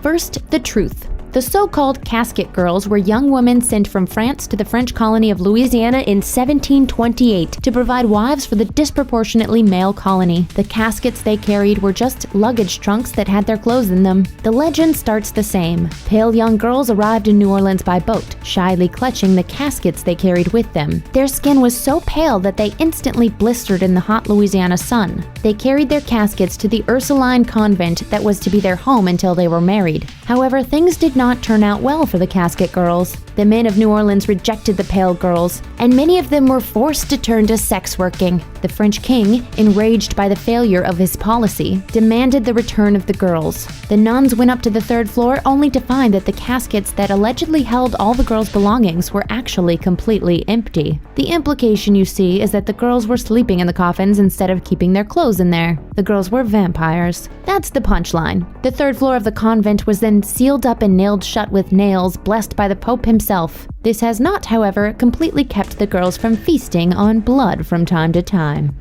First, the truth. The so-called casket girls were young women sent from France to the French colony of Louisiana in 1728 to provide wives for the disproportionately male colony. The caskets they carried were just luggage trunks that had their clothes in them. The legend starts the same. Pale young girls arrived in New Orleans by boat, shyly clutching the caskets they carried with them. Their skin was so pale that they instantly blistered in the hot Louisiana sun. They carried their caskets to the Ursuline convent that was to be their home until they were married. However, things did not turn out well for the casket girls. The men of New Orleans rejected the pale girls, and many of them were forced to turn to sex working. The French king, enraged by the failure of his policy, demanded the return of the girls. The nuns went up to the 3rd floor only to find that the caskets that allegedly held all the girls' belongings were actually completely empty. The implication, you see, is that the girls were sleeping in the coffins instead of keeping their clothes in there. The girls were vampires. That's the punchline. The 3rd floor of the convent was then sealed up and nailed shut with nails blessed by the Pope himself. This has not, however, completely kept the girls from feasting on blood from time to time.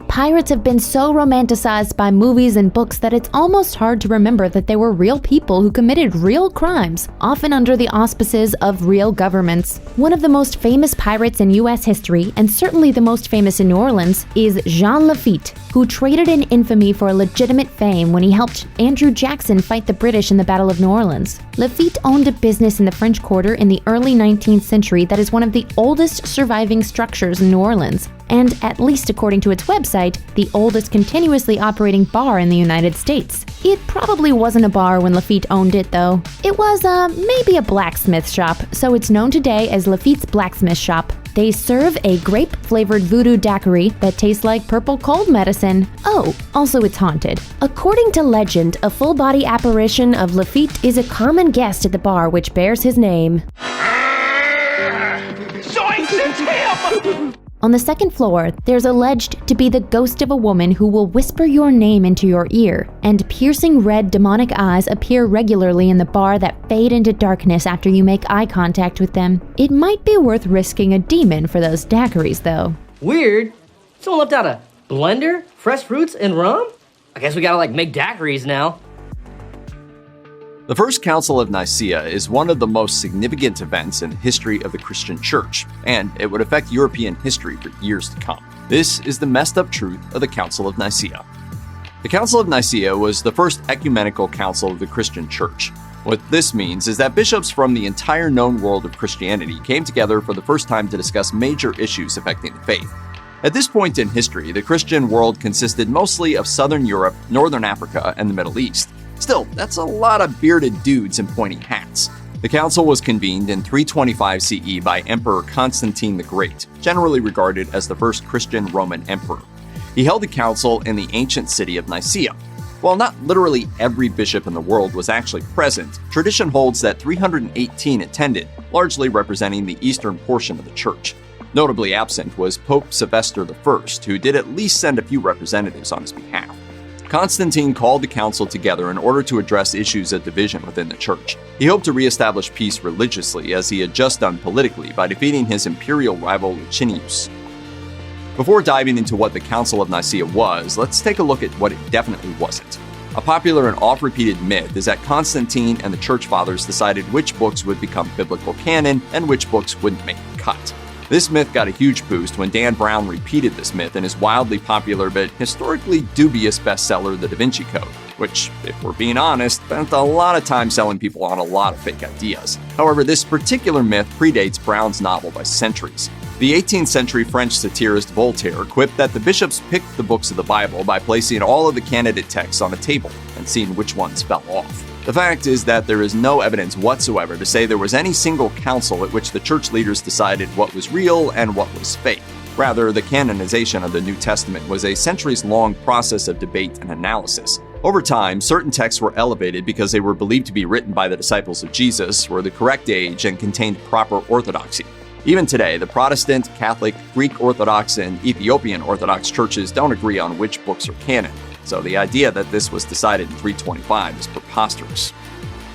Pirates have been so romanticized by movies and books that it's almost hard to remember that they were real people who committed real crimes, often under the auspices of real governments. One of the most famous pirates in U.S. history, and certainly the most famous in New Orleans, is Jean Lafitte, who traded in infamy for a legitimate fame when he helped Andrew Jackson fight the British in the Battle of New Orleans. Lafitte owned a business in the French Quarter in the early 19th century that is one of the oldest surviving structures in New Orleans, and, at least according to its website, the oldest continuously operating bar in the United States. It probably wasn't a bar when Lafitte owned it, though. It was, maybe a blacksmith shop, so it's known today as Lafitte's Blacksmith Shop. They serve a grape-flavored voodoo daiquiri that tastes like purple cold medicine. Oh, also it's haunted. According to legend, a full-body apparition of Lafitte is a common guest at the bar which bears his name.
Zoinks, it's him!
On the 2nd floor, there's alleged to be the ghost of a woman who will whisper your name into your ear, and piercing red demonic eyes appear regularly in the bar that fade into darkness after you make eye contact with them. It might be worth risking a demon for those daiquiris, though.
Weird. Someone left out a blender, fresh fruits, and rum? I guess we gotta, make daiquiris now.
The First Council of Nicaea is one of the most significant events in the history of the Christian Church, and it would affect European history for years to come. This is the messed up truth of the Council of Nicaea. The Council of Nicaea was the first ecumenical council of the Christian Church. What this means is that bishops from the entire known world of Christianity came together for the first time to discuss major issues affecting the faith. At this point in history, the Christian world consisted mostly of Southern Europe, Northern Africa, and the Middle East. Still, that's a lot of bearded dudes in pointy hats. The council was convened in 325 CE by Emperor Constantine the Great, generally regarded as the first Christian Roman emperor. He held the council in the ancient city of Nicaea. While not literally every bishop in the world was actually present, tradition holds that 318 attended, largely representing the eastern portion of the church. Notably absent was Pope Sylvester I, who did at least send a few representatives on his behalf. Constantine called the council together in order to address issues of division within the church. He hoped to reestablish peace religiously, as he had just done politically by defeating his imperial rival Licinius. Before diving into what the Council of Nicaea was, let's take a look at what it definitely wasn't. A popular and oft-repeated myth is that Constantine and the church fathers decided which books would become biblical canon and which books wouldn't make the cut. This myth got a huge boost when Dan Brown repeated this myth in his wildly popular but historically dubious bestseller, The Da Vinci Code, which, if we're being honest, spent a lot of time selling people on a lot of fake ideas. However, this particular myth predates Brown's novel by centuries. The 18th century French satirist Voltaire quipped that the bishops picked the books of the Bible by placing all of the candidate texts on a table and seeing which ones fell off. The fact is that there is no evidence whatsoever to say there was any single council at which the church leaders decided what was real and what was fake. Rather, the canonization of the New Testament was a centuries-long process of debate and analysis. Over time, certain texts were elevated because they were believed to be written by the disciples of Jesus, were the correct age, and contained proper orthodoxy. Even today, the Protestant, Catholic, Greek Orthodox, and Ethiopian Orthodox churches don't agree on which books are canon, so the idea that this was decided in 325 is preposterous.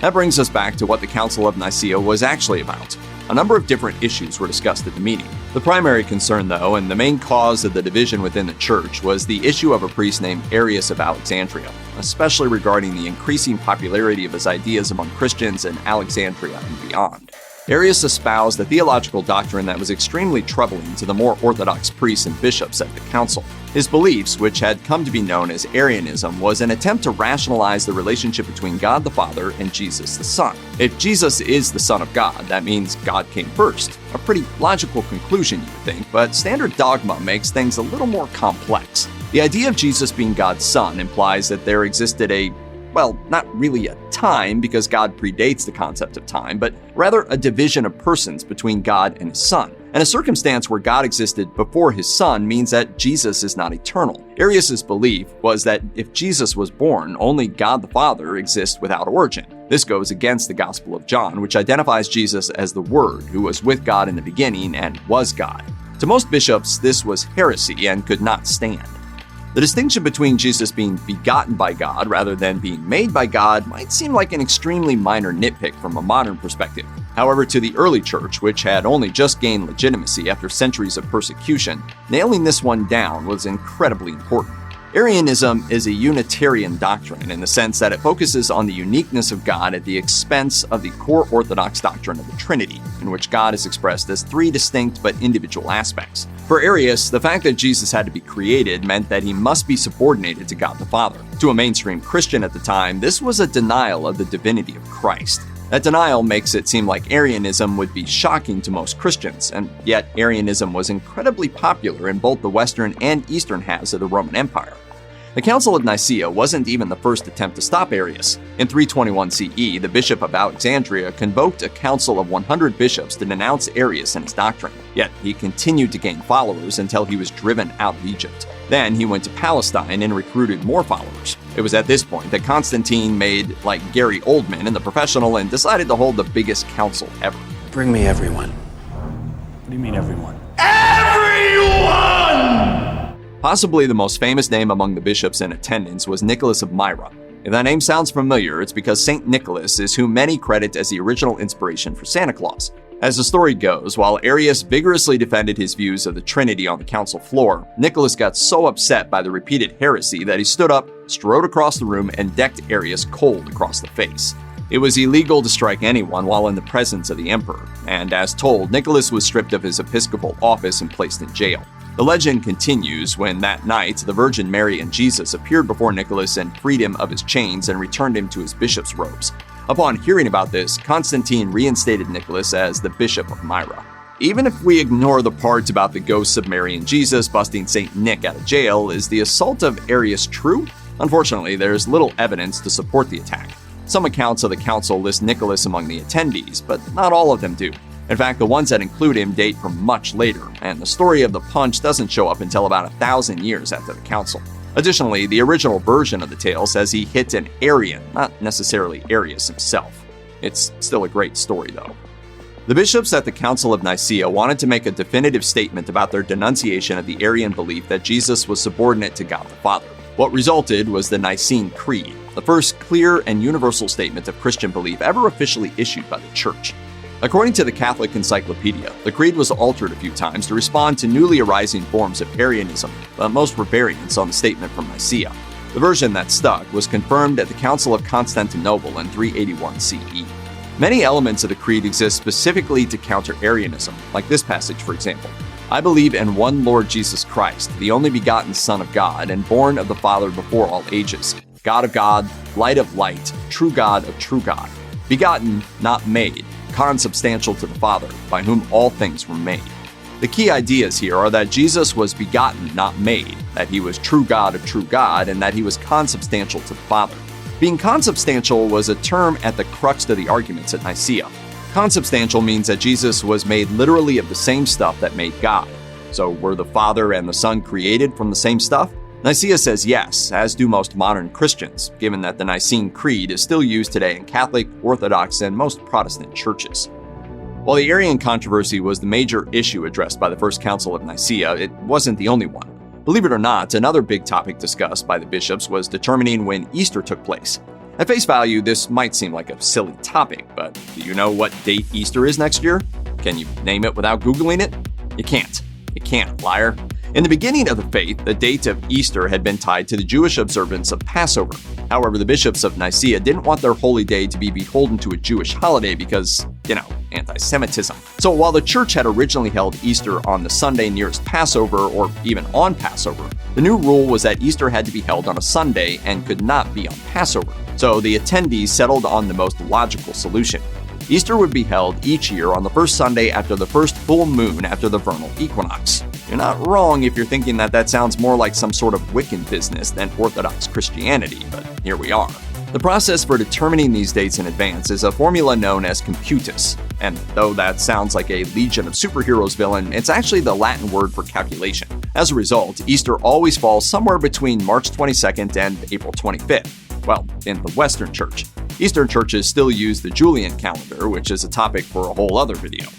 That brings us back to what the Council of Nicaea was actually about. A number of different issues were discussed at the meeting. The primary concern, though, and the main cause of the division within the church, was the issue of a priest named Arius of Alexandria, especially regarding the increasing popularity of his ideas among Christians in Alexandria and beyond. Arius espoused a theological doctrine that was extremely troubling to the more orthodox priests and bishops at the council. His beliefs, which had come to be known as Arianism, was an attempt to rationalize the relationship between God the Father and Jesus the Son. If Jesus is the Son of God, that means God came first. A pretty logical conclusion, you would think, but standard dogma makes things a little more complex. The idea of Jesus being God's Son implies that there existed not really a time, because God predates the concept of time, but rather a division of persons between God and his Son. And a circumstance where God existed before his Son means that Jesus is not eternal. Arius' belief was that if Jesus was born, only God the Father exists without origin. This goes against the Gospel of John, which identifies Jesus as the Word, who was with God in the beginning and was God. To most bishops, this was heresy and could not stand. The distinction between Jesus being begotten by God rather than being made by God might seem like an extremely minor nitpick from a modern perspective. However, to the early church, which had only just gained legitimacy after centuries of persecution, nailing this one down was incredibly important. Arianism is a Unitarian doctrine in the sense that it focuses on the uniqueness of God at the expense of the core Orthodox doctrine of the Trinity, in which God is expressed as three distinct but individual aspects. For Arius, the fact that Jesus had to be created meant that he must be subordinated to God the Father. To a mainstream Christian at the time, this was a denial of the divinity of Christ. That denial makes it seem like Arianism would be shocking to most Christians, and yet Arianism was incredibly popular in both the Western and Eastern halves of the Roman Empire. The Council of Nicaea wasn't even the first attempt to stop Arius. In 321 CE, the Bishop of Alexandria convoked a council of 100 bishops to denounce Arius and his doctrine. Yet he continued to gain followers until he was driven out of Egypt. Then he went to Palestine and recruited more followers. It was at this point that Constantine made like Gary Oldman in The Professional and decided to hold the biggest council ever.
Bring me everyone. What do you mean everyone?
Everyone!
Possibly the most famous name among the bishops in attendance was Nicholas of Myra. If that name sounds familiar, it's because St. Nicholas is who many credit as the original inspiration for Santa Claus. As the story goes, while Arius vigorously defended his views of the Trinity on the council floor, Nicholas got so upset by the repeated heresy that he stood up, strode across the room, and decked Arius cold across the face. It was illegal to strike anyone while in the presence of the emperor, and as told, Nicholas was stripped of his episcopal office and placed in jail. The legend continues when that night, the Virgin Mary and Jesus appeared before Nicholas and freed him of his chains and returned him to his bishop's robes. Upon hearing about this, Constantine reinstated Nicholas as the Bishop of Myra. Even if we ignore the parts about the ghosts of Mary and Jesus busting St. Nick out of jail, is the assault of Arius true? Unfortunately, there's little evidence to support the attack. Some accounts of the council list Nicholas among the attendees, but not all of them do. In fact, the ones that include him date from much later, and the story of the punch doesn't show up until about 1,000 years after the council. Additionally, the original version of the tale says he hit an Arian, not necessarily Arius himself. It's still a great story, though. The bishops at the Council of Nicaea wanted to make a definitive statement about their denunciation of the Arian belief that Jesus was subordinate to God the Father. What resulted was the Nicene Creed, the first clear and universal statement of Christian belief ever officially issued by the Church. According to the Catholic Encyclopedia, the creed was altered a few times to respond to newly arising forms of Arianism, but most were variants on the statement from Nicaea. The version that stuck was confirmed at the Council of Constantinople in 381 CE. Many elements of the creed exist specifically to counter Arianism, like this passage, for example. I believe in one Lord Jesus Christ, the only begotten Son of God, and born of the Father before all ages, God of God, light of light, true God of true God, begotten, not made, consubstantial to the Father, by whom all things were made. The key ideas here are that Jesus was begotten, not made, that he was true God of true God, and that he was consubstantial to the Father. Being consubstantial was a term at the crux of the arguments at Nicaea. Consubstantial means that Jesus was made literally of the same stuff that made God. So were the Father and the Son created from the same stuff? Nicaea says yes, as do most modern Christians, given that the Nicene Creed is still used today in Catholic, Orthodox, and most Protestant churches. While the Arian controversy was the major issue addressed by the First Council of Nicaea, it wasn't the only one. Believe it or not, another big topic discussed by the bishops was determining when Easter took place. At face value, this might seem like a silly topic, but do you know what date Easter is next year? Can you name it without Googling it? You can't. You can't, liar. In the beginning of the faith, the date of Easter had been tied to the Jewish observance of Passover. However, the bishops of Nicaea didn't want their holy day to be beholden to a Jewish holiday because, anti-Semitism. So while the church had originally held Easter on the Sunday nearest Passover or even on Passover, the new rule was that Easter had to be held on a Sunday and could not be on Passover. So the attendees settled on the most logical solution. Easter would be held each year on the first Sunday after the first full moon after the vernal equinox. You're not wrong if you're thinking that sounds more like some sort of Wiccan business than Orthodox Christianity, but here we are. The process for determining these dates in advance is a formula known as computus, and though that sounds like a Legion of Superheroes villain, it's actually the Latin word for calculation. As a result, Easter always falls somewhere between March 22nd and April 25th. Well, in the Western Church. Eastern churches still use the Julian calendar, which is a topic for a whole other video.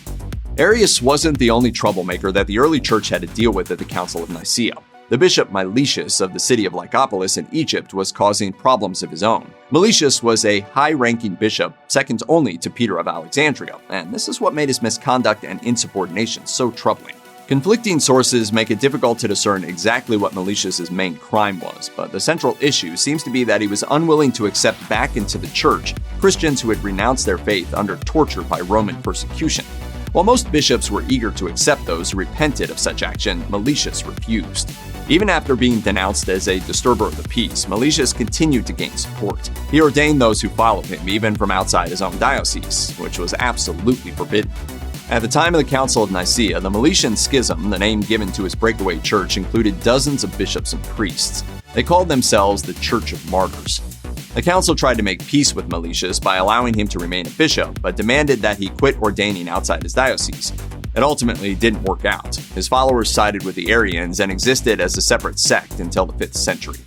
Arius wasn't the only troublemaker that the early church had to deal with at the Council of Nicaea. The bishop Meletius of the city of Lycopolis in Egypt was causing problems of his own. Meletius was a high-ranking bishop, second only to Peter of Alexandria, and this is what made his misconduct and insubordination so troubling. Conflicting sources make it difficult to discern exactly what Meletius' main crime was, but the central issue seems to be that he was unwilling to accept back into the church Christians who had renounced their faith under torture by Roman persecution. While most bishops were eager to accept those who repented of such action, Meletius refused. Even after being denounced as a disturber of the peace, Meletius continued to gain support. He ordained those who followed him, even from outside his own diocese, which was absolutely forbidden. At the time of the Council of Nicaea, the Meletian Schism, the name given to his breakaway church, included dozens of bishops and priests. They called themselves the Church of Martyrs. The council tried to make peace with Meletius by allowing him to remain a bishop, but demanded that he quit ordaining outside his diocese. It ultimately didn't work out. His followers sided with the Arians and existed as a separate sect until the 5th century.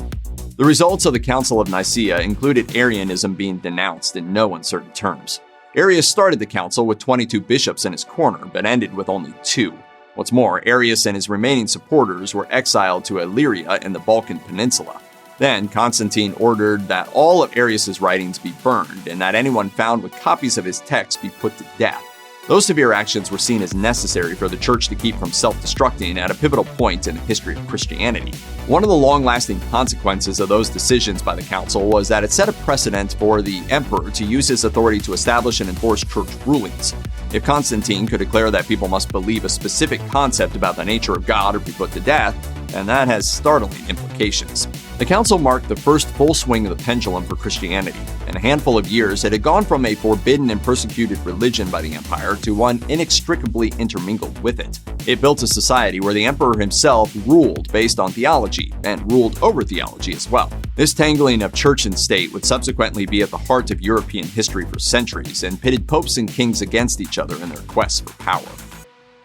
The results of the Council of Nicaea included Arianism being denounced in no uncertain terms. Arius started the council with 22 bishops in his corner, but ended with only 2. What's more, Arius and his remaining supporters were exiled to Illyria in the Balkan Peninsula. Then, Constantine ordered that all of Arius' writings be burned, and that anyone found with copies of his texts be put to death. Those severe actions were seen as necessary for the church to keep from self-destructing at a pivotal point in the history of Christianity. One of the long-lasting consequences of those decisions by the council was that it set a precedent for the emperor to use his authority to establish and enforce church rulings. If Constantine could declare that people must believe a specific concept about the nature of God or be put to death, then that has startling implications. The council marked the first full swing of the pendulum for Christianity. In a handful of years, it had gone from a forbidden and persecuted religion by the empire to one inextricably intermingled with it. It built a society where the emperor himself ruled based on theology, and ruled over theology as well. This tangling of church and state would subsequently be at the heart of European history for centuries, and pitted popes and kings against each other in their quest for power.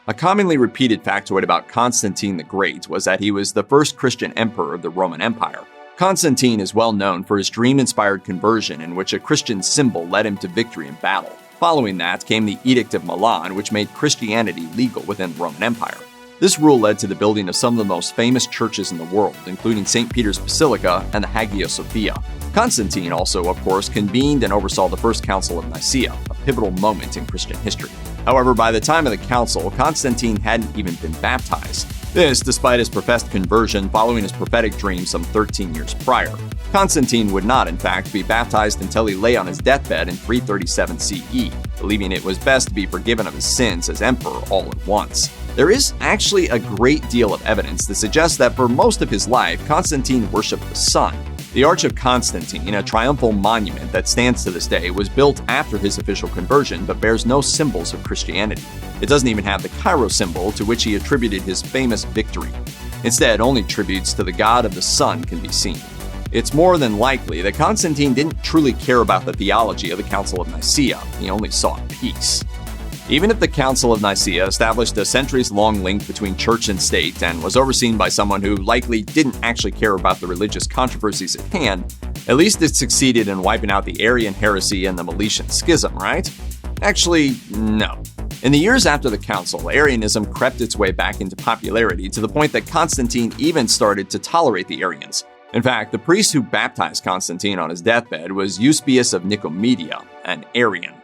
A commonly repeated factoid about Constantine the Great was that he was the first Christian emperor of the Roman Empire. Constantine is well known for his dream-inspired conversion in which a Christian symbol led him to victory in battle. Following that came the Edict of Milan, which made Christianity legal within the Roman Empire. This rule led to the building of some of the most famous churches in the world, including St. Peter's Basilica and the Hagia Sophia. Constantine also, of course, convened and oversaw the First Council of Nicaea, a pivotal moment in Christian history. However, by the time of the council, Constantine hadn't even been baptized. This, despite his professed conversion following his prophetic dream some 13 years prior. Constantine would not, in fact, be baptized until he lay on his deathbed in 337 CE, believing it was best to be forgiven of his sins as emperor all at once. There is actually a great deal of evidence that suggests that for most of his life, Constantine worshipped the sun. The Arch of Constantine, a triumphal monument that stands to this day, was built after his official conversion but bears no symbols of Christianity. It doesn't even have the Cairo symbol to which he attributed his famous victory. Instead, only tributes to the god of the sun can be seen. It's more than likely that Constantine didn't truly care about the theology of the Council of Nicaea. He only sought peace. Even if the Council of Nicaea established a centuries-long link between church and state and was overseen by someone who likely didn't actually care about the religious controversies at hand, at least it succeeded in wiping out the Arian heresy and the Meletian schism, right? Actually, no. In the years after the council, Arianism crept its way back into popularity to the point that Constantine even started to tolerate the Arians. In fact, the priest who baptized Constantine on his deathbed was Eusebius of Nicaea, an Arian.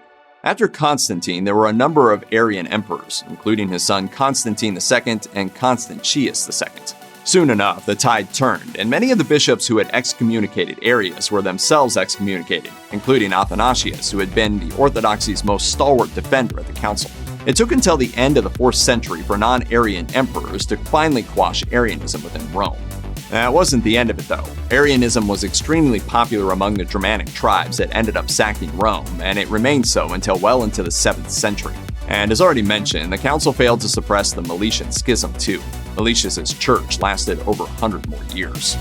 After Constantine, there were a number of Arian emperors, including his son Constantine II and Constantius II. Soon enough, the tide turned, and many of the bishops who had excommunicated Arius were themselves excommunicated, including Athanasius, who had been the Orthodoxy's most stalwart defender at the council. It took until the end of the 4th century for non-Arian emperors to finally quash Arianism within Rome. That wasn't the end of it, though. Arianism was extremely popular among the Germanic tribes that ended up sacking Rome, and it remained so until well into the 7th century. And as already mentioned, the council failed to suppress the Meletian schism too. Meletius' church lasted over 100 more years.